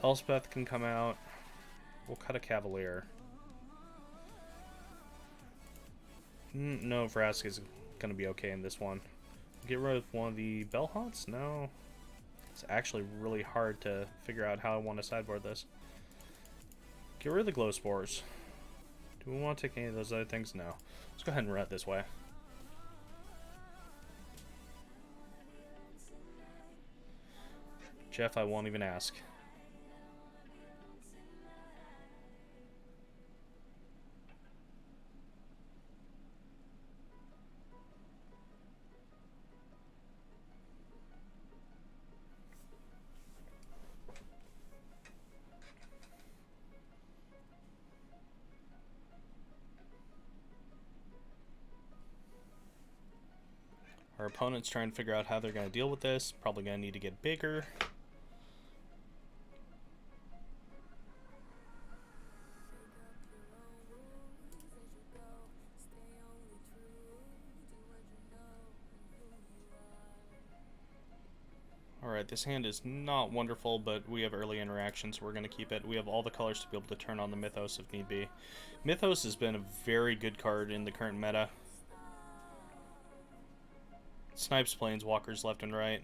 Elspeth can come out. We'll cut a Cavalier. No, Vraska's going to be okay in this one. Get rid of one of the Bellhaunts? No. It's actually really hard to figure out how I want to sideboard this. Get rid of the Glow Spores. Do we want to take any of those other things? No. Let's go ahead and run it this way. Jeff, I won't even ask. Our opponent's trying to figure out how they're going to deal with this. Probably going to need to get bigger. Alright, this hand is not wonderful, but we have early interaction, so we're going to keep it. We have all the colors to be able to turn on the Mythos if need be. Mythos has been a very good card in the current meta. Snipes Planeswalkers left and right.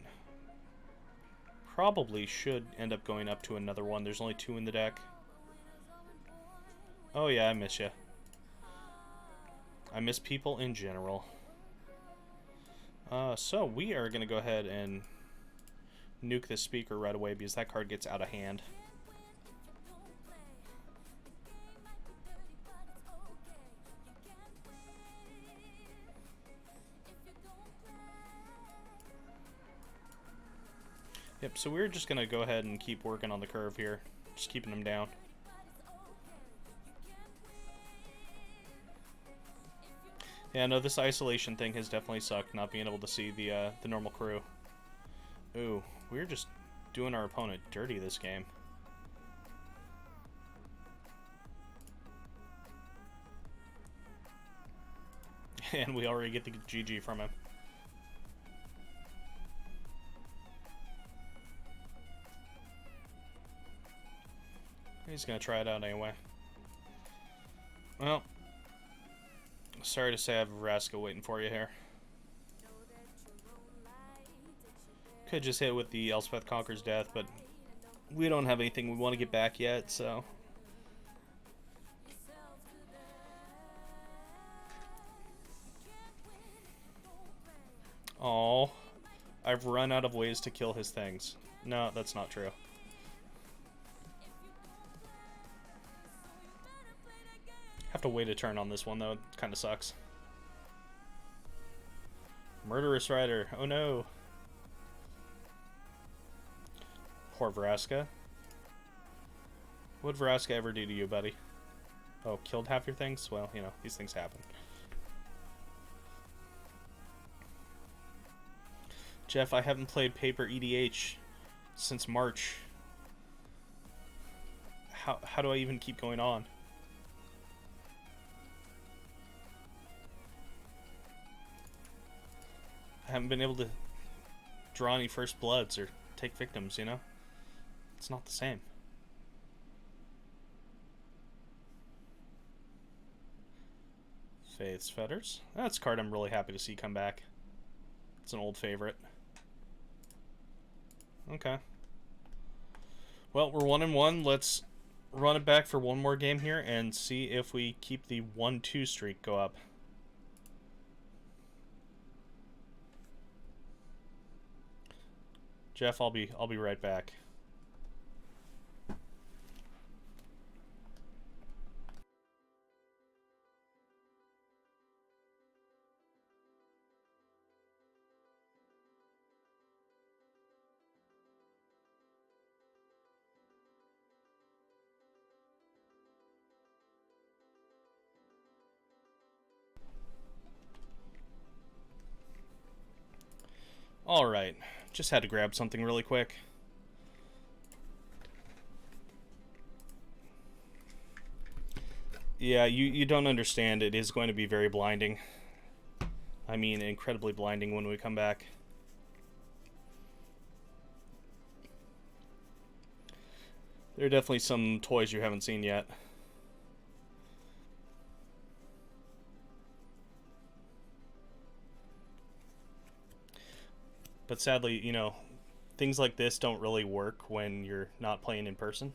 Probably should end up going up to another one. There's only 2 in the deck. Oh yeah, I miss you. I miss people in general. So we are going to go ahead and nuke this speaker right away because that card gets out of hand. Yep, so we're just going to go ahead and keep working on the curve here. Just keeping them down. Yeah, no, this isolation thing has definitely sucked, not being able to see the normal crew. Ooh, we're just doing our opponent dirty this game. And we already get the GG from him. He's gonna try it out anyway. Well, sorry to say I have Vraska waiting for you here. Could just hit with the Elspeth Conquers Death, but we don't have anything we want to get back yet, so. Oh, I've run out of ways to kill his things. No, that's not true. Have to wait a turn on this one though. It kind of sucks. Murderous Rider. Oh no. Poor Vraska. What'd Vraska ever do to you, buddy? Oh, killed half your things? Well, you know, these things happen. Jeff, I haven't played Paper EDH since March. How do I even keep going on? I haven't been able to draw any first bloods or take victims, you know? It's not the same. Faith's Fetters. That's a card I'm really happy to see come back. It's an old favorite. Okay. Well, we're 1-1. Let's run it back for one more game here and see if we keep the 1-2 streak go up. Jeff, I'll be right back. Alright, just had to grab something really quick. Yeah, you don't understand. It is going to be very blinding. I mean, incredibly blinding when we come back. There are definitely some toys you haven't seen yet. But sadly, you know, things like this don't really work when you're not playing in person.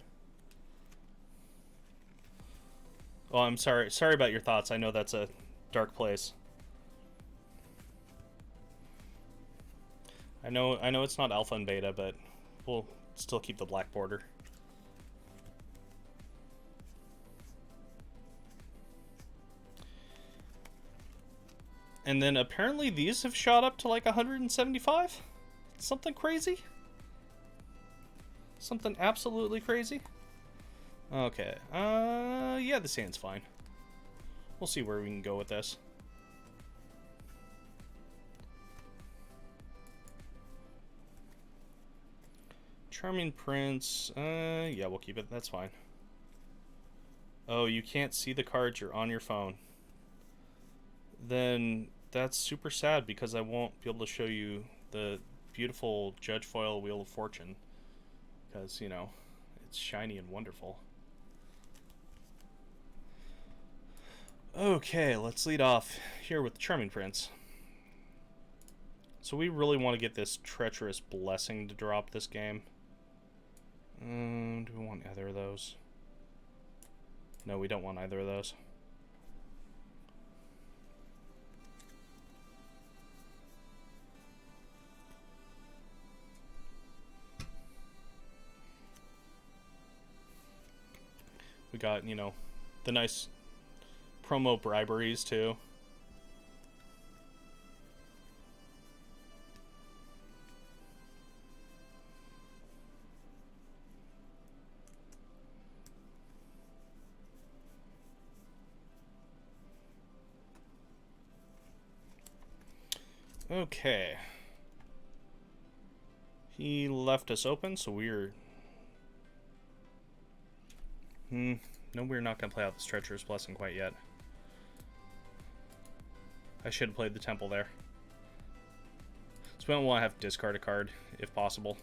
Oh, I'm sorry. Sorry about your thoughts. I know that's a dark place. I know it's not alpha and beta, but we'll still keep the black border. And then apparently these have shot up to like 175? Something crazy? Something absolutely crazy? Okay, yeah, this hand's fine. We'll see where we can go with this. Charming Prince, yeah, we'll keep it, that's fine. Oh, you can't see the cards, you're on your phone. Then that's super sad because I won't be able to show you the beautiful Judge Foil Wheel of Fortune. Because, you know, it's shiny and wonderful. Okay, let's lead off here with Charming Prince. So we really want to get this Treacherous Blessing to drop this game. Do we want either of those? No, we don't want either of those. We got, you know, the nice promo briberies too. Okay. He left us open, so we're... no, we're not going to play out this Treacherous Blessing quite yet. I should have played the Temple there. So we don't want to have to discard a card, if possible.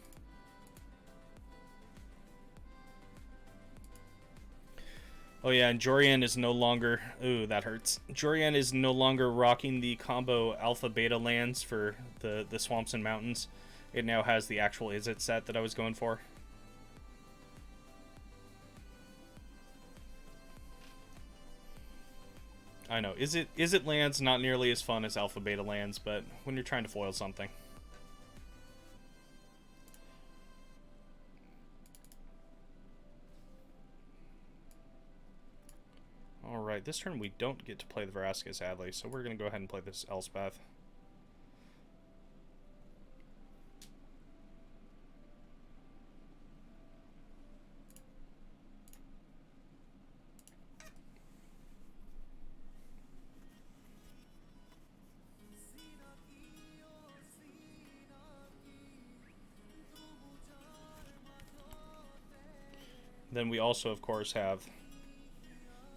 Oh yeah, and Yorion is no longer... Ooh, that hurts. Yorion is no longer rocking the combo alpha-beta lands for the swamps and mountains. It now has the actual Izzet set that I was going for. I know, Izzet lands not nearly as fun as alpha-beta lands, but when you're trying to foil something. Alright, this turn we don't get to play the Vraska, sadly, so we're going to go ahead and play this Elspeth. Then we also, of course, have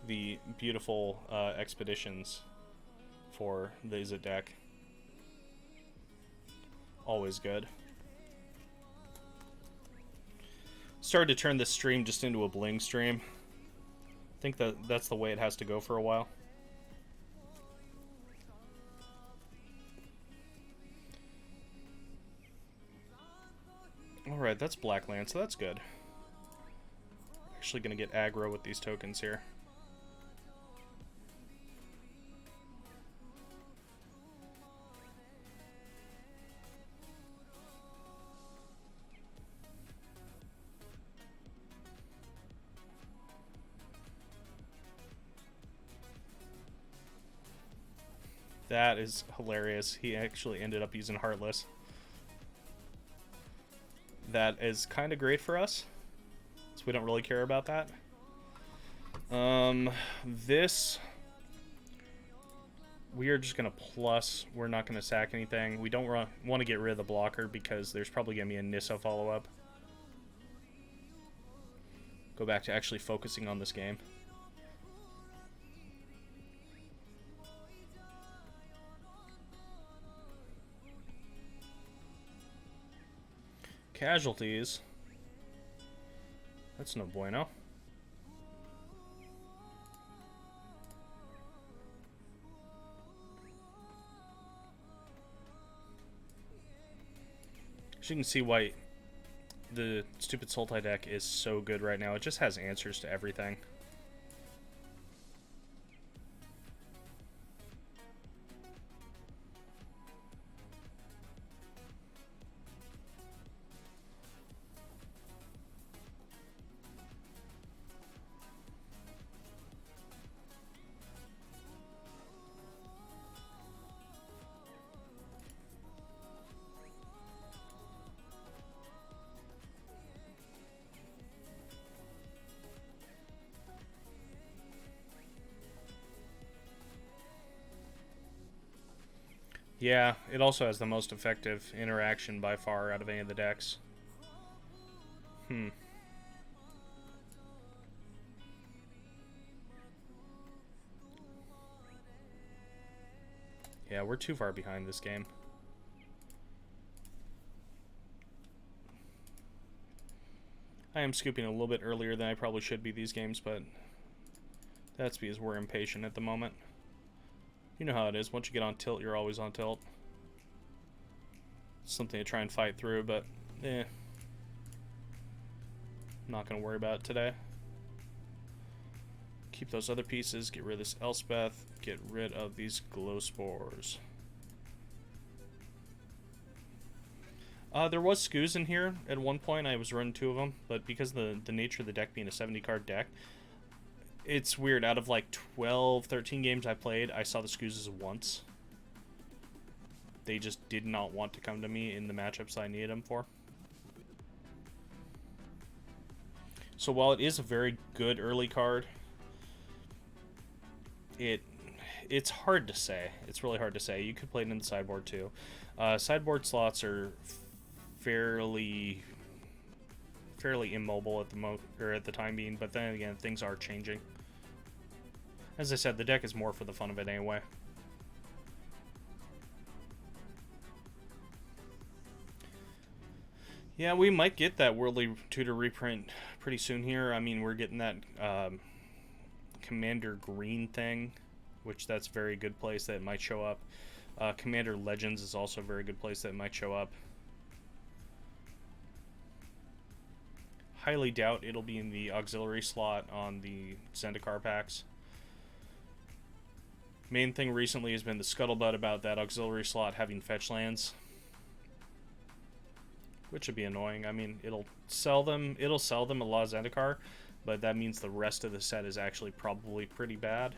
the beautiful expeditions for the Izzet deck. Always good. Started to turn this stream just into a bling stream. I think that's the way it has to go for a while. Alright, that's black land, so that's good. Actually gonna get aggro with these tokens here. That is hilarious. He actually ended up using Heartless. That is kind of great for us, so we don't really care about that. This... We are just going to plus. We're not going to sack anything. We don't want to get rid of the blocker because there's probably going to be a Nissa follow-up. Go back to actually focusing on this game. Casualties. That's no bueno. As you can see why the stupid Sultai deck is so good right now. It just has answers to everything. Yeah, it also has the most effective interaction by far out of any of the decks. Yeah, we're too far behind this game. I am scooping a little bit earlier than I probably should be these games, but that's because we're impatient at the moment. You know how it is. Once you get on tilt, you're always on tilt. It's something to try and fight through, but I'm not going to worry about it today. Keep those other pieces. Get rid of this Elspeth. Get rid of these glow spores. There was Skoos in here at one point. I was running 2 of them, but because of the nature of the deck being a 70-card deck, it's weird. Out of like 12, 13 games I played, I saw the Skooses once. They just did not want to come to me in the matchups I needed them for. So while it is a very good early card, it's hard to say. It's really hard to say. You could play it in the sideboard too. Sideboard slots are fairly immobile at the time being, but then again, things are changing. As I said, the deck is more for the fun of it anyway. Yeah, we might get that Worldly Tutor reprint pretty soon here. I mean, we're getting that Commander Green thing, which that's a very good place that might show up. Commander Legends is also a very good place that might show up. Highly doubt it'll be in the auxiliary slot on the Zendikar packs. Main thing recently has been the scuttlebutt about that auxiliary slot having fetch lands, which would be annoying. I mean, it'll sell them a lot of Zendikar, but that means the rest of the set is actually probably pretty bad.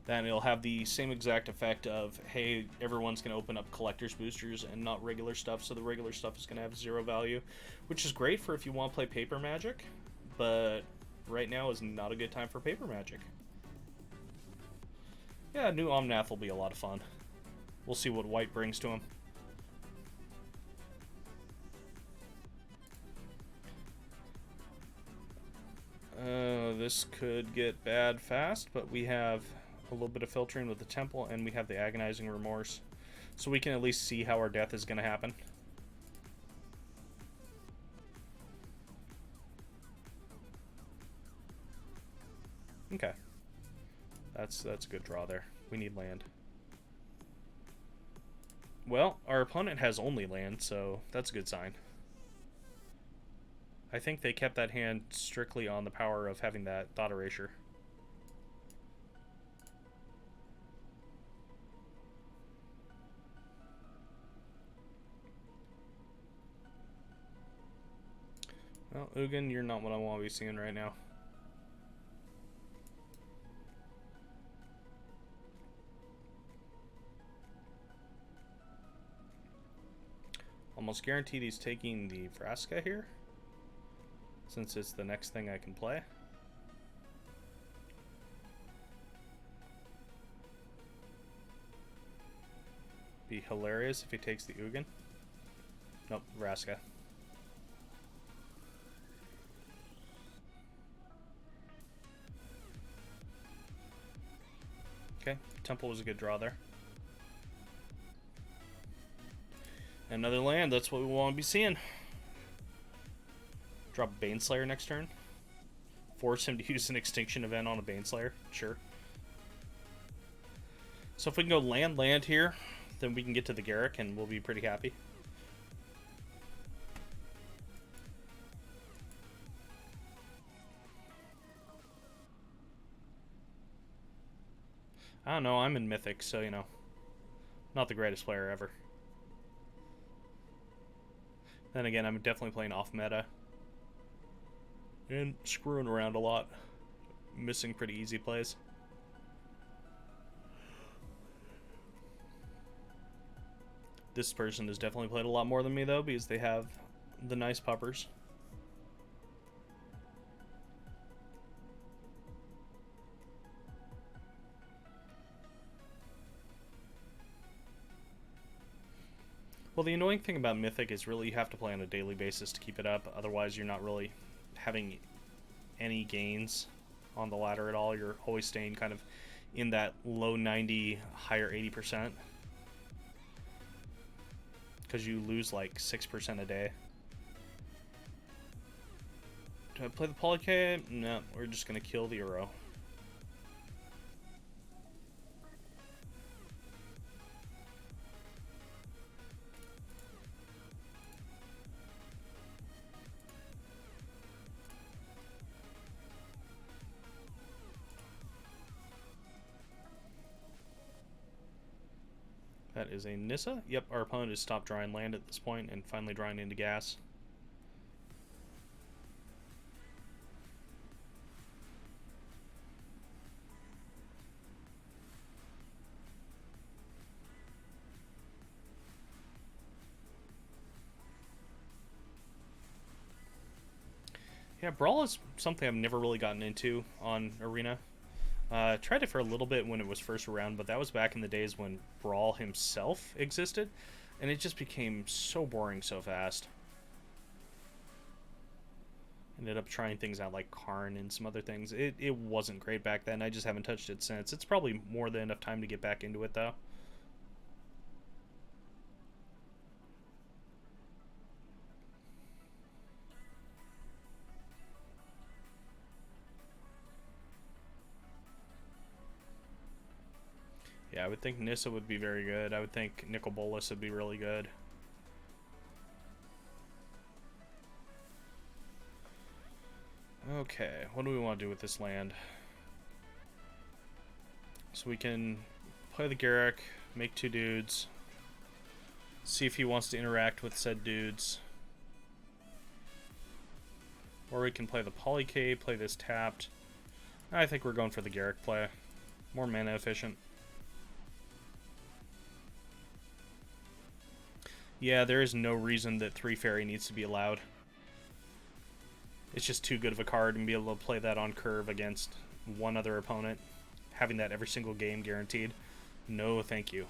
Then it'll have the same exact effect of, hey, everyone's going to open up collector's boosters and not regular stuff, so the regular stuff is going to have 0 value, which is great for if you want to play Paper Magic, but right now is not a good time for Paper Magic. Yeah, new Omnath will be a lot of fun. We'll see what white brings to him. This could get bad fast, but we have a little bit of filtering with the temple, and we have the agonizing remorse. So we can at least see how our death is going to happen. Okay. That's a good draw there. We need land. Well, our opponent has only land, so that's a good sign. I think they kept that hand strictly on the power of having that thought erasure. Well, Ugin, you're not what I want to be seeing right now. Almost guaranteed he's taking the Vraska here, since it's the next thing I can play. Be hilarious if he takes the Ugin. Nope, Vraska. Okay, Temple was a good draw there. Another land, that's what we want to be seeing. Drop Baneslayer next turn. Force him to use an extinction event on a Baneslayer. Sure. So if we can go land here, then we can get to the Garruk and we'll be pretty happy. I don't know, I'm in Mythic, so you know, not the greatest player ever. Then again, I'm definitely playing off meta. And screwing around a lot. Missing pretty easy plays. This person has definitely played a lot more than me, though, because they have the nice puppers. Well, the annoying thing about Mythic is really you have to play on a daily basis to keep it up. Otherwise, you're not really having any gains on the ladder at all. You're always staying kind of in that low 90, higher 80%. Because you lose like 6% a day. Do I play the Polycade? No, we're just going to kill the Uro. That is a Nissa. Yep, our opponent has stopped drawing land at this point and finally drawing into gas. Yeah, Brawl is something I've never really gotten into on Arena. Tried it for a little bit when it was first around, but that was back in the days when Brawl himself existed, and it just became so boring so fast. Ended up trying things out like Karn and some other things. It wasn't great back then. I just haven't touched it since. It's probably more than enough time to get back into it, though. Yeah, I would think Nissa would be very good. I would think Nicol Bolas would be really good. Okay, what do we want to do with this land? So we can play the Garruk, make 2 dudes, see if he wants to interact with said dudes. Or we can play the Polycade, play this tapped. I think we're going for the Garruk play. More mana efficient. Yeah, there is no reason that 3 Fairy needs to be allowed. It's just too good of a card and be able to play that on curve against one other opponent. Having that every single game guaranteed. No, thank you.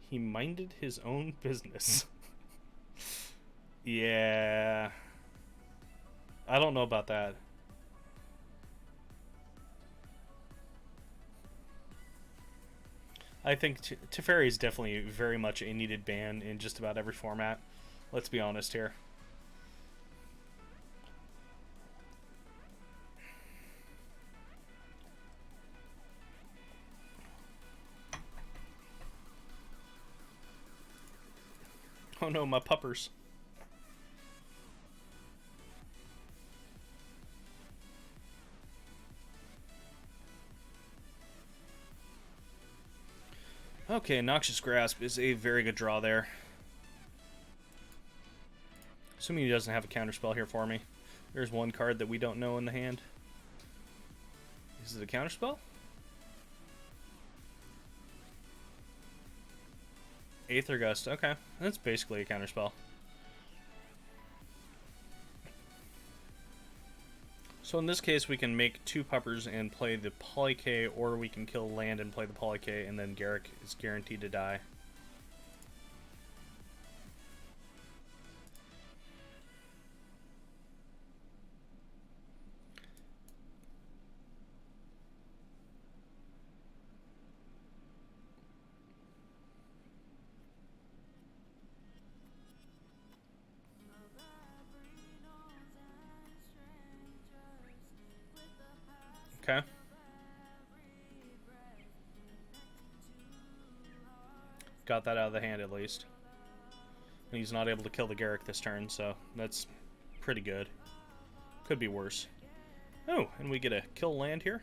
He minded his own business. Yeah. I don't know about that. I think Teferi is definitely very much a needed ban in just about every format. Let's be honest here. Oh no, my puppers. Okay, Noxious Grasp is a very good draw there. Assuming he doesn't have a counterspell here for me. There's one card that we don't know in the hand. Is it a counterspell? Aether Gust, okay. That's basically a counterspell. So in this case, we can make 2 puppers and play the Polyk, or we can kill land and play the Polyk, and then Garruk is guaranteed to die. Okay. Got that out of the hand at least. And he's not able to kill the Garruk this turn, so that's pretty good. Could be worse. Oh, and we get a kill land here.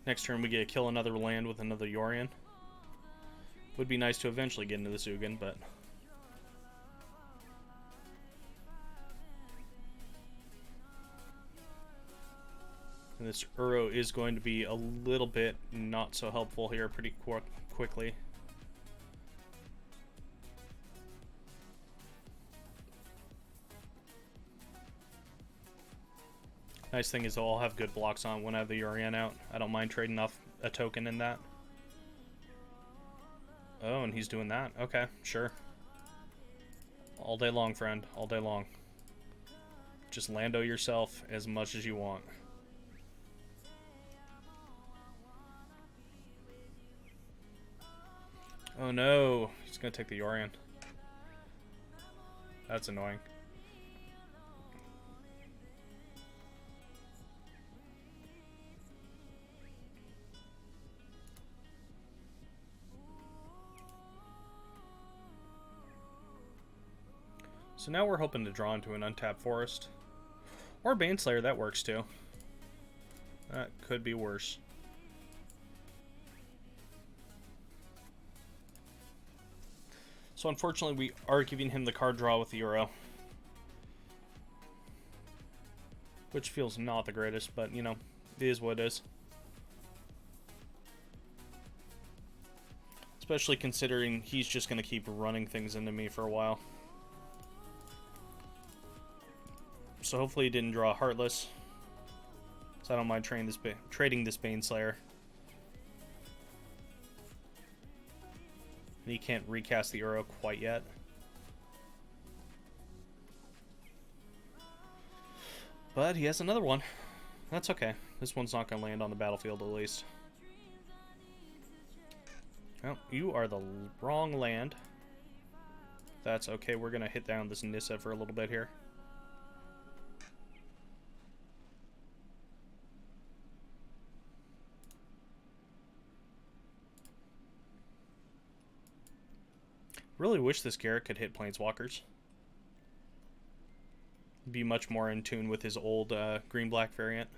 Next turn we get to kill another land with another Yorion. Would be nice to eventually get into the Ugin, but... And this Uro is going to be a little bit not so helpful here pretty quickly. Nice thing is they'll all have good blocks on when I have the Yorion out. I don't mind trading off a token in that. Oh, and he's doing that. Okay, sure. All day long, friend. All day long. Just Lando yourself as much as you want. Oh no, he's gonna take the Yorion. That's annoying. So now we're hoping to draw into an untapped forest. Or Baneslayer, that works too. That could be worse. So unfortunately we are giving him the card draw with the Uro. Which feels not the greatest, but you know, it is what it is. Especially considering he's just going to keep running things into me for a while. So hopefully he didn't draw Heartless. So I don't mind trading this Baneslayer. And he can't recast the Uro quite yet. But he has another one. That's okay. This one's not going to land on the battlefield at least. Well, you are the wrong land. That's okay. We're going to hit down this Nissa for a little bit here. Really wish this Garruk could hit Planeswalkers. Be much more in tune with his old green-black variant.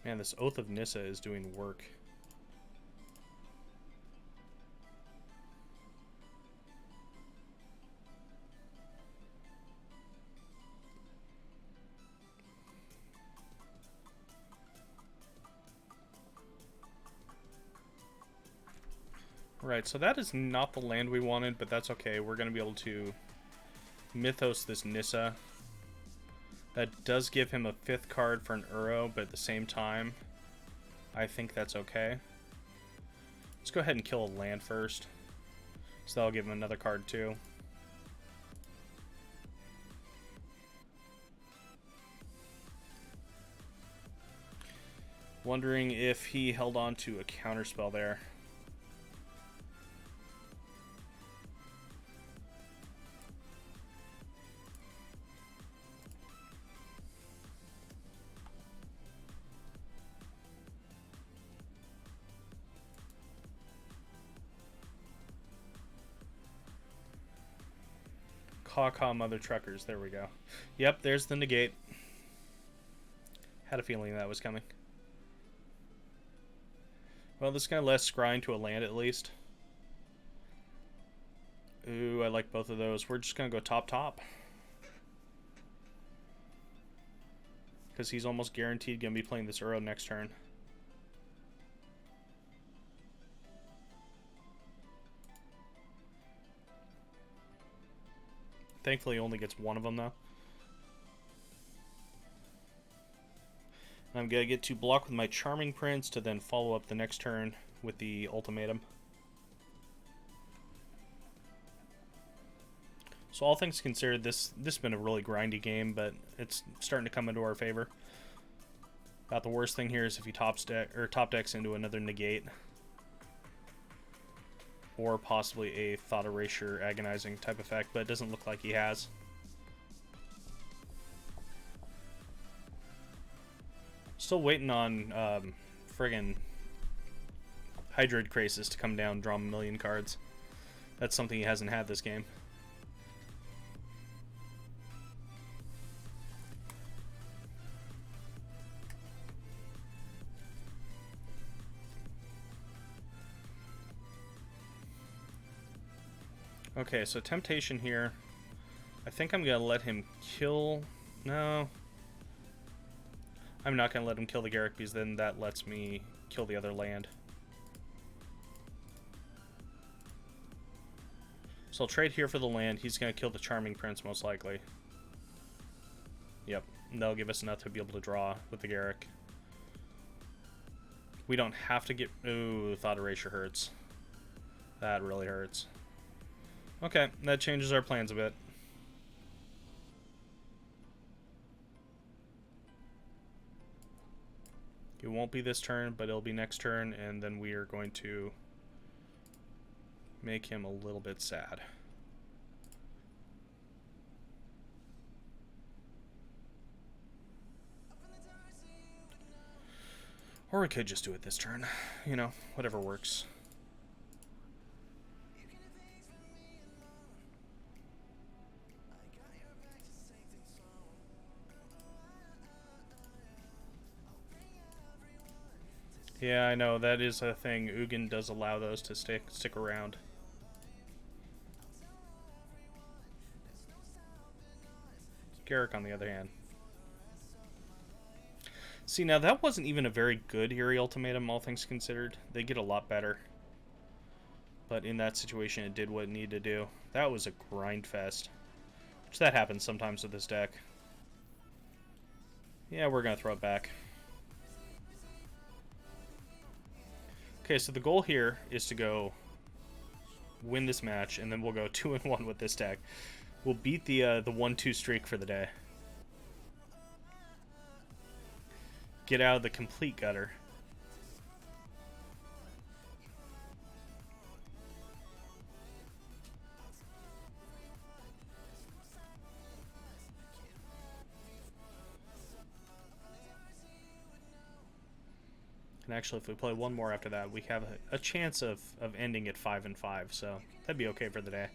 Man, this Oath of Nissa is doing work. Right, so that is not the land we wanted, but that's okay. We're going to be able to Mythos this Nissa. That does give him a 5th card for an Uro, but at the same time, I think that's okay. Let's go ahead and kill a land first. So that'll give him another card too. Wondering if he held on to a counterspell there. Caw mother truckers, there we go. Yep, there's the negate. Had a feeling that was coming. Well, this guy lets scrying to a land at least. Ooh, I like both of those. We're just gonna go top. Because he's almost guaranteed gonna be playing this Uro next turn. Thankfully, he only gets one of them, though. I'm going to get to block with my Charming Prince to then follow up the next turn with the Ultimatum. So all things considered, this has been a really grindy game, but it's starting to come into our favor. About the worst thing here is if he top decks into another negate. Or possibly a Thought Erasure Agonizing type effect, but it doesn't look like he has. Still waiting on friggin' Hydroid Crisis to come down and draw a million cards. That's something he hasn't had this game. Okay, so Temptation here. I think I'm going to let him kill... No. I'm not going to let him kill the Garruk because then that lets me kill the other land. So I'll trade here for the land. He's going to kill the Charming Prince most likely. Yep. And that'll give us enough to be able to draw with the Garruk. We don't have to get... Ooh, Thought Erasure hurts. That really hurts. Okay, that changes our plans a bit. It won't be this turn, but it'll be next turn, and then we are going to make him a little bit sad. Or we could just do it this turn. You know, whatever works. Yeah, I know, that is a thing. Ugin does allow those to stick around. Garruk, on the other hand. See, now that wasn't even a very good Eerie Ultimatum, all things considered. They get a lot better. But in that situation, it did what it needed to do. That was a grind fest. Which that happens sometimes with this deck. Yeah, we're going to throw it back. Okay, so the goal here is to go win this match, and then we'll go 2-1 with this deck. We'll beat the 1-2 streak for the day. Get out of the complete gutter. And actually, if we play one more after that, we have a chance of ending at 5-5, so that'd be okay for the day.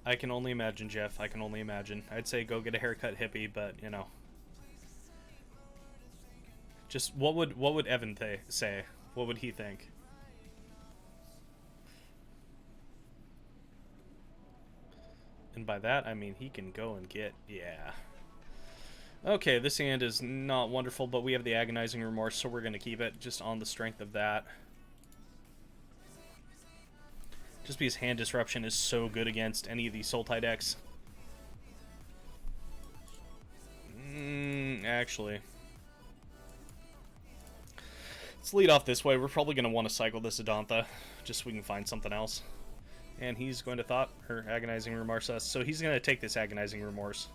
I can only imagine, Jeff. I can only imagine. I'd say go get a haircut, hippie, but, you know. Just, what would Evan say? What would he think? And by that, I mean he can go and get... Yeah. Okay, this hand is not wonderful, but we have the Agonizing Remorse, so we're going to keep it just on the strength of that. Just because hand disruption is so good against any of these Sultai decks. Actually. Let's lead off this way. We're probably going to want to cycle this Adantha, just so we can find something else. And he's going to Agonizing Remorse us. So he's going to take this Agonizing Remorse.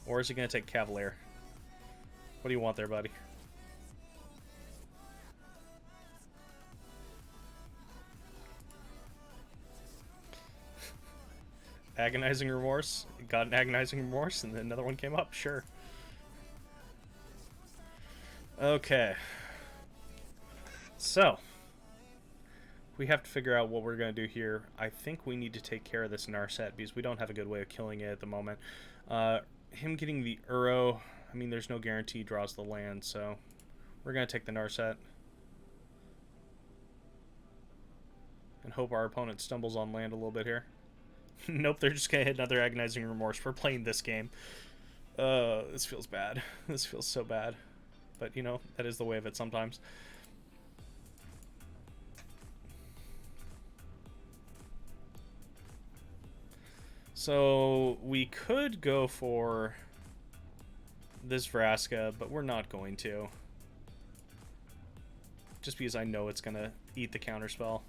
Or is he going to take Cavalier? What do you want there, buddy? Agonizing Remorse. Got an Agonizing Remorse, and then another one came up. Sure. Okay. So, we have to figure out what we're going to do here. I think we need to take care of this Narset, because we don't have a good way of killing it at the moment. Him getting the Uro, I mean, there's no guarantee he draws the land, so we're going to take the Narset. And hope our opponent stumbles on land a little bit here. Nope, they're just going to hit another Agonizing Remorse. We're playing this game. This feels bad. This feels so bad. But, you know, that is the way of it sometimes. So, we could go for this Vraska, but we're not going to. Just because I know it's going to eat the counterspell.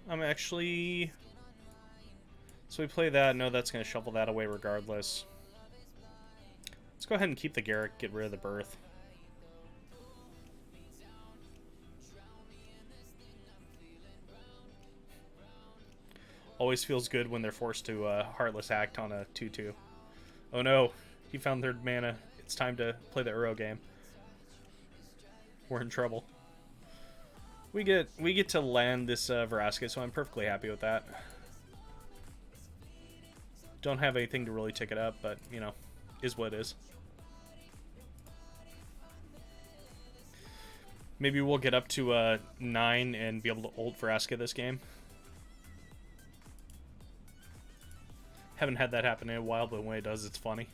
I'm actually... So we play that. No, that's going to shuffle that away regardless. Let's go ahead and keep the Garruk, get rid of the Birth. Always feels good when they're forced to Heartless Act on a 2-2. Oh no, he found third mana. It's time to play the Uro game. We're in trouble. We get to land this Vraska, so I'm perfectly happy with that. Don't have anything to really tick it up, but, you know, is what it is. Maybe we'll get up to 9 and be able to ult Vraska this game. Haven't had that happen in a while, but when it does, it's funny.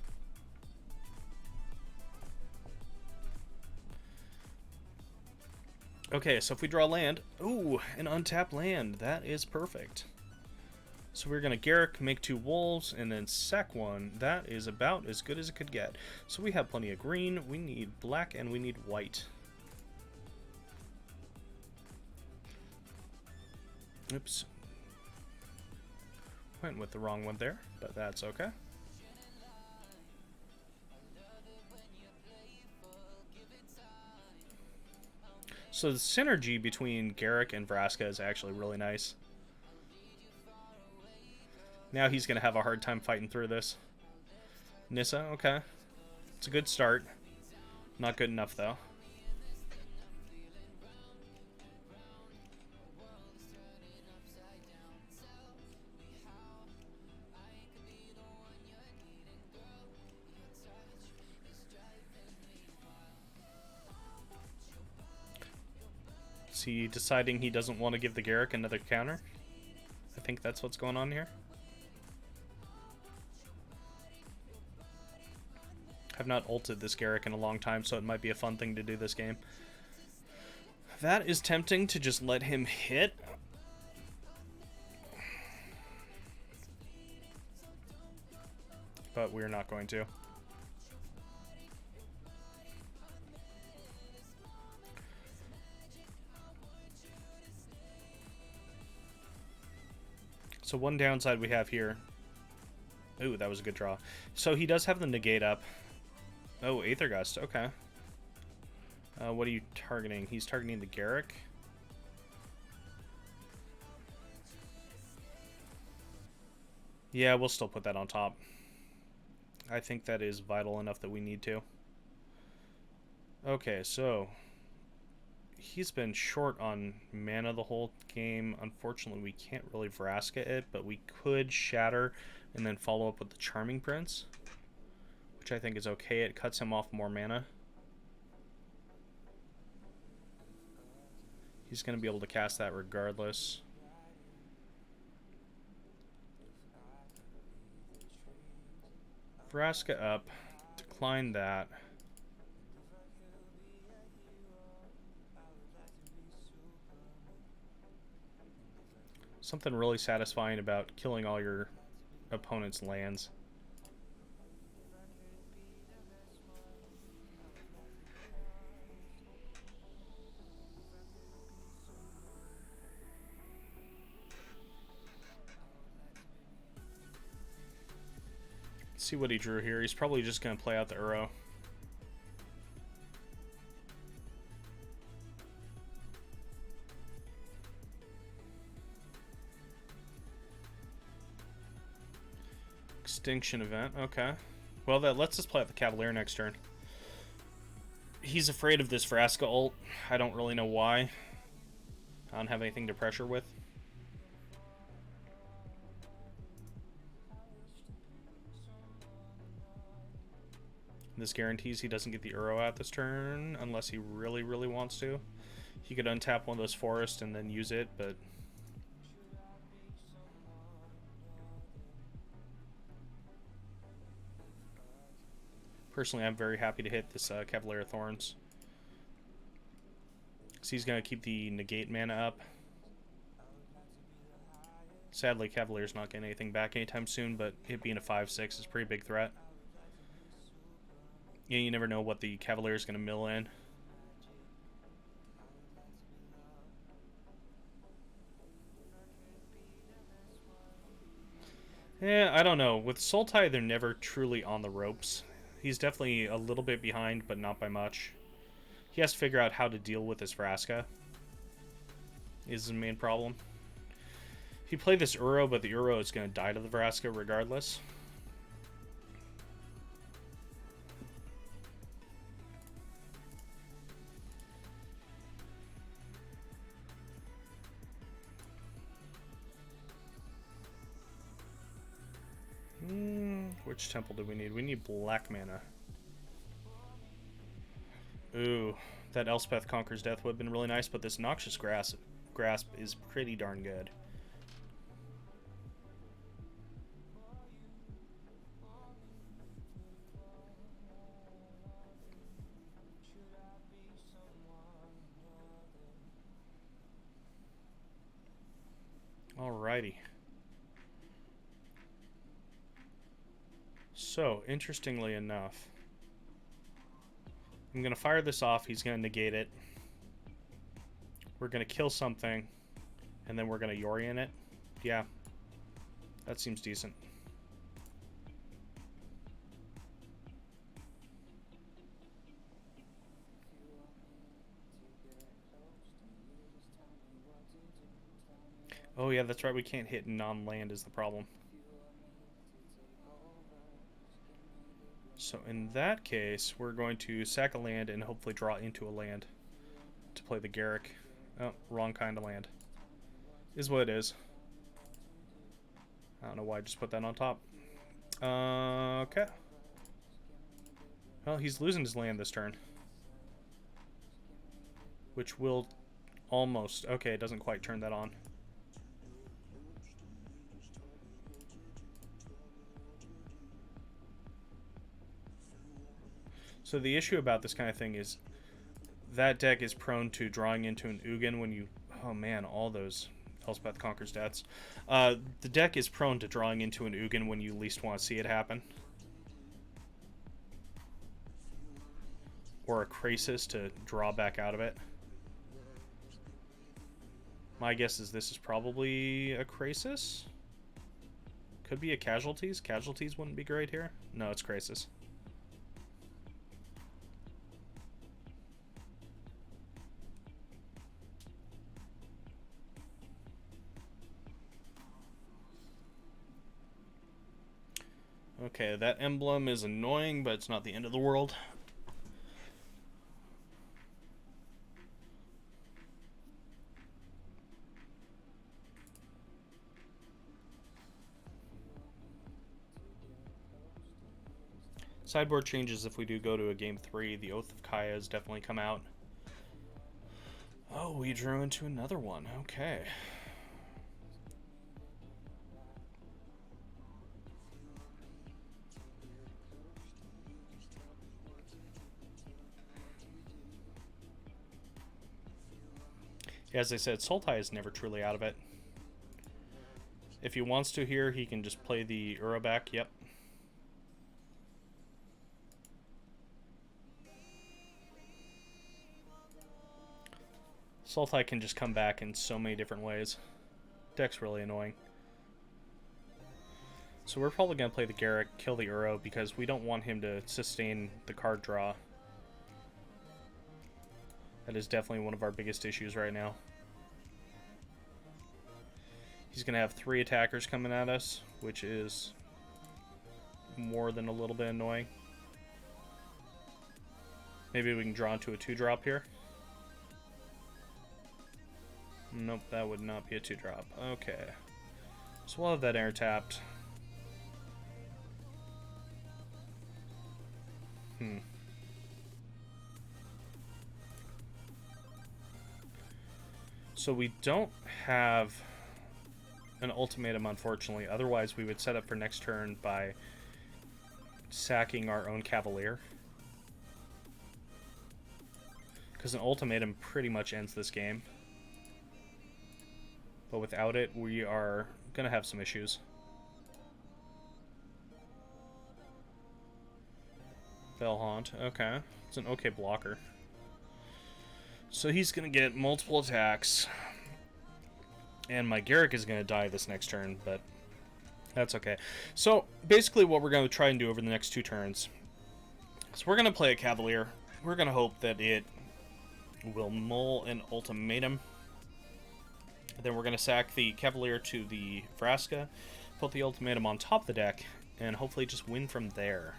Okay, so if we draw land... Ooh, an untapped land. That is perfect. So we're going to Garruk, make 2 wolves, and then sack 1. That is about as good as it could get. So we have plenty of green, we need black, and we need white. Oops. Went with the wrong one there, but that's okay. So the synergy between Garruk and Vraska is actually really nice. Now he's going to have a hard time fighting through this. Nissa, okay. It's a good start. Not good enough, though. Is he deciding he doesn't want to give the Garruk another counter? I think that's what's going on here. I've not ulted this Garruk in a long time, so it might be a fun thing to do this game. That is tempting to just let him hit. But we're not going to. So one downside we have here. Ooh, that was a good draw. So he does have the negate up. Oh, Aether Gust, okay. What are you targeting? He's targeting the Garruk. Yeah, we'll still put that on top. I think that is vital enough that we need to. Okay, so he's been short on mana the whole game. Unfortunately, we can't really Vraska it, but we could Shatter and then follow up with the Charming Prince, which I think is okay. It cuts him off more mana. He's going to be able to cast that regardless. Vraska up. Decline that. Something really satisfying about killing all your opponent's lands. Let's see what he drew here. He's probably just going to play out the Uro. Extinction event, okay. Well, that lets us play out the Cavalier next turn. He's afraid of this Vraska ult. I don't really know why. I don't have anything to pressure with. This guarantees he doesn't get the Uro out this turn, unless he really, really wants to. He could untap one of those forests and then use it, but... Personally, I'm very happy to hit this Cavalier Thorns. So he's going to keep the negate mana up. Sadly, Cavalier's not getting anything back anytime soon, but it being a 5/6 is a pretty big threat. Yeah, you never know what the Cavalier is going to mill in. Yeah, I don't know. With Sultai, they're never truly on the ropes. He's definitely a little bit behind, but not by much. He has to figure out how to deal with this Vraska. Is the main problem. He played this Uro, but the Uro is going to die to the Vraska regardless. Which temple do we need? We need black mana. Ooh, that Elspeth Conquers Death would have been really nice, but this Noxious Grasp is pretty darn good. Alrighty. So, interestingly enough, I'm going to fire this off. He's going to negate it. We're going to kill something, and then we're going to Yorion it. Yeah, that seems decent. Oh yeah, that's right, we can't hit non-land is the problem. So in that case, we're going to sack a land and hopefully draw into a land to play the Garrick. Oh, wrong kind of land. Is what it is. I don't know why I just put that on top. Okay. Well, he's losing his land this turn. Which will almost... Okay, it doesn't quite turn that on. So the issue about this kind of thing is that deck is prone to drawing into an Ugin when you... Oh man, all those Elspeth Conquers Deaths. The deck is prone to drawing into an Ugin when you least want to see it happen. Or a Krasis to draw back out of it. My guess is this is probably a Krasis. Could be a Casualties. Casualties wouldn't be great here. No, it's Krasis. Okay, that emblem is annoying, but it's not the end of the world. Sideboard changes if we do go to a game 3. The Oath of Kaya has definitely come out. Oh, we drew into another one. Okay. As I said, Sultai is never truly out of it. If he wants to here, he can just play the Uro back. Yep. Sultai can just come back in so many different ways. Deck's really annoying. So we're probably going to play the Garruk, kill the Uro, because we don't want him to sustain the card draw. That is definitely one of our biggest issues right now. He's going to have 3 attackers coming at us, which is more than a little bit annoying. Maybe we can draw into a 2-drop here. Nope, that would not be a 2-drop. Okay. So we'll have that air tapped. So we don't have an ultimatum, unfortunately. Otherwise, we would set up for next turn by sacking our own Cavalier. Because an ultimatum pretty much ends this game. But without it, we are going to have some issues. Bellhaunt, okay. It's an okay blocker. So he's going to get multiple attacks. And my Garruk is going to die this next turn, but that's okay. So basically what we're going to try and do over the next 2 turns is we're going to play a Cavalier. We're going to hope that it will mull an ultimatum. Then we're going to sack the Cavalier to the Vraska, put the ultimatum on top of the deck, and hopefully just win from there.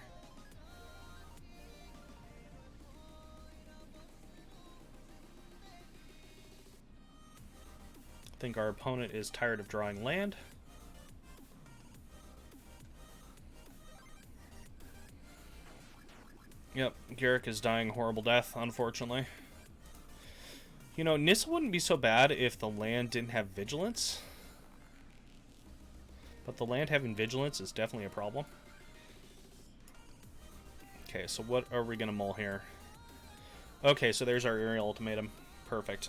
I think our opponent is tired of drawing land. Yep, Garruk is dying a horrible death, unfortunately. You know, Nissa wouldn't be so bad if the land didn't have Vigilance. But the land having Vigilance is definitely a problem. Okay, so what are we going to mull here? Okay, so there's our Aerial Ultimatum. Perfect.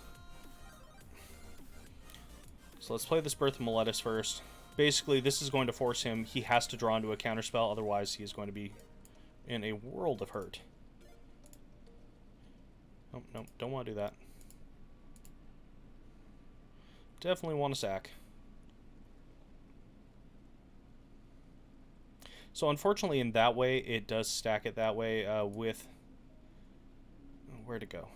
So let's play this Birth of Meletis first. Basically, this is going to force him. He has to draw into a counterspell, otherwise he is going to be in a world of hurt. Oh, no, don't want to do that. Definitely want to sack. So unfortunately, in that way, it does stack it that way with... Where'd it go?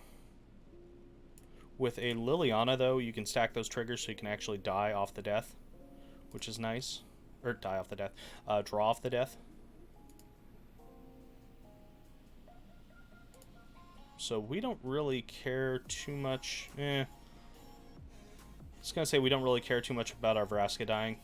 With a Liliana, though, you can stack those triggers so you can actually die off the death, which is nice. Or die off the death. Draw off the death. So we don't really care too much. I was going to say we don't really care too much about our Vraska dying.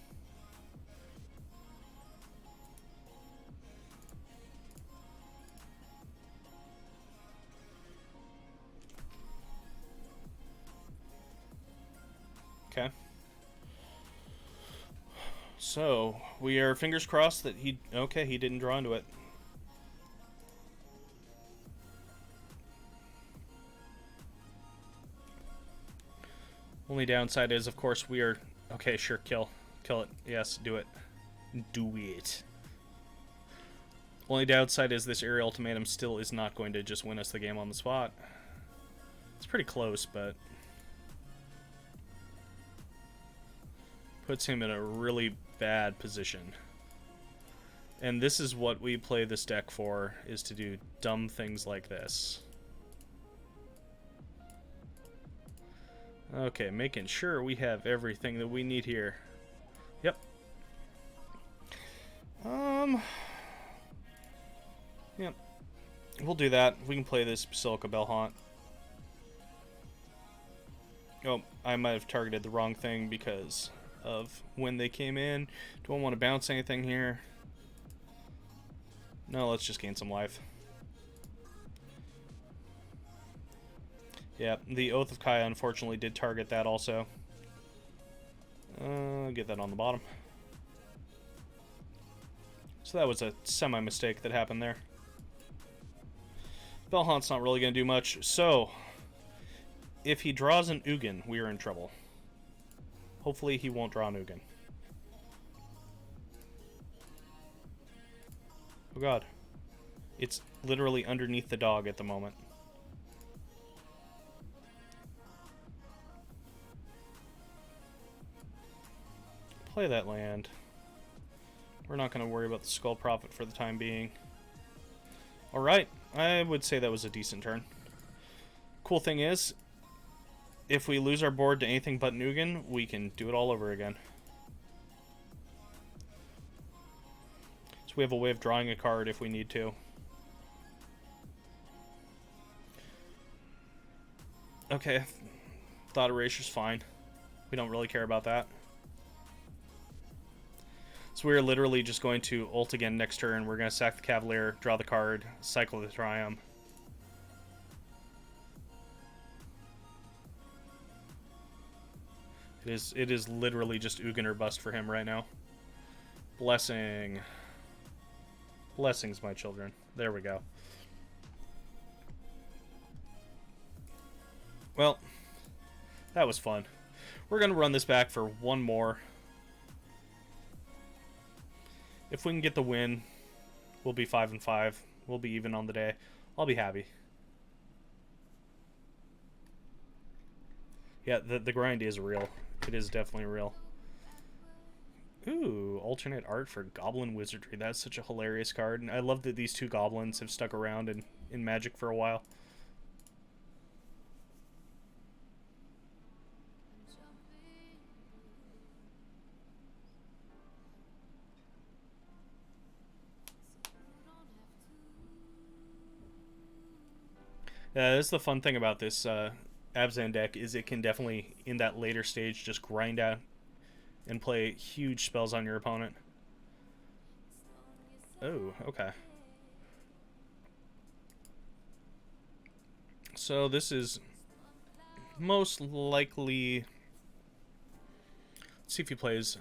Okay. So, we are fingers crossed that he... Okay, he didn't draw into it. Only downside is, of course, we are... Okay, sure, kill. Kill it. Yes, do it. Do it. Only downside is this Aerial Ultimatum still is not going to just win us the game on the spot. It's pretty close, but... puts him in a really bad position. And this is what we play this deck for, is to do dumb things like this. Okay, making sure we have everything that we need here. Yep. Yep. We'll do that. We can play this Basilica Bellhaunt. Oh, I might have targeted the wrong thing because of when they came in. Don't want to bounce anything here. No, let's just gain some life. Yeah, the Oath of Kaya unfortunately did target that also. Get that on the bottom. So that was a semi-mistake that happened there. Bellhaunt's not really going to do much. So, if he draws an Ugin, we are in trouble. Hopefully he won't draw an Ugin. Oh god. It's literally underneath the dog at the moment. Play that land. We're not going to worry about the Skull Prophet for the time being. Alright, I would say that was a decent turn. Cool thing is, if we lose our board to anything but Nugan, we can do it all over again. So we have a way of drawing a card if we need to. Okay, Thought Eraser's fine. We don't really care about that. So we're literally just going to ult again next turn. We're going to sack the Cavalier, draw the card, cycle the Triumph. It is literally just Ugin or bust for him right now. Blessing. Blessings, my children. There we go. Well, that was fun. We're going to run this back for one more. If we can get the win, we'll be 5-5. We'll be even on the day. I'll be happy. Yeah, the grind is real. It is definitely real. Ooh, alternate art for Goblin Wizardry. That's such a hilarious card. And I love that these two goblins have stuck around in Magic for a while. That's the fun thing about this Abzan deck, is it can definitely, in that later stage, just grind out and play huge spells on your opponent. Oh, okay. So this is most likely... Let's see if he plays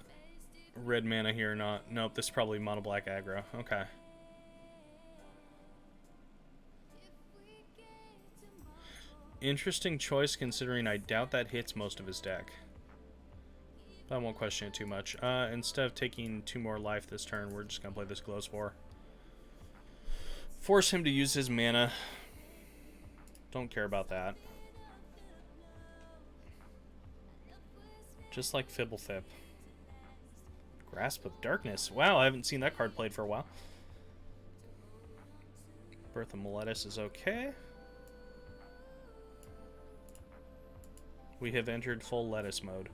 red mana here or not. Nope, this is probably mono black aggro. Okay. Interesting choice, considering I doubt that hits most of his deck. But I won't question it too much. Instead of taking 2 more life this turn, we're just going to play this Glowspore. Force him to use his mana. Don't care about that. Just like Fibblethip. Grasp of Darkness. Wow, I haven't seen that card played for a while. Birth of Meletis is okay. We have entered full lettuce mode.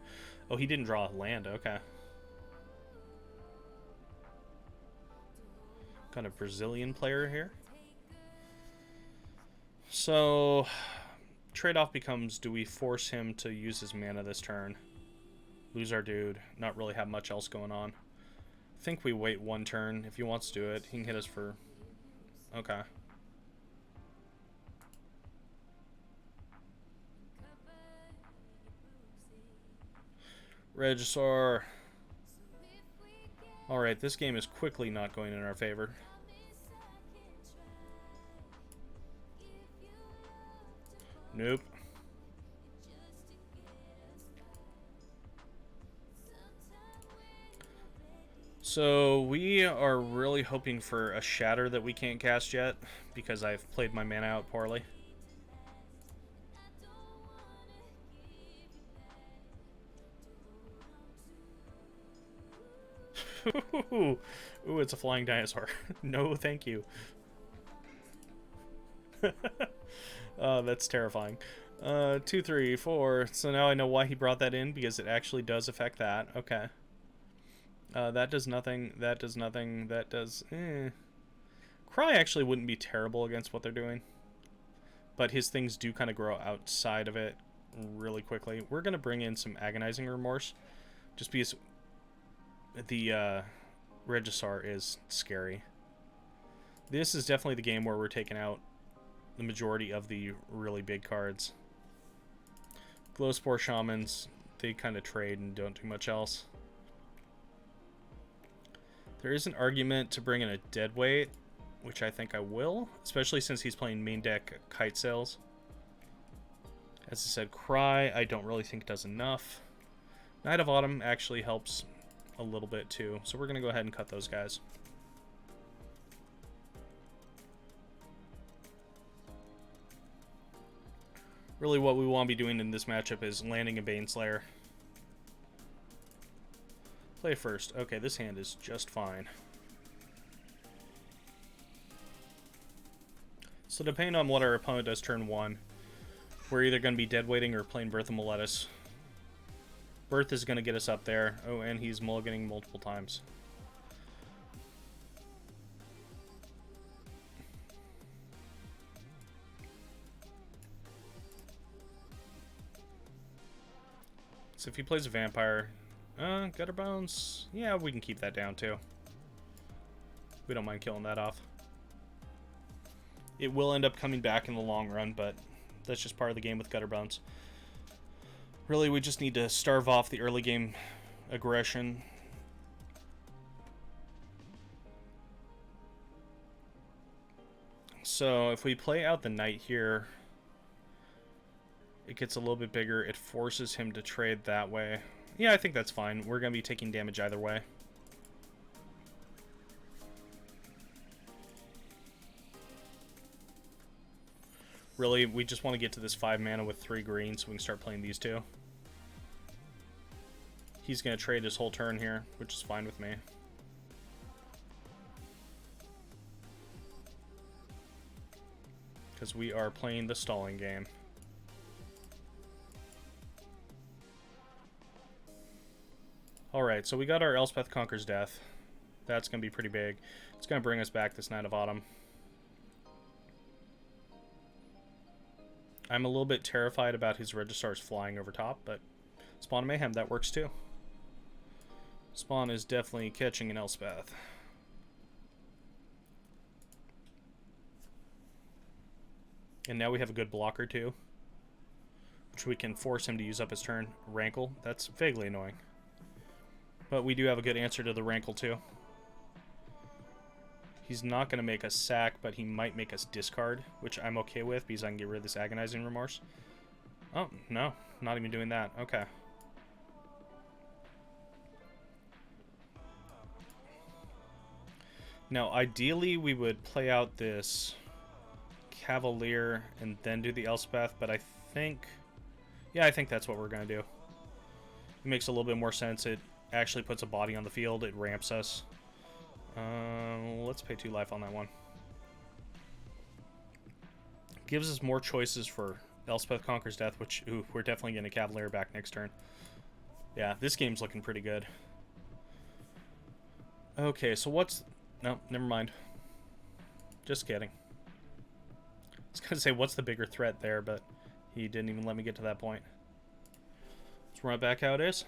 Oh, he didn't draw a land. Okay. Kind of Brazilian player here. So, trade-off becomes, do we force him to use his mana this turn? Lose our dude. Not really have much else going on. I think we wait 1 turn. If he wants to do it, he can hit us for... Okay. Regisaur. Alright, this game is quickly not going in our favor. Nope. So we are really hoping for a Shatter that we can't cast yet, because I've played my mana out poorly. Ooh, it's a flying dinosaur. No, thank you. That's terrifying. 2, 3, 4. So now I know why he brought that in, because it actually does affect that. Okay. That does nothing. That does nothing. That does... Cry actually wouldn't be terrible against what they're doing. But his things do kind of grow outside of it really quickly. We're going to bring in some Agonizing Remorse. Just because... The Regisaur is scary. This is definitely the game where we're taking out the majority of the really big cards. Glowspore Shamans, they kind of trade and don't do much else. There is an argument to bring in a Deadweight, which I think I will, especially since he's playing main deck Kite Sails. As I said, Cry, I don't really think does enough. Knight of Autumn actually helps a little bit too, so we're going to go ahead and cut those guys. Really what we want to be doing in this matchup is landing a Baneslayer. Play first. Okay, this hand is just fine. So depending on what our opponent does turn 1, we're either going to be deadweighting or playing Birth of Meletis. Birth is going to get us up there. Oh, and he's mulliganing multiple times. So if he plays a Vampire... Gutter Bones... Yeah, we can keep that down too. We don't mind killing that off. It will end up coming back in the long run, but that's just part of the game with Gutter Bones. Really, we just need to starve off the early game aggression. So if we play out the Knight here, it gets a little bit bigger. It forces him to trade that way. Yeah, I think that's fine. We're going to be taking damage either way. Really, we just want to get to this 5 mana with 3 green so we can start playing these two. He's going to trade his whole turn here, which is fine with me. Because we are playing the stalling game. Alright, so we got our Elspeth Conquers Death. That's going to be pretty big. It's going to bring us back this Knight of Autumn. I'm a little bit terrified about his Registrars flying over top, but Spawn of Mayhem, that works too. Spawn is definitely catching an Elspeth. And now we have a good blocker too, which we can force him to use up his turn. Rankle, that's vaguely annoying. But we do have a good answer to the Rankle too. He's not going to make us sack, but he might make us discard, which I'm okay with because I can get rid of this Agonizing Remorse. Oh, no. Not even doing that. Okay. Now, ideally, we would play out this Cavalier and then do the Elspeth, but I think... Yeah, I think that's what we're going to do. It makes a little bit more sense. It actually puts a body on the field. It ramps us. Let's pay 2 life on that one. Gives us more choices for Elspeth Conquers Death, which, ooh, we're definitely getting a Cavalier back next turn. Yeah, this game's looking pretty good. Okay, so what's... No, never mind. Just kidding. I was going to say, what's the bigger threat there, but he didn't even let me get to that point. Let's run it back how it is.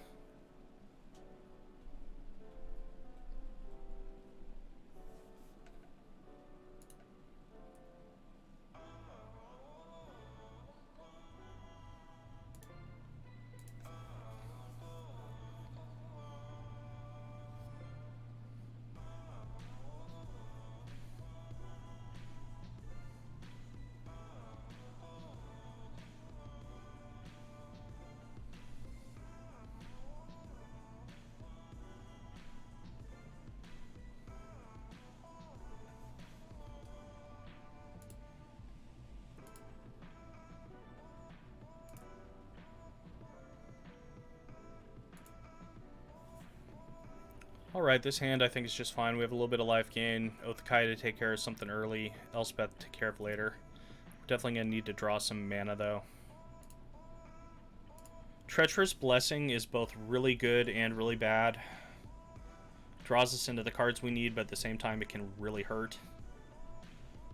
Alright, this hand I think is just fine. We have a little bit of life gain. Oath-Kai to take care of something early. Elspeth to take care of later. We're definitely going to need to draw some mana, though. Treacherous Blessing is both really good and really bad. Draws us into the cards we need, but at the same time it can really hurt.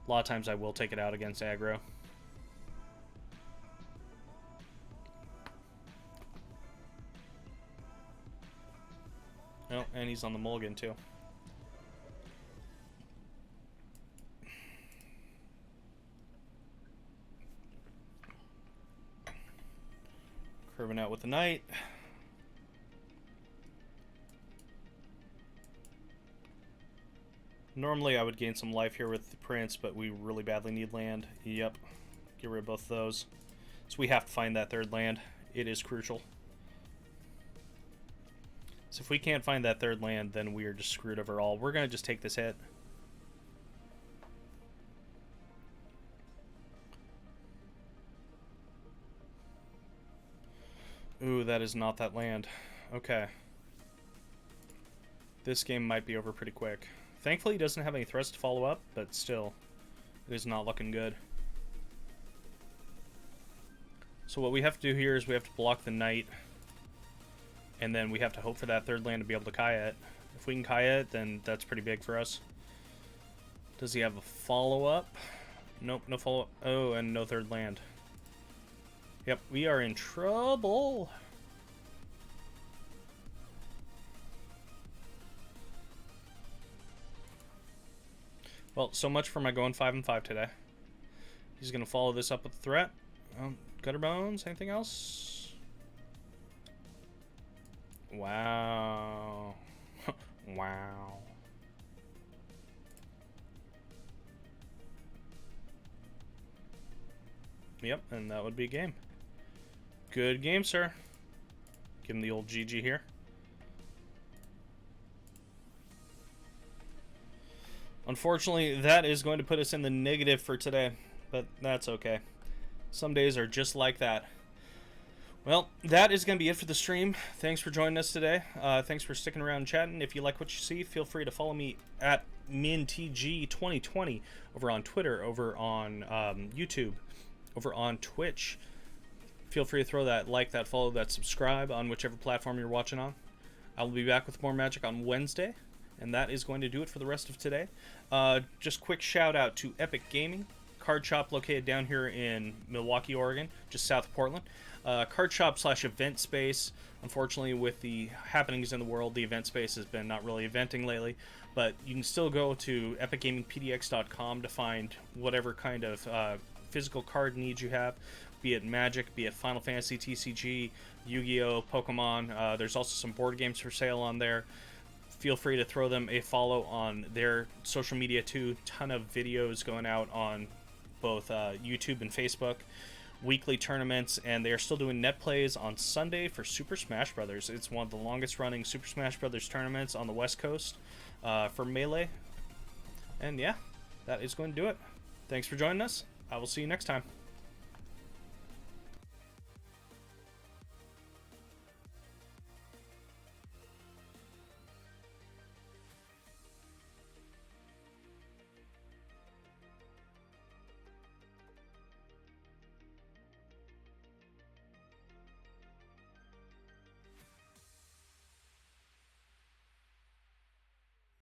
A lot of times I will take it out against aggro. Oh, and he's on the mulligan too. Riven out with the knight. Normally I would gain some life here with the prince, but we really badly need land. Yep. Get rid of both of those. So we have to find that third land. It is crucial. So if we can't find that third land, then we are just screwed overall. We're going to just take this hit. Ooh, that is not that land. Okay. This game might be over pretty quick. Thankfully, he doesn't have any threats to follow up, but still, it is not looking good. So what we have to do here is we have to block the knight, and then we have to hope for that third land to be able to Kaya it. If we can Kaya it, then that's pretty big for us. Does he have a follow-up? Nope, no follow-up. Oh, and no third land. Yep, we are in trouble. Well, so much for my going 5-5 today. He's going to follow this up with a threat. Gutter Bones, anything else? Wow. Wow. Yep, and that would be a game. Good game, sir. Give him the old GG here. Unfortunately, that is going to put us in the negative for today, but that's okay. Some days are just like that. Well, that is going to be it for the stream. Thanks for joining us today. Thanks for sticking around and chatting. If you like what you see, feel free to follow me at MTG2020 over on Twitter, over on YouTube, over on Twitch. Feel free to throw that like, that follow, that subscribe on whichever platform you're watching on. I will be back with more Magic on Wednesday, and that is going to do it for the rest of today. Just quick shout out to Epic Gaming, card shop located down here in Milwaukee, Oregon, just south of Portland. Card shop / event space. Unfortunately, with the happenings in the world, the event space has been not really eventing lately, but you can still go to epicgamingpdx.com to find whatever kind of physical card needs you have, be it Magic, be it Final Fantasy, TCG, Yu-Gi-Oh, Pokemon. There's also some board games for sale on there. Feel free to throw them a follow on their social media too. Ton of videos going out on both YouTube and Facebook. Weekly tournaments, and they are still doing net plays on Sunday for Super Smash Brothers. It's one of the longest running Super Smash Brothers tournaments on the West Coast for Melee. And yeah, that is going to do it. Thanks for joining us. I will see you next time.